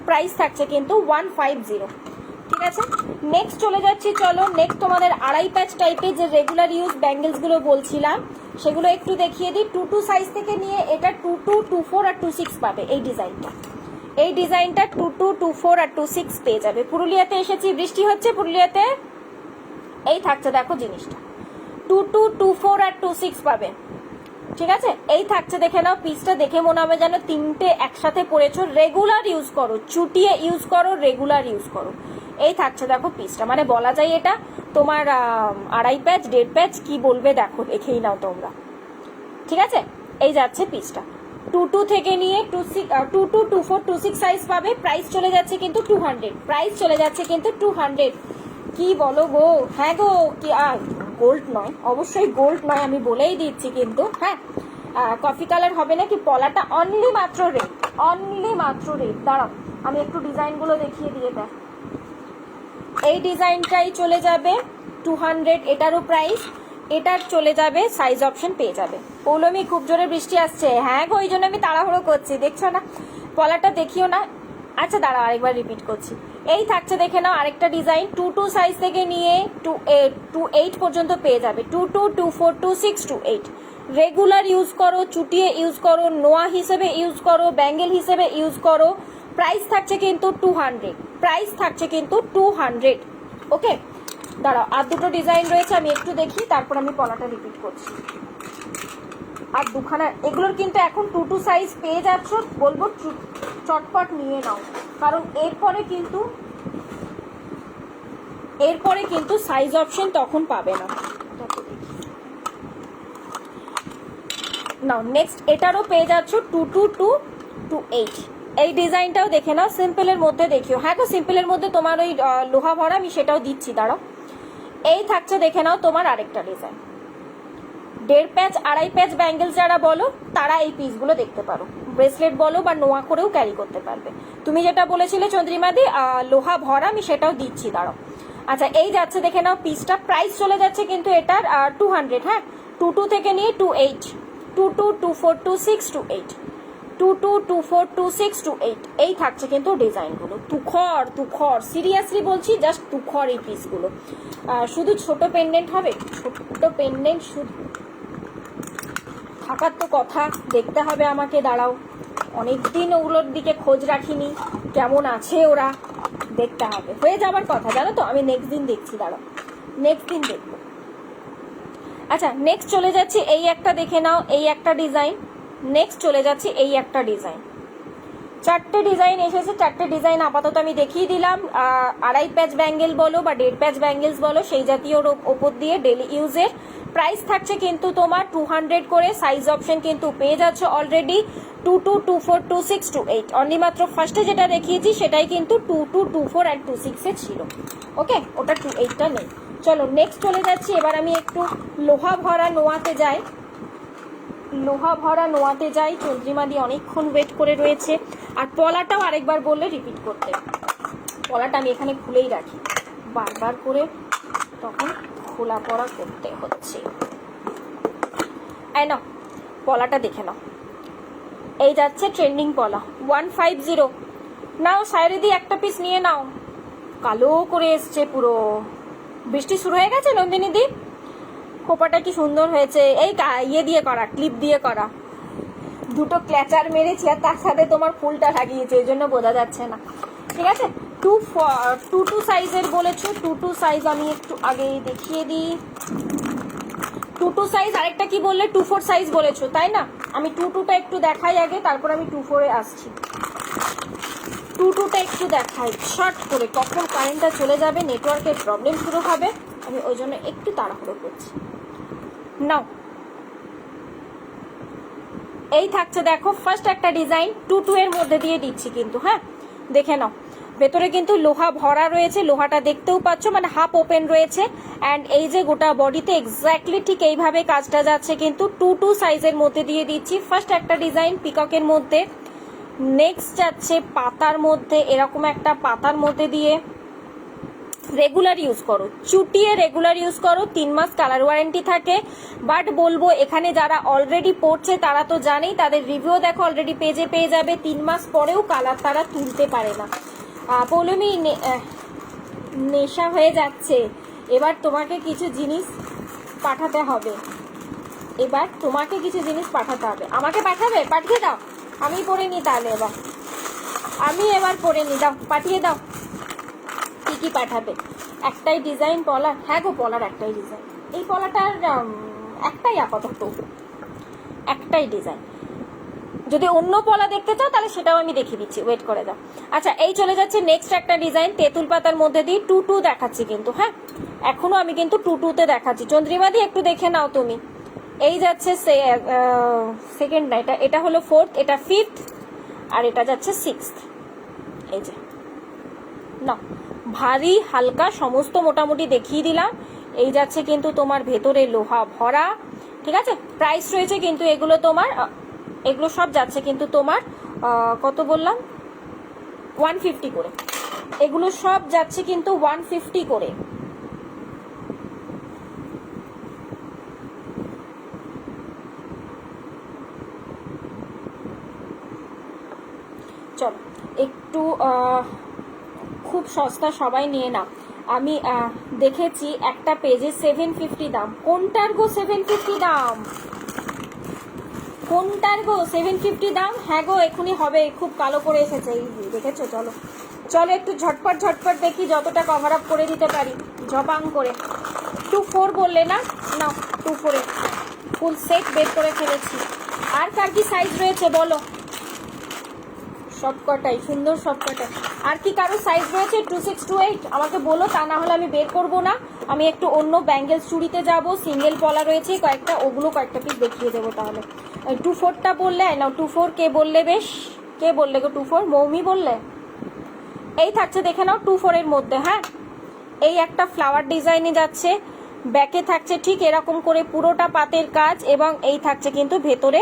প্রাইস থাকছে কিন্তু 150, ঠিক আছে? নেক্সট চলে যাচ্ছি, চলো নেক্সট তোমাদের আড়াই প্যাচ টাইপের যে রেগুলার ইউজ ব্যাঙ্গেলসগুলো বলছিলাম সেগুলো একটু দেখিয়ে দিই। 2 সাইজ থেকে নিয়ে এটা 2 4 আর 6 পাবে। এই ডিজাইনটা 2 4 আর 6 পেয়ে যাবে। পুরুলিয়াতে এসেছি, বৃষ্টি হচ্ছে পুরুলিয়াতে। এই থাকছে দেখো জিনিসটা, 2 4 আর 6 পাবে, ঠিক আছে? এই থাকছে, দেখে নাও পিসটা, দেখে মনে হবে যেন তিনটে একসাথে পরেছো। রেগুলার ইউজ করো, চুটিয়ে ইউজ করো, রেগুলার ইউজ করো। এই থাকছে দেখো পিসটা, মানে বলা যায় এটা তোমার আড়াই প্যাচ 1.5 প্যাচ, কি বলবে দেখো, দেখেই নাও তোমরা, ঠিক আছে? এই যাচ্ছে পিসটা 2 থেকে নিয়ে 2 2 4 6 সাইজ পাবে। প্রাইস চলে যাচ্ছে কিন্তু 200, প্রাইস চলে যাচ্ছে কিন্তু 200। কি বলো গো? হ্যাঁ গো, কি গোল্ড নয়, অবশ্যই গোল্ড নয়, আমি বলেই দিচ্ছি কিন্তু। হ্যাঁ, কফি কালার হবে নাকি? পলাটা অনলি মাত্র রেড, দাঁড়াও আমি একটু ডিজাইনগুলো দেখিয়ে দিয়ে দেখ। এই ডিজাইনটাই চলে যাবে 200, এটারও প্রাইস। এটার চলে যাবে, সাইজ অপশন পেয়ে যাবে। পৌলমী খুব জোরে বৃষ্টি আসছে। হ্যাঁ গো, ওই জন্য আমি তাড়াহুড়ো করছি, দেখছো না? পলাটা দেখিও না। আচ্ছা দাঁড়াও আরেকবার রিপিট করছি। এই থাকছে, দেখে নাও আরেকটা ডিজাইন। 2 সাইজ থেকে নিয়ে 2 8 পর্যন্ত পেয়ে যাবে। 2 2 4 2 6 2 8। রেগুলার ইউজ করো, চুটিয়ে ইউজ করো, নোয়া হিসেবে ইউজ করো, ব্যাঙ্গেল হিসেবে ইউজ করো। প্রাইস থাকছে কিন্তু 200, প্রাইস থাকছে কিন্তু 200। ওকে, দাঁড়াও আর দুটো ডিজাইন রয়েছে, আমি একটু দেখি, তারপর আমি পলাটা রিপিট করছি। আর দুখানা, এগুলোর কিন্তু এখন 2 সাইজ পেয়ে যাচ্ছ, বলবো চটপট নিয়ে নাও, কারণ এরপরে কিন্তু সাইজ অপশন তখন পাবে না। নাও নেক্সট, এটারও পেয়ে যাচ্ছ 2 2 2 8। এই ডিজাইনটাও দেখে নাও, সিম্পলের মধ্যে দেখিও। হ্যাঁ গো, সিম্পলের মধ্যে তোমার ওই লোহা ভরা, আমি সেটাও দিচ্ছি, দাঁড়াও। এই থাকছে, দেখে নাও তোমার আরেকটা ডিজাইন। 1.5 প্যাচ 2.5 প্যাচ ব্যাঙ্গেল যারা বলো তারা এই পিসগুলো দেখতে পারো। ব্রেসলেট বলো বা নোয়া করেও ক্যারি করতে পারবে। তুমি যেটা বলেছিলে চন্দ্রিমাদি লোহা ভরা, আমি সেটাও দিচ্ছি, দাঁড়াও। আচ্ছা, এই যাচ্ছে, দেখে নাও পিসটা। প্রাইস চলে যাচ্ছে কিন্তু এটার 200। হ্যাঁ, 2 থেকে নিয়ে 2 8, 2 2 4 2 6 2 8, 2 2 4 2 6 2 8। এই থাকছে কিন্তু ডিজাইনগুলো। তুখর সিরিয়াসলি বলছি, জাস্ট তুখর এই পিসগুলো। শুধু ছোট পেন্ডেন্ট হবে, ছোট্ট পেন্ডেন্ট শুধু থাকার তো কথা, দেখতে হবে আমাকে, দাঁড়াও অনেকদিন ওগুলোর দিকে খোঁজ রাখিনি, কেমন আছে ওরা, দেখতে হবে। হয়ে যাবার কথা জানো তো, আমি নেক্সট দিন দেখছি, দাঁড়াও নেক্সট দিন দেখবো। আচ্ছা, নেক্সট চলে যাচ্ছি, এই একটা দেখে নাও, এই একটা ডিজাইন। নেক্সট চলে যাচ্ছি এই একটা ডিজাইন। চারটে ডিজাইন এসেছে, চারটে ডিজাইন আপাতত আমি দেখিয়ে দিলাম। আড়াই প্যাচ ব্যাঙ্গেল বলো বা 1.5 প্যাচ ব্যাঙ্গেলস বলো, সেই জাতীয় ওপর দিয়ে ডেলি ইউজের। প্রাইস থাকছে কিন্তু তোমার 200 করে। সাইজ অপশন কিন্তু পেয়ে যাচ্ছ অলরেডি 22, 24, 26, 28। অনলি মাত্র ফার্স্টে যেটা দেখিয়েছি সেটাই কিন্তু 22, 24 অ্যান্ড 26 এ ছিল। ওকে, ওটা 28টা নেই। চলো নেক্সট চলে যাচ্ছি। এবার আমি একটু লোহা ভরা নোয়াতে যাই। লোহা ভরা নোয়াতে যাই। চন্দ্রিমাদি অনেকক্ষণ ওয়েট করে রয়েছে। আর পলাটাও আরেকবার বললে রিপিট করতে। পলাটা আমি এখানে খুলেই রাখি, বারবার করে তখন খোলা পড়া করতে হচ্ছে। এই নাও পলাটা দেখে নাও, এই যাচ্ছে ট্রেন্ডিং পলা 150। নাও সাইরেদি একটা পিস নিয়ে নাও। কালো করে এসছে পুরো। বৃষ্টি শুরু হয়ে গেছে নন্দিনী দি। খোপাটা কি সুন্দর হয়েছে, এই ইয়ে দিয়ে করা, ক্লিপ দিয়ে করা। দুটো ক্ল্যাচার মেরেছি আর তার সাথে তোমার ফুলটা লাগিয়েছে, এই জন্য বোঝা যাচ্ছে না। ঠিক আছে, 2 সাইজের বলেছো। 2 সাইজ আমি একটু আগে দেখিয়ে দিই। 2 সাইজ। আরেকটা কি বললে? 24 সাইজ বলেছো তাই না? আমি 2টা একটু দেখাই আগে, তারপর আমি 24-এ আসছি। 2টা একটু দেখাই শর্ট করে, কখন কারেন্টটা চলে যাবে, নেটওয়ার্কের প্রবলেম শুরু হবে, আমি ওই জন্য একটু তাড়াহুড়ো করছি। নাও, এই থাকছে দেখো ফার্স্ট একটা ডিজাইন 2 এর মধ্যে দিয়ে দিচ্ছি কিন্তু। হ্যাঁ দেখে নাও, ভেতরে কিন্তু লোহা ভরা রয়েছে, লোহাটা দেখতেও পাচ্ছ, মানে হাফ ওপেন রয়েছে। অ্যান্ড এই যে গোটা বডিতে এক্স্যাক্টলি ঠিক এইভাবে কাজটা যাচ্ছে কিন্তু। 2 সাইজের মধ্যে দিয়ে দিচ্ছি। ফার্স্ট একটা ডিজাইন পিককের মধ্যে, নেক্সট যাচ্ছে পাতার মধ্যে, এরকম একটা পাতার মধ্যে দিয়ে। রেগুলার ইউজ করো, চুটিয়ে রেগুলার ইউজ করো, 3 মাস কালার ওয়ারেন্টি থাকে। বাট বলবো এখানে যারা অলরেডি পড়ছে তারা তো জানেই, তাদের রিভিউ দেখো অলরেডি পেজে পেয়ে যাবে। 3 মাস পরেও কালার তারা তুলতে পারে না। পৌলমি নেশা হয়ে যাচ্ছে। এবার তোমাকে কিছু জিনিস পাঠাতে হবে, এবার তোমাকে কিছু জিনিস পাঠাতে হবে। আমাকে পাঠাবে? পাঠিয়ে দাও, আমি পরে নিই তাহলে। আমি এবার পরে নিই, দাও পাঠিয়ে দাও। কি পাঠাবে? একটাই ডিজাইন পলার? হ্যাঁ গো, পলার একটাই ডিজাইন। এই পলাটার একটাই আপাতত, একটাই ডিজাইন। যদি অন্য পলা দেখতে চাও তাহলে সেটাও আমি দেখিয়ে দিচ্ছি, ওয়েট করে দাও। আচ্ছা, এই চলে যাচ্ছে নেক্সট একটা ডিজাইন তেঁতুল পাতার মধ্যে দিয়ে 2 দেখাচ্ছি কিন্তু। হ্যাঁ এখনো আমি কিন্তু 2তে দেখাচ্ছি। চন্দ্রিমাদি একটু দেখে নাও তুমি। এই যাচ্ছে সেকেন্ড না, এটা হলো 4th, এটা 5th, আর এটা যাচ্ছে 6th। এই যে না, ভারী হালকা সমস্ত মোটামুটি দেখিয়ে দিলাম। এই যাচ্ছে কিন্তু তোমার ভেতরে লোহা ভরা। ঠিক আছে, প্রাইস রয়েছে কিন্তু এগুলো তোমার, এগুলো সব যাচ্ছে কিন্তু তোমার কত বললাম, 150 করে। এগুলো সব যাচ্ছে কিন্তু 150 করে। চলো একটু খুব সস্তা, সবাই নিয়ে নাও। আমি দেখেছি একটা পেজে 750 দাম। কোনটার গো 750 দাম? কোনটার গো 750 দাম? হ্যাঁ গো এখনই হবে, খুব কালো করে এসেছে। এই দেখেছো? চলো চলো একটু ঝটপট ঝটপট দেখি যতটা কভার আপ করে দিতে পারি, ঝপাং করে। 24 বললে না? না, 24-এ ফুল সেট বের করে ফেলেছি। আর কার কি সাইজ রয়েছে বলো? সবকটাই সুন্দর, সবকটাই। আর কি কারো সাইজ রয়েছে 26, 28? আমাকে বলো, তা না হলে আমি বের করবো না। আমি একটু অন্য ব্যাঙ্গেলস চুড়িতে যাবো, সিঙ্গেল পলা রয়েছে কয়েকটা, ওগুলো কয়েকটা পিস দেখিয়ে দেবো তাহলে। 24টা বললে না? 24 কে বললে? বেশ, কে বললে গো 24? মৌমি বললে? এই থাকছে দেখে নাও 24-এর মধ্যে। হ্যাঁ, এই একটা ফ্লাওয়ার ডিজাইনে যাচ্ছে, ব্যাকে থাকছে ঠিক এরকম করে পুরোটা পাতের কাজ, এবং এই থাকছে কিন্তু ভেতরে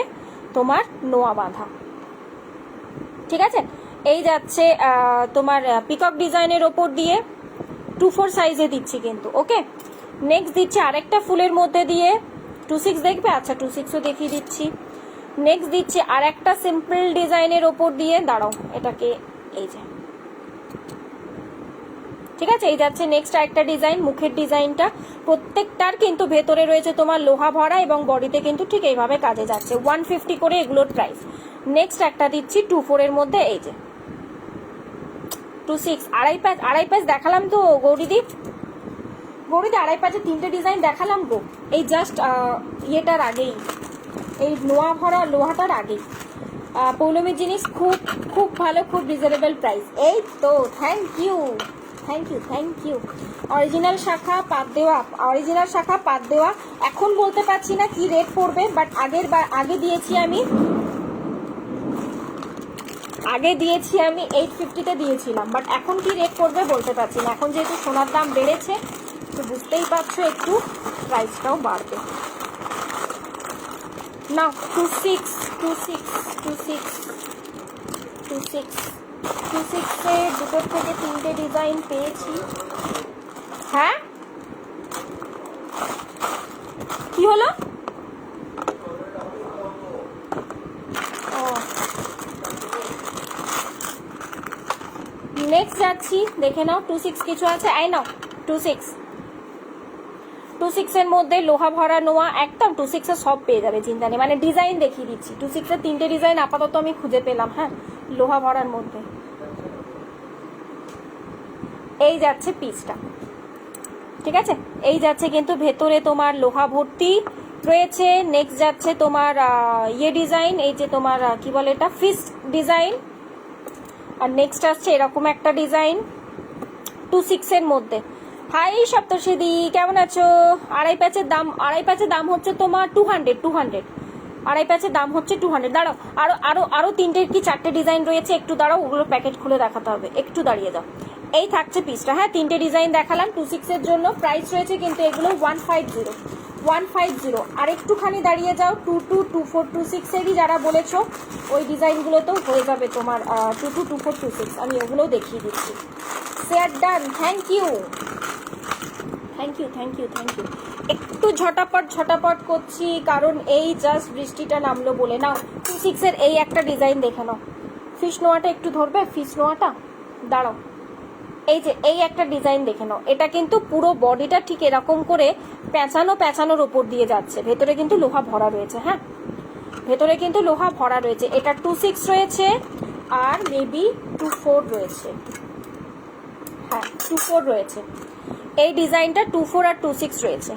তোমার নোয়া বাঁধা। ঠিক আছে, এই যাচ্ছে তোমার পিকক ডিজাইনের ওপর দিয়ে 24 সাইজে দিচ্ছি কিন্তু। ওকে, নেক্সট দিচ্ছি আরেকটা ফুলের মধ্যে দিয়ে 26 দেখবে? আচ্ছা 26ও দেখিয়ে দিচ্ছি। নেক্সট দিচ্ছি আরেকটা সিম্পল ডিজাইনের ওপর দিয়ে, দাঁড়াও এটাকে, এই যে ঠিক আছে, এই যাচ্ছে নেক্সট আরেকটা ডিজাইন, মুখের ডিজাইনটা। প্রত্যেকটার কিন্তু ভেতরে রয়েছে তোমার লোহা ভরা, এবং বডিতে কিন্তু ঠিক এইভাবে কাজে যাচ্ছে। 150 করে এগুলোর প্রাইস। নেক্সট একটা দিচ্ছি 24-এর মধ্যে, এই যে 26 আড়াই প্যাচ দেখালাম তো গৌরীদি। গৌরীদি আড়াই প্যাচে 3টে ডিজাইন দেখালাম গো, এই জাস্ট ইয়েটার আগেই, এই নোয়া ভরা লোহাটার আগেই। পৌলমীর জিনিস খুব খুব ভালো, খুব রিজনেবল প্রাইস। এই তো, thank you thank you thank you. Original শাখা পাত দেওয়া, অরিজিনাল শাখা পাত দেওয়া। এখন বলতে পারছি না কি রেট পড়বে, বাট আগে দিয়েছি আমি 850-তে দিয়েছিলাম, বাট এখন কি রেট পড়বে বলতে পারছি না। এখন যেহেতু সোনার দাম বেড়েছে তো বুঝতেই পারছো একটু প্রাইসটাও বাড়বে। না 26 দুটোর থেকে 3টে ডিজাইন পেয়েছি। হ্যাঁ কি হলো? ও নেক্সট যাচ্ছি, দেখে নাও 26 কিছু আছে। আই নাও 26 এর মধ্যে লোহা ভরা নোয়া একদম 26 এর সব পেয়ে যাবে, চিন্তা নেই। মানে ডিজাইন দেখিয়ে দিচ্ছি, 26 এর 3টে ডিজাইন আপাতত আমি খুঁজে পেলাম। হ্যাঁ লোহা ভরার মধ্যে এই যাচ্ছে পিসটা, ঠিক আছে? এই যাচ্ছে কিন্তু ভেতরে তোমার লোহা ভর্তি রয়েছে। নেক্সট যাচ্ছে তোমার ডিজাইন, এই যে তোমার কি বলে এটা, ফিস্ট ডিজাইন। আর নেক্সট আসছে এরকম একটা ডিজাইন 26 এর মধ্যে। হাই সপ্তর্ষিদি, কেমন আছো? আড়াই প্যাচের দাম হচ্ছে তোমার 200। আড়াই প্যাচের দাম হচ্ছে 200। দাঁড়াও, আরো 3টে কি 4টে ডিজাইন রয়েছে, একটু দাঁড়াও, ওগুলো প্যাকেট খুলে দেখাতে হবে, একটু দাঁড়িয়ে যাও। এই থাকছে পিসটা। হ্যাঁ 3টে ডিজাইন দেখালাম 26 এর জন্য। প্রাইস রয়েছে কিন্তু এগুলো 150। আর একটুখানি দাঁড়িয়ে যাও, 22, 24, 26 এরই যারা বলেছো ওই ডিজাইনগুলোতেও হয়ে যাবে তোমার 22, 24, 26। আমি ওগুলোও দেখিয়ে দিচ্ছি। Share done, thank you. একটু ঝটাপট করছি কারণ এই জাস্ট বৃষ্টিটা নামলো বলে। নাও 26 এর এই একটা ডিজাইন দেখে নাও। ফিশ নোয়াটা একটু ধরবে, ফিশ নোয়াটা দাঁড়াও। এই যে এই একটা ডিজাইন দেখে নাও, এটা কিন্তু পুরো বডিটা ঠিক এরকম করে প্যাঁচানোর ওপর দিয়ে যাচ্ছে, ভেতরে কিন্তু লোহা ভরা রয়েছে। হ্যাঁ ভেতরে কিন্তু লোহা ভরা রয়েছে। এটা 26 রয়েছে আর মেবি 24 রয়েছে। হ্যাঁ 24 রয়েছে। এই ডিজাইনটা 24 আর 26 রয়েছে,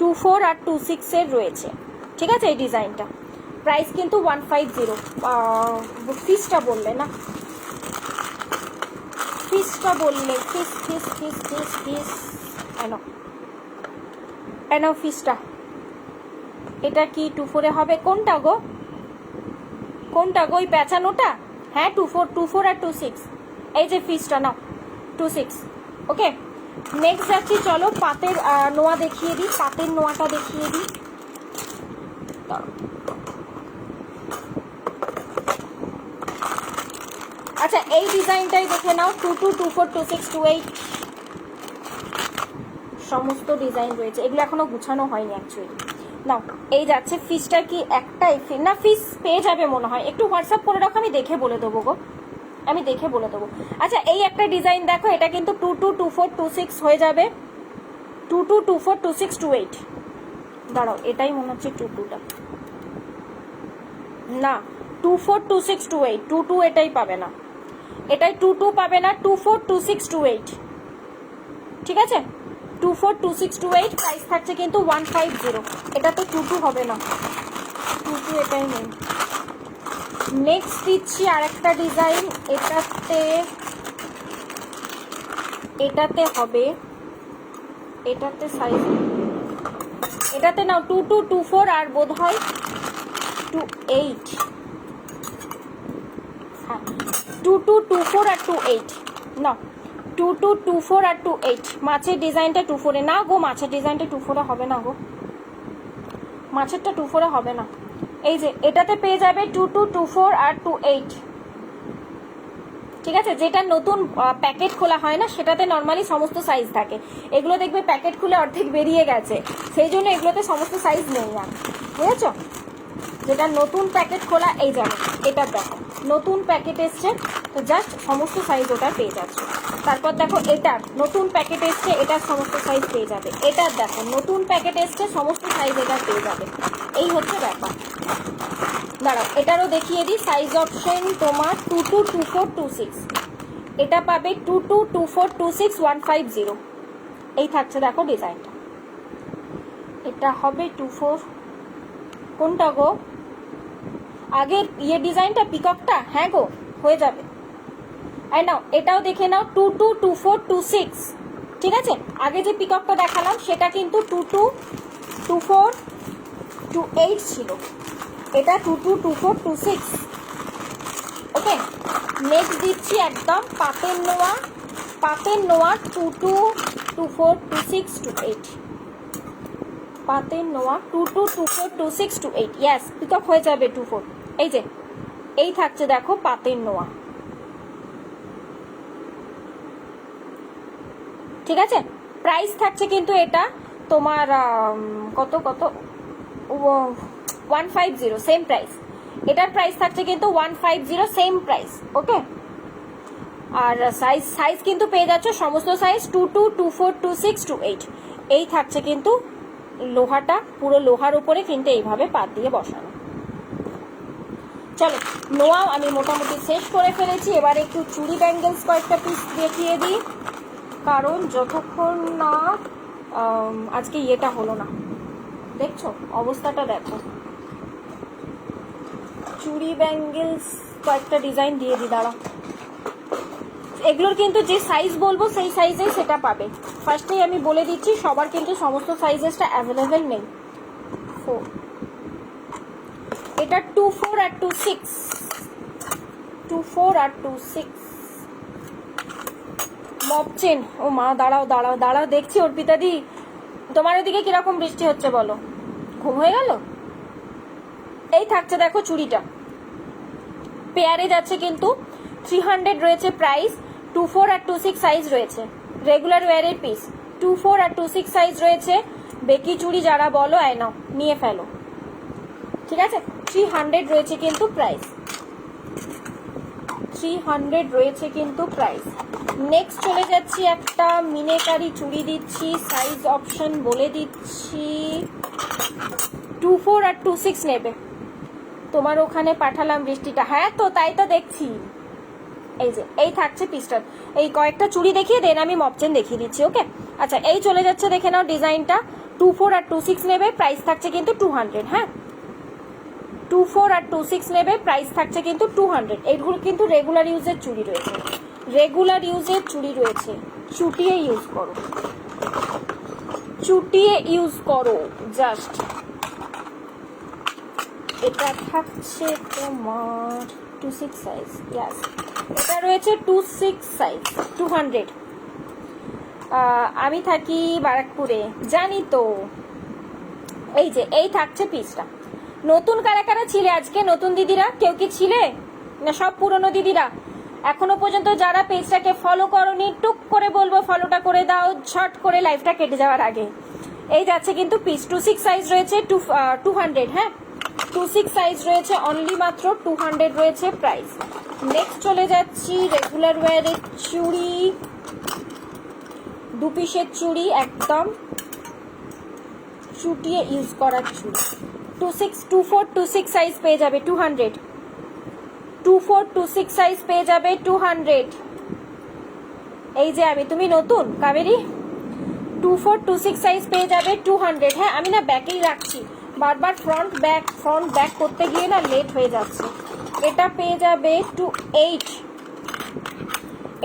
24 আর 26 এর রয়েছে, ঠিক আছে? এই ডিজাইনটা প্রাইস কিন্তু 150। ফিসটা বললে না, ফিসটা বললে, ফিস এনো ফিসটা। এটা কি 24 হবে? কোনটা গো ওই প্যাঁচানোটা? হ্যাঁ 24 আর 26। এই যে ফিসটা নাও 26। ওকে নেক্সট যাচ্ছি, চলো পাতের নোয়া দেখিয়ে দিই, পাতের নোয়াটা দেখিয়ে দিই। আচ্ছা এই ডিজাইনটাই দেখে নাও, 22, 24, 26, 28 সমস্ত ডিজাইন রয়েছে। এগুলো এখনো গুছানো হয়নি অ্যাকচুয়ালি। নাও এই যাচ্ছে ফিসটা, কি একটাই না ফিস পেয়ে যাবে মনে হয়, একটু হোয়াটসঅ্যাপ করে রাখো, আমি দেখে বলে দেবো গো, আমি দেখে বলে দেবো। আচ্ছা এই একটা ডিজাইন দেখো, এটা কিন্তু 22, 24, 26 হয়ে যাবে, 22, 24, 26, 28। দাঁড়াও এটাই মনে হচ্ছে 22টা, না 24, 26, 28, 22 এটাই পাবে না, এটাই 22 পাবে না, 24, 26, 28, ঠিক আছে? 24, 26, 28 প্রাইস থাকছে কিন্তু 150। এটা তো 22 হবে না, 22 এটাই নেই। নেক্সট দিচ্ছি আর একটা ডিজাইন, এটাতে হবে, এটাতে সাইজ, এটাতে নাও 22, 24 আর বোধ হয় 28। হ্যাঁ 22, 24 আর 28 না, 22, 24 আর 28। মাছের ডিজাইনটা 24-এ না গো, মাছের ডিজাইনটা 24-এ হবে না গো, মাছেরটা 24-এ হবে না। এই যে এটাতে পেয়ে যাবে 22, 24 আর 28, ঠিক আছে? যেটা নতুন প্যাকেট খোলা হয় না সেটাতে নর্মালি সমস্ত সাইজ থাকে, এগুলো দেখবে প্যাকেট খুলে অর্ধেক বেরিয়ে গেছে, সেই জন্য এগুলোতে সমস্ত সাইজ নেই আর, বুঝেছো? যেটা নতুন প্যাকেট খোলা, এই যেমন এটা দেখো নতুন প্যাকেট এসছে, তো জাস্ট সমস্ত সাইজ ওটা পেয়ে যাচ্ছে। তারপর দেখো এটার নতুন প্যাকেট এসছে, এটার সমস্ত সাইজ পেয়ে যাবে। এটার দেখো নতুন প্যাকেট এসছে, সমস্ত সাইজ এটার পেয়ে যাবে। এই হচ্ছে ব্যাপার। দাঁড়াও এটারও দেখিয়ে দিই সাইজ অপশন তোমার 22, 24, 26। এটা পাবে 22, 24, 26, 150। এই থাকছে দেখো ডিজাইনটা, এটা হবে 24। কোনটা গো? আগের ইয়ে ডিজাইনটা পিককটা, হ্যাঁ গো হয়ে যাবে। আর নাও এটাও দেখে নাও, 222426, ঠিক আছে। আগে যে পিককটা দেখালাম সেটা কিন্তু 222428 ছিল, এটা 222426। ওকে, নেক্সট দিচ্ছি একদম পাতের নোয়া 22242628, পাতের নোয়া 22242628। ইয়েস, পিকক হয়ে যাবে 24। এই যে এই থাকছে দেখো পাতের নোয়া, ঠিক আছে। প্রাইস থাকছে কিন্তু এটা তোমার কত 150, সেম প্রাইস। এটার প্রাইস থাকছে কিন্তু 150, সেম প্রাইস। ওকে, আর সাইজ কিন্তু পেয়ে যাচ্ছ সমস্ত সাইজ 22242628। এই থাকছে কিন্তু লোহাটা, পুরো লোহার উপরে কিন্তু এইভাবে পাত দিয়ে বসানো। চলো নোয়াও আমি মোটামুটি শেষ করে ফেলেছি। এবার একটু চুড়ি ব্যাঙ্গেলস কয়েকটা পিস দেখিয়ে দিই, কারণ যতক্ষণ না আজকে ইয়েটা হলো না, দেখছো অবস্থাটা দেখো। চুড়ি ব্যাঙ্গেলস কয়েকটা ডিজাইন দিয়ে দিই, দাঁড়া। এগুলোর কিন্তু যে সাইজ বলবো সেই সাইজেই সেটা পাবে। ফার্স্টেই আমি বলে দিচ্ছি সবার কিন্তু সমস্ত সাইজেসটা অ্যাভেলেবেল নেই। এটা 24 আর 26, 24 আর 26 মপ চেন। ও মা, দাঁড়াও দাঁড়াও দাঁড়াও, দেখছি অর্পিতা দি তোমার ওদিকে কিরকম বৃষ্টি হচ্ছে বলো, ঘুম হয়ে গেল। এই থাকছে দেখো চুড়িটা, পেয়ারে যাচ্ছে কিন্তু 300 রয়েছে প্রাইস, 24 আর 26 সাইজ রয়েছে, রেগুলার ওয়ারের পিস। 24 আর 26 সাইজ রয়েছে, বেকি চুড়ি যারা বলো আয় নাও নিয়ে ফেলো, ঠিক আছে। 300 রয়েছে কিন্তু প্রাইস, 300 রয়েছে কিন্তু প্রাইস। নেক্সট চলে যাচ্ছি একটা মিনেকারি চুড়ি দিচ্ছি, সাইজ অপশন বলে দিচ্ছি। 24 আর 26 নেবে, তোমার ওখানে পাঠালাম বৃষ্টিটা, হ্যাঁ তো তাই তো দেখছি। এই যে এই থাকছে পিসটা, এই কয়েকটা চুড়ি দেখিয়ে দেন, আমি মপচেন দেখিয়ে দিচ্ছি। ওকে, আচ্ছা এই চলে যাচ্ছে, দেখে নাও ডিজাইনটা। 24 আর 26 নেবে, প্রাইস থাকছে কিন্তু 200। হ্যাঁ, 24 আর 26 নেবে, প্রাইস থাকছে কিন্তু 200। এইগুলো কিন্তু রেগুলার ইউজের চুড়ি রয়েছে, রেগুলার ইউজের চুড়ি রয়েছে, চুটিয়ে ইউজ করো, চুটিয়ে ইউজ করো জাস্ট। এটা থাকছে তোমার 26 সাইজ, ইয়াস এটা রয়েছে 26 সাইজ, 200। আমি থাকি বারাকপুরে, জানি তো। এই যে এই থাকছে পিসটা। নতুন কারা কারা ছিলে আজকে, নতুন দিদিরা কেউ কি ছিলে না সব পুরনো দিদিরা? এখনো পর্যন্ত যারা পেজটাকে ফলো করোনি, টুক করে বলবো ফলোটা করে দাও, ছট করে লাইফটা কেটে যাওয়ার আগে। এই যাচ্ছে কিন্তু পিস, 26 সাইজ রয়েছে, 200। হ্যাঁ, 26 সাইজ রয়েছে, অনলি মাত্র 200 রয়েছে প্রাইস। নেক্সট চলে যাচ্ছি রেগুলার ওয়্যারের চুড়ি, 2 পিসের চুড়ি, একদম চুটিয়ে ইউজ করার চুড়ি। 2426 সাইজ পেয়ে যাবে 200, 2426 সাইজ পেয়ে যাবে 200। এই যে আমি, তুমি নতুন কাবেরি, 2426 সাইজ পেয়ে যাবে 200। হ্যাঁ, আমি না ব্যাকেই রাখছি, বারবার ফ্রন্ট ব্যাক করতে গিয়ে না লেট হয়ে যাচ্ছে। এটা পেয়ে যাবে 28,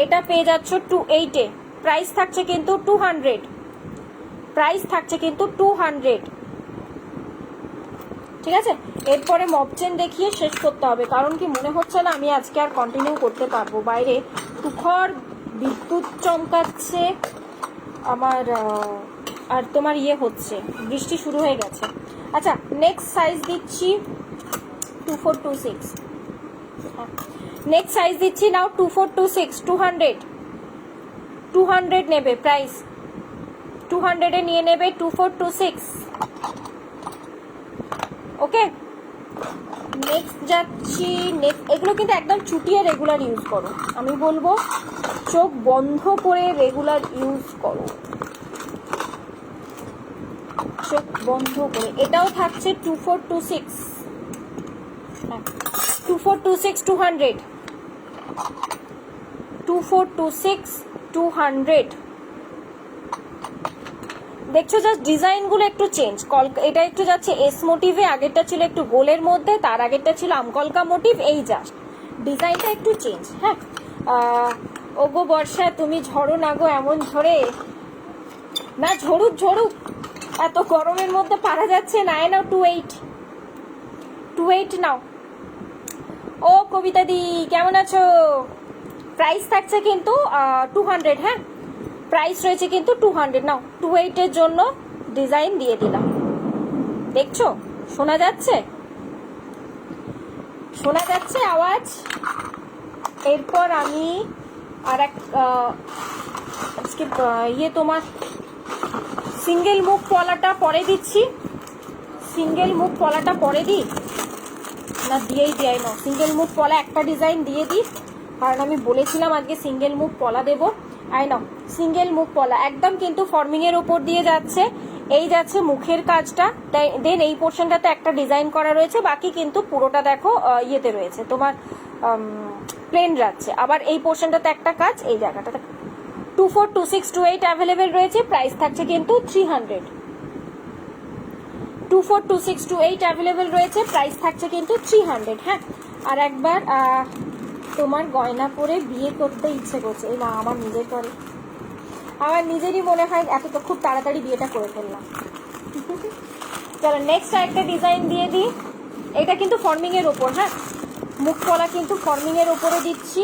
এটা পেয়ে যাচ্ছ 28-এ, প্রাইস থাকছে কিন্তু 200, প্রাইস থাকছে কিন্তু 200, ঠিক আছে। এরপরে মপচেন দেখিয়ে শেষ করতে হবে, কারণ কি মনে হচ্ছে না আমি আজকে আর কন্টিনিউ করতে পারবো। বাইরে তুখর বিদ্যুৎ চমকাচ্ছে আমার, আর তোমার ইয়ে হচ্ছে, বৃষ্টি শুরু হয়ে গেছে। আচ্ছা নেক্সট সাইজ দিচ্ছি 2426, নেক্সট সাইজ দিচ্ছি নাও 2426, 200 নেবে প্রাইস, 200-এ নিয়ে নেবে 2426। ওকে, নেক্সট যাচ্ছি, এগুলো কিন্তু একদম চুটিয়ে রেগুলার ইউজ করো, আমি বলবো চোখ বন্ধ করে রেগুলার ইউজ করো, চোখ বন্ধ করে। এটাও থাকছে 2426, 2426 200, 2426 200। দেখছো জাস্ট ডিজাইনগুলো একটু চেঞ্জ। এটা একটু যাচ্ছে এস মোটিভে, আগেরটা ছিল একটু গোলের মধ্যে, তার আগেরটা ছিল আমকলকা মোটিভ, এই জাস্ট ডিজাইনটা একটু চেঞ্জ। হ্যাঁ, ওগো বর্ষা তুমি ঝড়ো না গো, এমন ঝরে না, ঝরুক ঝরুক, এত গরমের মধ্যে পারা যাচ্ছে না। নাও 28 নাও। ও কবিতা দি কেমন আছো? প্রাইস থাকছে কিন্তু 200। হ্যাঁ, প্রাইস রয়েছে কিন্তু 200। নাও 28 এর জন্য ডিজাইন দিয়ে দিলাম। দেখছো শোনা যাচ্ছে, শোনা যাচ্ছে আওয়াজ? এরপর আমি আর এক আজকে তোমার সিঙ্গেল মুখ পলাটা পরে দিচ্ছি। সিঙ্গেল মুখ পলাটা পরে দিই না, দিয়েই দেয় না। সিঙ্গেল মুখ পলা একটা ডিজাইন দিয়ে দিই, কারণ আমি বলেছিলাম আজকে সিঙ্গেল মুখ পলা দেবো। আই নাও সিঙ্গেল মুখ পলা একদম কিন্তু ফর্মিং এর উপর দিয়ে যাচ্ছে। এই যাচ্ছে মুখের কাজটা, দেন এই পোর্শনটাতে একটা ডিজাইন করা রয়েছে, বাকি কিন্তু পুরোটা দেখো ইয়েতে রয়েছে তোমার প্লেন যাচ্ছে। আবার এই পোর্শনটাতে একটা কাজ, এই জায়গাটাতে 24, 26, 28 অ্যাভেলেবেল রয়েছে। প্রাইস থাকছে কিন্তু 300। 24, 26, 28 অ্যাভেলেবেল রয়েছে, প্রাইস থাকছে কিন্তু 300। হ্যাঁ, আর একবার তোমার গয়না পরে বিয়ে করতে ইচ্ছে করছে। এই না, আমার নিজের করে, আমার নিজেরই মনে হয় এত তো খুব তাড়াতাড়ি বিয়েটা করে ফেললাম। চলো নেক্সট একটা ডিজাইন দিয়ে দিই। এটা কিন্তু ফর্মিং এর ওপর। হ্যাঁ, মুখ পলা কিন্তু ফর্মিং এর ওপরে দিচ্ছি।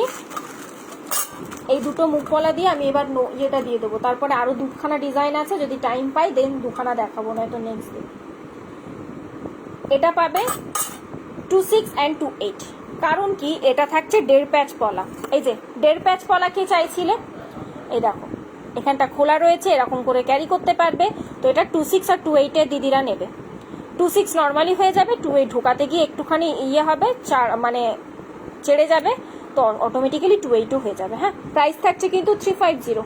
এই দুটো মুখ পলা দিয়ে আমি এবার ইয়েটা দিয়ে দেবো। তারপরে আরো দুখানা ডিজাইন আছে, যদি টাইম পাই দেন দুখানা দেখাবো, না তো নেক্সট দিন। এটা পাবে 26 and 28। কারণ কি, এটা থাকছে 1.5 প্যাচ পলা। এই যে 1.5 প্যাচ পলা কি চাইছিলে, এই দেখো এখানটা খোলা রয়েছে, এরকম করে ক্যারি করতে পারবে। তো এটা 26 আর 28 এর দিদিরা নেবে। 26 নর্মালি হয়ে যাবে, 28 ঢোকাতে গিয়ে একটুখানি ইয়ে হবে, মানে ছেড়ে যাবে, তো অটোমেটিক্যালি 28ও হয়ে যাবে। হ্যাঁ, প্রাইস থাকছে কিন্তু 350।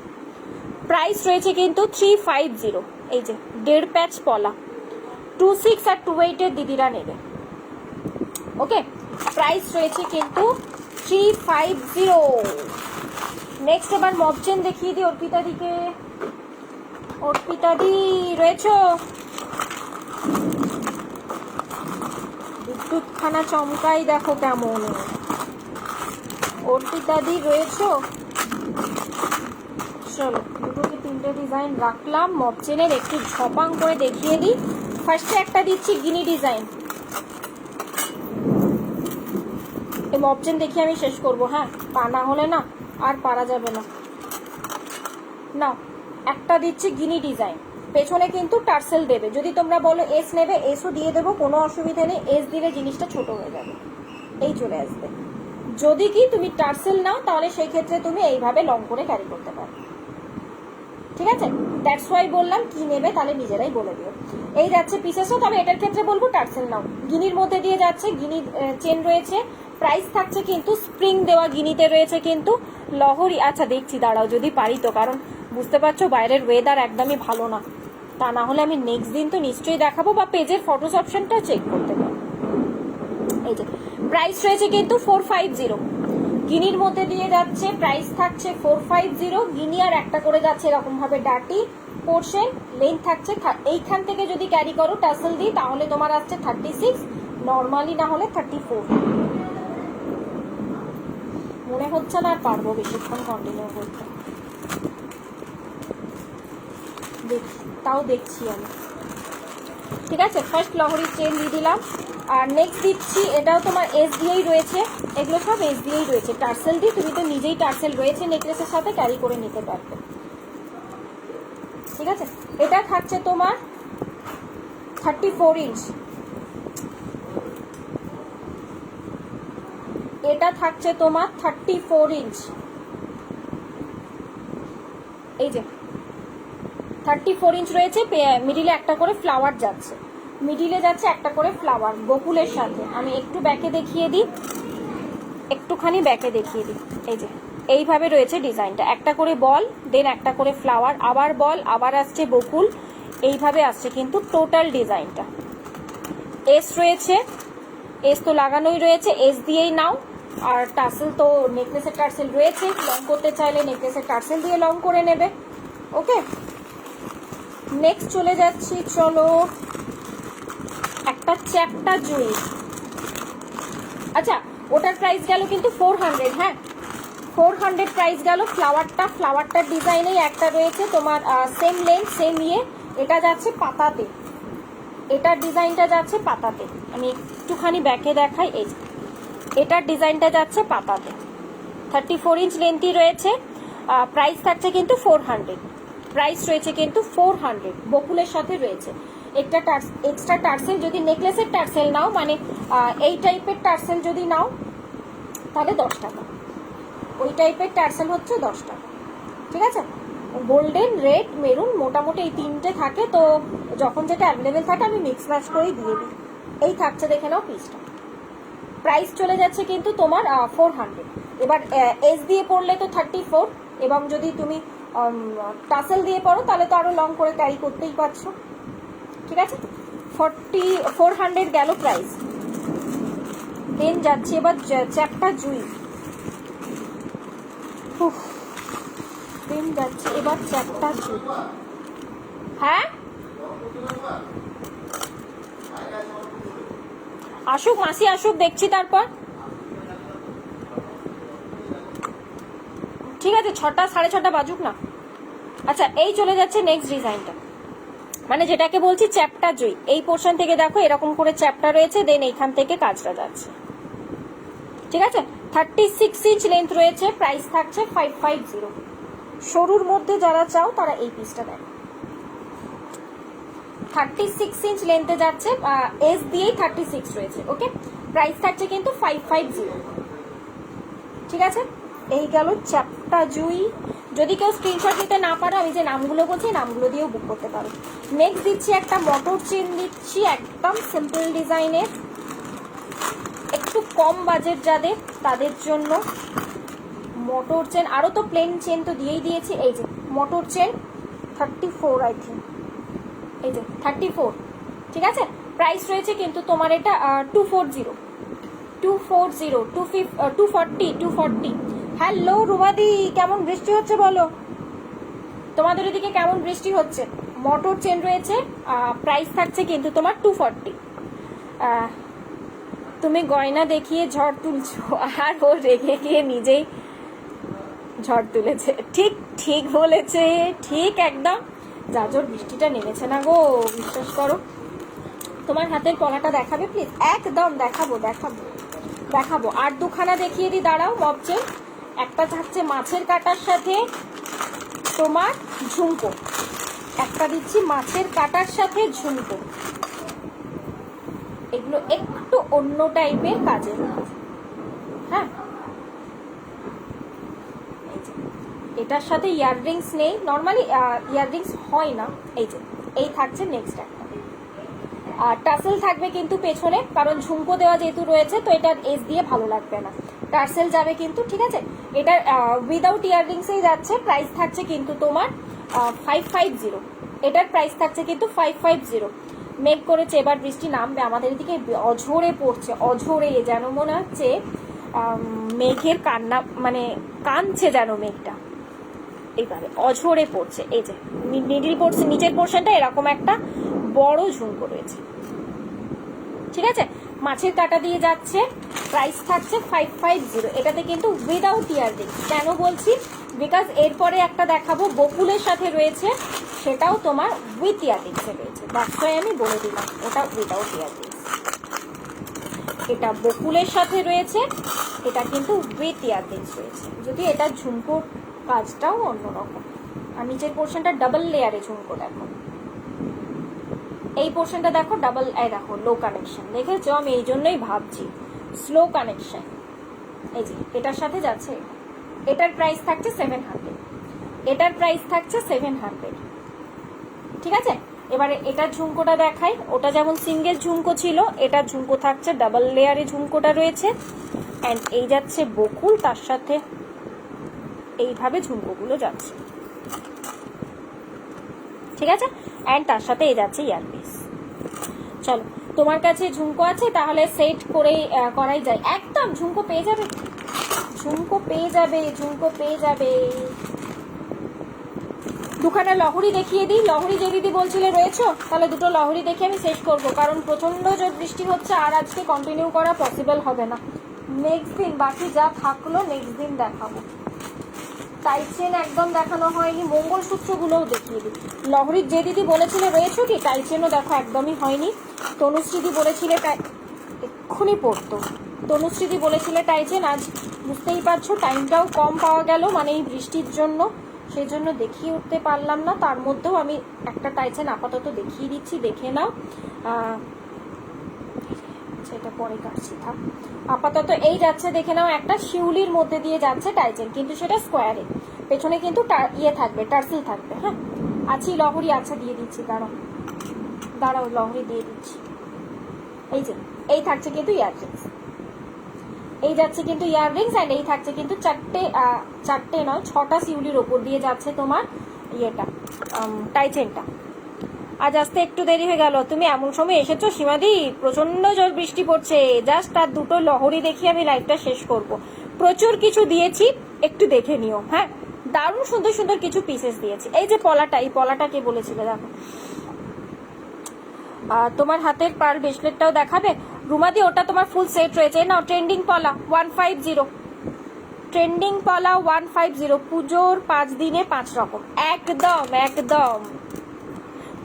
প্রাইস রয়েছে কিন্তু 350। এই যে 1.5 প্যাচ পলা 26 আর 28 এর দিদিরা নেবে। ওকে, প্রাইস রয়েছে কিন্তু 350। নেক্সট এবার মবচেন দেখিয়ে দিই অর্পিতা দিকে। অর্পিতা দি রয়েছো? বিদ্যুৎ খানা চমকাই দেখো কেমন। অর্পিতা দি রয়েছো? চলো দুটোকে 3টে ডিজাইন রাখলাম। মবচেনের একটু ঝপাং করে দেখিয়ে দিই। ফার্স্টে একটা দিচ্ছি গিনি ডিজাইন। এই মবচেন দেখি আমি শেষ করবো। হ্যাঁ, তা না হলে না আর পারা যাবে না। নাও একটা দিচ্ছি গিনি ডিজাইন, পেছনে কিন্তু টার্সেল দেবে। যদি তোমরা বলো এস নেবে, এসও দিয়ে দেবো, কোনো অসুবিধা নেই। এস দিলে জিনিসটা ছোট হয়ে যাবে, এই চলে আসবে। যদি কি তুমি টার্সেল নাও, তাহলে সেই ক্ষেত্রে তুমি এইভাবে লং করে ক্যারি করতে পারো। ঠিক আছে, দ্যাটস ওয়াই বললাম কি নেবে, তাহলে নিজেরাই বলে দিও। এই যাচ্ছে পিসেসও, তবে এটার ক্ষেত্রে বলবো টার্সেল নাও। গিনির মধ্যে দিয়ে যাচ্ছে, গিনি চেন রয়েছে। প্রাইস থাকছে কিন্তু স্প্রিং দেওয়া গিনিতে রয়েছে কিন্তু লহরি। আচ্ছা দেখছি, দাঁড়াও যদি পারি তো, কারণ বুঝতে পারছো বাইরের ওয়েদার একদমই ভালো না। তা না হলে আমি নেক্সট দিন তো নিশ্চয়ই দেখাবো, বা পেজের ফটোস অপশনটা চেক করতে পারো। এই যে প্রাইস রয়েছে কিন্তু 450। গিনির মধ্যে দিয়ে যাচ্ছে, প্রাইস থাকছে 450। গিনি আর একটা করে যাচ্ছে এরকম ভাবে ডাটি পোর্শন। লেন্থ থাকছে, এইখান থেকে যদি ক্যারি করো টাসেল দিই, তাহলে তোমার আসছে 36, নর্মালি না হলে 34। মনে হচ্ছে না আর পারবো বেশিক্ষণ কন্টিনিউ করতে। তাও দেখছি আমি। ঠিক আছে, ফার্স্ট লহরির চেন দিয়ে দিলাম। আর নেক্সট দিচ্ছি, এটাও তোমার এস দিয়েই রয়েছে, এগুলো সব এস দিয়েই রয়েছে। টার্সেল দিয়ে তুমি তো নিজেই টার্সেল রয়েছে নেকলেসের সাথে, ক্যারি করে নিতে পারবে। ঠিক আছে, এটা থাকছে তোমার 34 ইঞ্চ। এটা থাকছে তোমার 34 ইঞ্চ। এই যে 34 ইঞ্চ রয়েছে, মিডিলে একটা করে ফ্লাওয়ার যাচ্ছে, মিডিলে যাচ্ছে একটা করে ফ্লাওয়ার বকুলের সাথে। আমি একটু ব্যাকে দেখিয়ে দিই, একটুখানি ব্যাকে দেখিয়ে দিই। এই যে এইভাবে রয়েছে ডিজাইনটা, একটা করে বল, দেন একটা করে ফ্লাওয়ার, আবার বল, আবার আসছে বকুল, এইভাবে আসছে কিন্তু টোটাল ডিজাইনটা। এস রয়েছে, এস তো লাগানোই রয়েছে, এস দিয়েই নাও। আর টার্সেল তো নেকলেসের টার্সেল রয়েছে, লং করতে চাইলে নেকলেসের টার্সেল দিয়ে লং করে নেবে। ওকে, নেক্সট চলে যাচ্ছি, চলো একটা চ্যাপ্টা জুই। আচ্ছা, ওটার প্রাইস গেল কিন্তু 400। হ্যাঁ, 400 প্রাইস গেল। ফ্লাওয়ারটার ডিজাইনেই একটা রয়েছে তোমার, সেম লেন্থ সেম ইয়ে। এটা যাচ্ছে পাতাতে, এটার ডিজাইনটা যাচ্ছে পাতাতে। আমি একটুখানি ব্যাকে দেখাই। এই যে এটার ডিজাইনটা যাচ্ছে পাতাতে, 34 ইঞ্চ লেন্থই রয়েছে। প্রাইস থাকছে কিন্তু 400। প্রাইস রয়েছে কিন্তু 400, বকুলের সাথে রয়েছে। একটা এক্সট্রা টার্সেল, যদি নেকলেসের টার্সেল নাও, মানে এই টাইপের টার্সেল যদি নাও তাহলে 10 টাকা। ওই টাইপের টার্সেল হচ্ছে 10 টাকা, ঠিক আছে। গোল্ডেন, রেড, মেরুন, মোটামুটি এই তিনটে থাকে। তো যখন যেটা অ্যাভেলেবেল থাকে আমি মিক্স ম্যাচ করেই দিয়ে দিই। এই থাকছে, দেখে নাও পিসটা। প্রাইস চলে যাচ্ছে কিন্তু তোমার 400। এবার এস দিয়ে পড়লে তো 34, এবং যদি তুমি টাসেল দিয়ে পড়ো তাহলে তো আরো লং করে ক্যারি করতেই পারছো, ঠিক আছে। 400 গেল প্রাইস। দেন যাচ্ছে এবার চ্যাপ্টা জুই। দেন যাচ্ছে এবার চ্যাপ্টা জুই। হ্যাঁ, আসুক মাসি, আসুক, দেখছি তারপর। ঠিক আছে, 6টা 6:30 বাজুক না। আচ্ছা, এই চলে যাচ্ছে নেক্সট ডিজাইনটা, মানে যেটাকে বলছি চ্যাপ্টা জুই। এই পোর্শন থেকে দেখো এরকম করে চ্যাপ্টা রয়েছে, দেন এইখান থেকে কাজটা যাচ্ছে, ঠিক আছে। 36 ইঞ্চ লেন্থ রয়েছে। প্রাইস থাকছে 550। সরুর মধ্যে যারা চাও তারা এই পিসটা দেখো। 36 ইঞ্চ লেন্থে যাচ্ছে, এস দিয়েই 36 রয়েছে। ওকে, প্রাইস থাকছে কিন্তু 550, ঠিক আছে। এই গেল চ্যাপ্টা জুই। যদি কেউ স্ক্রিনশট নিতে না পারো, আমি যে নামগুলো বলছি নামগুলো দিয়েও বুক করতে পারো। নেক্সট দিচ্ছি একটা মটর চেন, দিচ্ছি একদম সিম্পল ডিজাইনের, একটু কম বাজেট যাদের, তাদের জন্য মোটর চেন। আরও তো প্লেন চেন তো দিয়েই দিয়েছি। এই যে মোটর চেন 34, আই থিঙ্ক, এই যে 34, ঠিক আছে। প্রাইস রয়েছে কিন্তু তোমার এটা 240, 240। হ্যালো রুমাদি, কেমন বৃষ্টি হচ্ছে বলো? তোমাদের ওদিকে কেমন বৃষ্টি হচ্ছে? মোটর চেন রয়েছে, প্রাইস থাকছে কিন্তু তোমার 240। তুমি গয়না দেখিয়ে ঝড় তুলছো, আর ও রেগে গিয়ে নিজেই ঝড় তুলেছে। ঠিক ঠিক বলেছে, ঠিক একদম। যা জোর বৃষ্টিটা নেমেছে না গো, বিশ্বাস করো। তোমার হাতের পলাটা দেখাবে প্লিজ? একদম দেখাবো দেখাবো দেখাবো। আর দুখানা দেখিয়ে দিই, দাঁড়াও। মপচে একটা থাকছে মাছের কাটার সাথে তোমার ঝুমকো, একটা দিচ্ছি মাছের কাটার সাথে ঝুমকো। এগুলো একটু অন্য টাইপের কাজের, হ্যাঁ। এটার সাথে ইয়াররিংস নেই, নর্মালি ইয়াররিংস হয় না। এই যে এই থাকছে নেক্সট একটা। আর টার্সেল থাকবে কিন্তু পেছনে, কারণ ঝুমকো দেওয়া যেহেতু রয়েছে, তো এটার এস দিয়ে ভালো লাগবে না, টার্সেল যাবে কিন্তু, ঠিক আছে। এটার উইদাউট ইয়াররিংসেই যাচ্ছে। প্রাইস থাকছে কিন্তু তোমার 550। এটার প্রাইস থাকছে কিন্তু 550। মেঘ করেছে, এবার বৃষ্টি নামবে। আমাদের এদিকে অঝরে পড়ছে, অঝরে, যেন মনে হচ্ছে মেঘের কান্না, মানে কাঁদছে যেন মেঘটা, এইভাবে অঝরে পড়ছে। এই যে মিডল পোর্শন, নিচের পোর্শনটা এরকম একটা বড় ঝুমকো রয়েছে, ঠিক আছে। মাছের কাটা দিয়ে যাচ্ছে। প্রাইস থাকছে 550। এটাতে কিন্তু উইদাউট ইয়াররিংস। কেন বলছি? বিকজ এরপরে একটা দেখাবো বকুলের সাথে রয়েছে, সেটাও তোমার উইথ ইয়াররিংসে রয়েছে। দ্যাটস ওয়াই আমি বলে দিলাম ওটা উইদাউট ইয়াররিংস। এটা বকুলের সাথে রয়েছে, এটা কিন্তু উইথ ইয়াররিংস রয়েছে। যদি এটা ঝুমকোর কাজটাও অন্যরকম। আর নিচের পোর্শনটা ডাবল লেয়ারে ঝুমকো, দেখো এই পোর্শনটা দেখো ডাবল, এই দেখো লো কানেকশন, দেখেছো? আমি এই জন্যই ভাবছি স্লো কানেকশন। এই যে এটার সাথে যাচ্ছে, এটার প্রাইস থাকছে 700, এটার প্রাইস থাকছে 700, ঠিক আছে। এবারে এটার ঝুমকোটা দেখাই। ওটা যেমন সিঙ্গেল ঝুমকো ছিল, এটার ঝুমকো থাকছে ডাবল লেয়ারে ঝুমকোটা রয়েছে। অ্যান্ড এই যাচ্ছে বকুল, তার সাথে এইভাবে ঝুমকোগুলো যাচ্ছে, ঠিক আছে। অ্যান্ড তার সাথে এই যাচ্ছে ইয়ারপিস। চলো, তোমার কাছে ঝুমকো আছে, তাহলে সেট করে করাই যায়। একদম ঝুমকো পেয়ে যাবে, ঝুমকো পেয়ে যাবে, ঝুমকো পেয়ে যাবে। দুখানা লহরি দেখিয়ে দিই। লহরি যে দিদি বলছিলে রয়েছো, তাহলে দুটো লহরি দেখে আমি শেষ করব, কারণ প্রচণ্ড জোর বৃষ্টি হচ্ছে আর আজকে কন্টিনিউ করা পসিবল হবে না। নেক্সট দিন বাকি যা থাকলো নেক্সট দিন দেখাবো। টাইট চেন একদম দেখানো হয়নি, মঙ্গলসূত্রগুলোও দেখিয়ে দিই। লহরির যে দিদি বলেছিলে রয়েছো কি, টাইট চেনও দেখো একদমই হয়নি। তনুশ্রীদি বলেছিলে এক্ষুনি পড়তো, তনুশ্রীদি বলেছিলে টাইট চেন, আজ বুঝতেই পারছো টাইমটাও কম পাওয়া গেল মানে এই বৃষ্টির জন্য, সেই জন্য দেখিয়ে উঠতে পারলাম না। তার মধ্যেও আমি একটা টাইট চেন আপাতত দেখিয়ে দিচ্ছি, দেখে নাও। সেটা পরে কাটছি, থাক। আপাতত এই যাচ্ছে দেখে নাও, একটা শিউলির মধ্যে দিয়ে যাচ্ছে টাইচেন, কিন্তু সেটা স্কোয়ারে, পেছনে কিন্তু ইয়ে থাকবে, টার্সেল থাকবে। হ্যাঁ আছি লহরি, আচ্ছা দিয়ে দিচ্ছি, দাঁড়াও লহরি দিয়ে দিচ্ছি। এই যে এই থাকছে কিন্তু ইয়াররিংস, এই যাচ্ছে কিন্তু ইয়াররিংস, অ্যান্ড এই থাকছে কিন্তু চারটে নয় 6টা শিউলির ওপর দিয়ে যাচ্ছে তোমার ইয়েটা, টাইচেনটা। আজ আসতে একটু দেরি হয়ে গেল, তুমি এমন সময় এসেছো সীমাদি, প্রচন্ড জোর বৃষ্টি পড়ছে, জাস্ট তার দুটো লহরি দেখিয়ে আমি লাইভটা শেষ করব। প্রচুর কিছু দিয়েছি, একটু দেখে নিও। হ্যাঁ দারুণ সুন্দর সুন্দর কিছু পিসেস দিয়েছি। এই যে পলাটা, এই পলাটা কে বলেছিলে দেখো। তোমার হাতের পার ব্রেসলেটটাও দেখাবে রুমাদি, ওটা তোমার ফুল সেট রয়েছে না। ট্রেন্ডিং পলা 150, ট্রেন্ডিং পলা 150, পুজোর 5 দিনে 5 রকম, একদম একদম।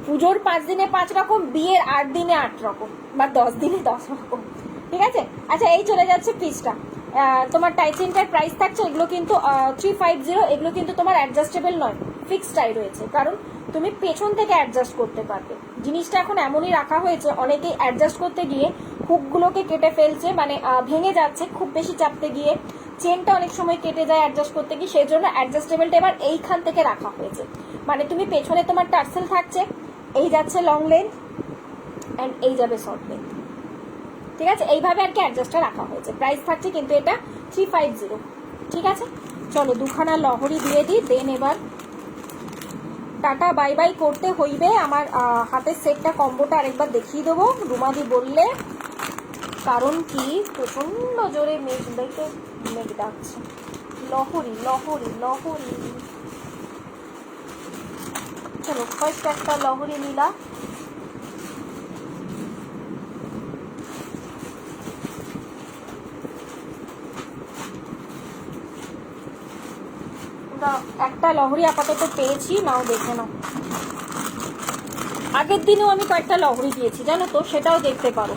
পুজোর 5 দিনে 5 রকম, বিয়ের 8 দিনে 8 রকম, বা 10 দিনে 10 রকম, ঠিক আছে। আচ্ছা এই চলে যাচ্ছে পিসটা। তোমার টাইচেনটার প্রাইস থাকছে, এগুলো কিন্তু 350, এগুলো কিন্তু তোমার অ্যাডজাস্টেবল নয়, ফিক্সড টাই রয়েছে, কারণ তুমি পেছন থেকে অ্যাডজাস্ট করতে পারবে। জিনিসটা এখন এমনই রাখা হয়েছে, অনেকেই অ্যাডজাস্ট করতে গিয়ে হুকগুলোকে কেটে ফেলছে, মানে ভেঙে যাচ্ছে খুব বেশি চাপতে গিয়ে, চেনটা অনেক সময় কেটে যায় অ্যাডজাস্ট করতে গিয়ে, সেই জন্য অ্যাডজাস্টেবলটা এবার এইখান থেকে রাখা হয়েছে। মানে তুমি পেছনে তোমার টার্সেল থাকছে, এই যাচ্ছে লং লেন্থ অ্যান্ড এই যাবে শর্ট লেন্থ, ঠিক আছে, এইভাবে আর কি অ্যাডজাস্টটা রাখা হয়েছে। প্রাইস থাকছে কিন্তু এটা 350, ঠিক আছে। চলো দুখানা লহরি দিয়ে দিই, দেন এবার টাটা বাই বাই করতে হইবে। আমার হাতের সেটটা কম্বোটা আরেকবার দেখিয়ে দেবো রুমাদি বললে, কারণ কি প্রচন্ড জোরে মেঘ ডাকছে। লহরি লহরি লহরি, চলো ফার্স্ট একটা লহরি নিলা, একটা লহরি আপাতত পেয়েছি, নাও দেখে নাও। আগের দিনেও আমি কয়েকটা লহরি দিয়েছি জানো তো, সেটাও দেখতে পারো।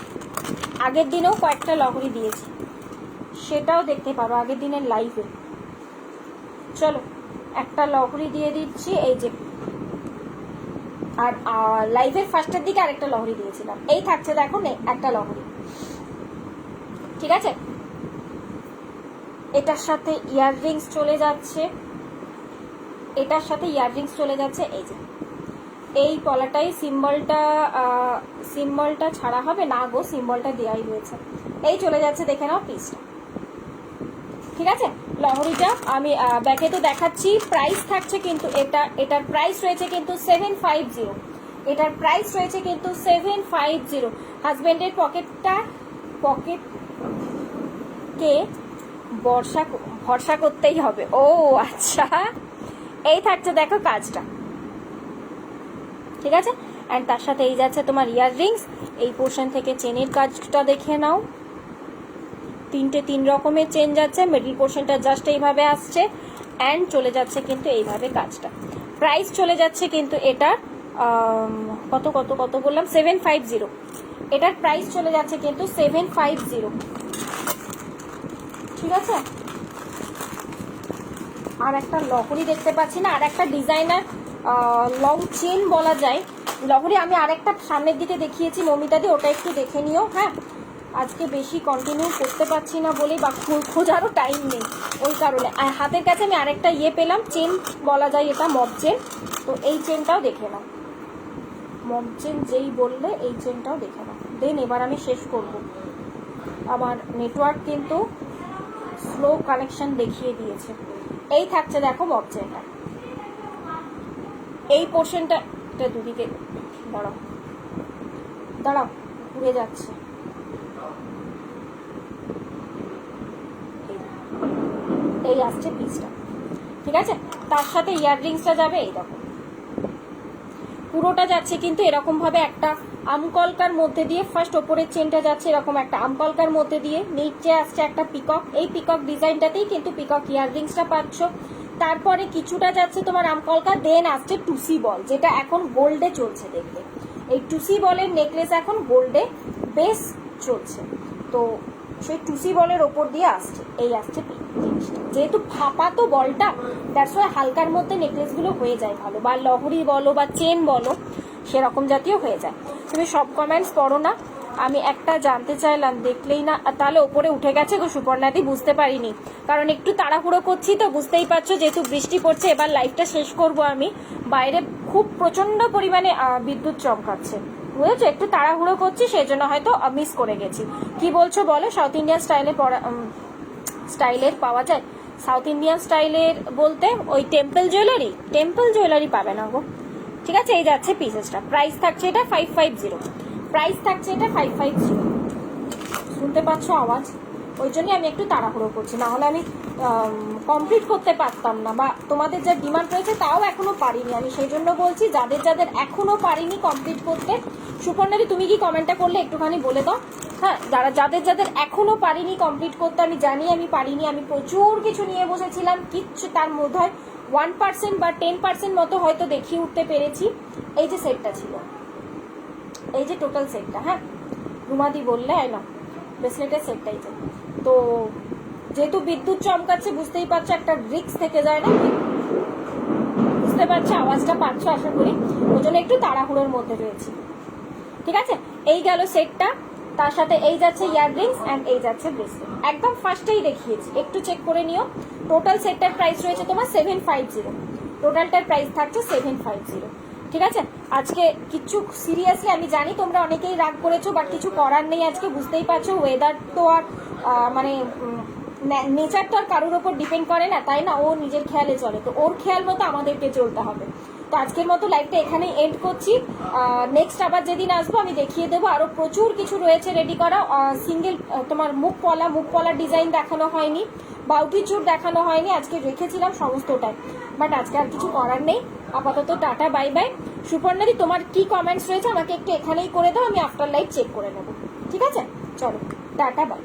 আগের দিনেও কয়েকটা লহরি দিয়েছি, সেটাও দেখতে পারো আগের দিনের লাইভে। চলো একটা লহরি দিয়ে দিচ্ছি, এই যে, আর লাইভের ফার্স্টের দিকে আরেকটা লহরি দিয়েছিলাম। এই থাকছে দেখো একটা লহরি, ঠিক আছে। এটার সাথে ইয়াররিংস চলে যাচ্ছে, এটার সাথে ইয়াররিংস চলে যাচ্ছে। এই যে এই পলাটাই সিম্বলটা ছাড়া হবে না গো, সিম্বলটা দেওয়াই রয়েছে। এই চলে যাচ্ছে দেখে নাও পিসটা, ঠিক আছে। লহরিটা আমি ব্যাকে তো দেখাচ্ছি। প্রাইস থাকছে কিন্তু এটার প্রাইস রয়েছে কিন্তু 750, এটার প্রাইস রয়েছে কিন্তু 750। হাজবেন্ডের পকেটকে ভরসা করতেই হবে। ও আচ্ছা, এই থাকছে দেখো কাজটা, ঠিক আছে। অ্যান্ড তার সাথে এই যাচ্ছে তোমার ইয়াররিংস, এই পোর্শন থেকে চেনের কাজটা দেখে নাও, 3 রকমের চেন যাচ্ছে, মিডল পোর্শনটা জাস্ট এইভাবে আসছে, অ্যান্ড চলে যাচ্ছে কিন্তু এইভাবে কাজটা। প্রাইস চলে যাচ্ছে কিন্তু এটার কত কত কত বললাম, 750। এটার প্রাইস চলে যাচ্ছে কিন্তু 750, ঠিক আছে। আর একটা লহরি দেখতে পাচ্ছি না, আর একটা ডিজাইনার লং চেন বলা যায় লহরি, আমি আরেকটা সামনের দিকে দেখিয়েছি মমিতাদি, ওটা একটু দেখে নিও। হ্যাঁ আজকে বেশি কন্টিনিউ করতে পারছি না বলেই, বা খোঁজারও টাইম নেই ওই কারণে। আর হাতের কাছে আমি আরেকটা পেলাম, চেন বলা যায় এটা, মগ চেন, তো এই চেনটাও দেখে নাও। মগ চেন যেই বললে এই চেনটাও দেখে নাও, দেন এবার আমি শেষ করব। আমার নেটওয়ার্ক কিন্তু স্লো কানেকশন দেখিয়ে দিয়েছে। এই থাকছে দেখো মগ চেনটা, এই পোর্শনটা, এটা দুদিকে দাঁড়াও ঘুরে যাচ্ছে, এই আসছে পিসটা, ঠিক আছে। তার সাথে ইয়াররিংসটা যাবে এই দেখো, পুরোটা যাচ্ছে কিন্তু এরকম ভাবে একটা আমকলকার মধ্যে দিয়ে, ফার্স্ট ওপরের চেনটা যাচ্ছে এরকম একটা আমকলকার মধ্যে দিয়ে, নিচে আসছে একটা পিকক, এই পিকক ডিজাইনটাতেই কিন্তু পিকক ইয়াররিংসটা পাচ্ছ। তারপরে কিছুটা যাচ্ছে তোমার আমকলকা, দেন আসছে টুসি বল, যেটা এখন গোল্ডে চলছে দেখতে। এই টুসি বলের নেকলেস এখন গোল্ডে বেশ চলছে, তো সেই টুসি বলের ওপর দিয়ে আসছে, এই আসছে জিনিসটা। যেহেতু ফাঁপা তো বলটা, দ্যাটস ওয়াই হালকার মধ্যে নেকলেসগুলো হয়ে যায় ভালো, বা লহরি বলো বা চেন বলো সেরকম জাতীয় হয়ে যায়। তুমি সব কমেন্টস পড়ো না, আমি একটা জানতে চাইলাম, দেখলেই না, তাহলে ওপরে উঠে গেছে গো সুপর্ণাদি, বুঝতে পারিনি, কারণ একটু তাড়াহুড়ো করছি তো, বুঝতেই পারছো, যেহেতু বৃষ্টি পড়ছে, এবার লাইভটা শেষ করব আমি, বাইরে খুব প্রচন্ড পরিমাণে বিদ্যুৎ চমকাচ্ছে, বুঝেছো, একটু তাড়াহুড়ো করছি, সেই জন্য হয়তো মিস করে গেছি। কি বলছো বলো, সাউথ ইন্ডিয়ান স্টাইলের পাওয়া যায়? সাউথ ইন্ডিয়ান স্টাইলের বলতে ওই টেম্পল জুয়েলারি পাবে না গো। ঠিক আছে, এই যাচ্ছে পিসেসটা, প্রাইস থাকছে এটা 550, প্রাইস থাকছে এটা 550। শুনতে পাচ্ছ আওয়াজ? ওই জন্যই আমি একটু তাড়াহুড়ো করছি, না হলে আমি কমপ্লিট করতে পারতাম না, বা তোমাদের যা ডিমান্ড রয়েছে তাও এখনো পারিনি আমি, সেই জন্য বলছি যাদের যাদের এখনো পারিনি কমপ্লিট করতে, সুপর্ণাদি তুমি কি কমেন্টটা করলে একটুখানি বলে দাও। হ্যাঁ, যাদের যাদের এখনো পারিনি কমপ্লিট করতে, আমি জানি আমি পারিনি, আমি প্রচুর কিছু নিয়ে বসেছিলাম, কিচ্ছু তার মধ্যে হয় 1% বা 10% মতো হয়তো দেখিয়ে উঠতে পেরেছি। এই যে সেটটা ছিল, এই যে টোটাল সেটটা, হ্যাঁ রুমাদি বললে না ব্রেসলেটের সেটটাই তো, তো যেহেতু বিদ্যুৎ চমকাচ্ছে বুঝতেই পারছো, একটা রিস্ক থেকে যায় না, বুঝতে পারছো, আওয়াজটা পাচ্ছ আশা করি, ওই জন্য একটু তাড়াহুড়োর মধ্যে রয়েছি। ঠিক আছে, এই গেল সেটটা, তার সাথে এই যাচ্ছে ইয়াররিংস অ্যান্ড এই যাচ্ছে ব্রেসলেট, একদম ফার্স্টেই দেখিয়েছি, একটু চেক করে নিও। টোটাল সেটটার প্রাইস রয়েছে তোমার 750, টোটালটার প্রাইস থাকছে 750। ঠিক আছে, আজকে কিছু সিরিয়াসলি আমি জানি তোমরা অনেকেই রাগ করেছো, বাট কিছু করার নেই, আজকে বুঝতেই পারছো ওয়েদার তো আর মানে নেচার তো আর কারোর ওপর ডিপেন্ড করে না, তাই না, ও নিজের খেয়ালে চলে, তো ওর খেয়াল মতো আমাদেরকে চলতে হবে। তো আজকের মতো লাইভটা এখানেই এন্ড করছি, নেক্সট আবার যেদিন আসবো আমি দেখিয়ে দেবো, আরো প্রচুর কিছু রয়েছে রেডি করা, সিঙ্গেল তোমার মুখ পলা ডিজাইন দেখানো হয়নি, বাউটি চুর দেখানো হয়নি, আজকে রেখেছিলাম সমস্তটাই, বাট আজকে আর কিছু করার নেই। আপাতত টাটা, বাই বাই। সুপর্ণাদি তোমার কি কমেন্টস রয়েছে আমাকে একটু এখানেই করে দাও, আমি আফটার লাইভ চেক করে নেবো। ঠিক আছে, চলো টাটা, বাই।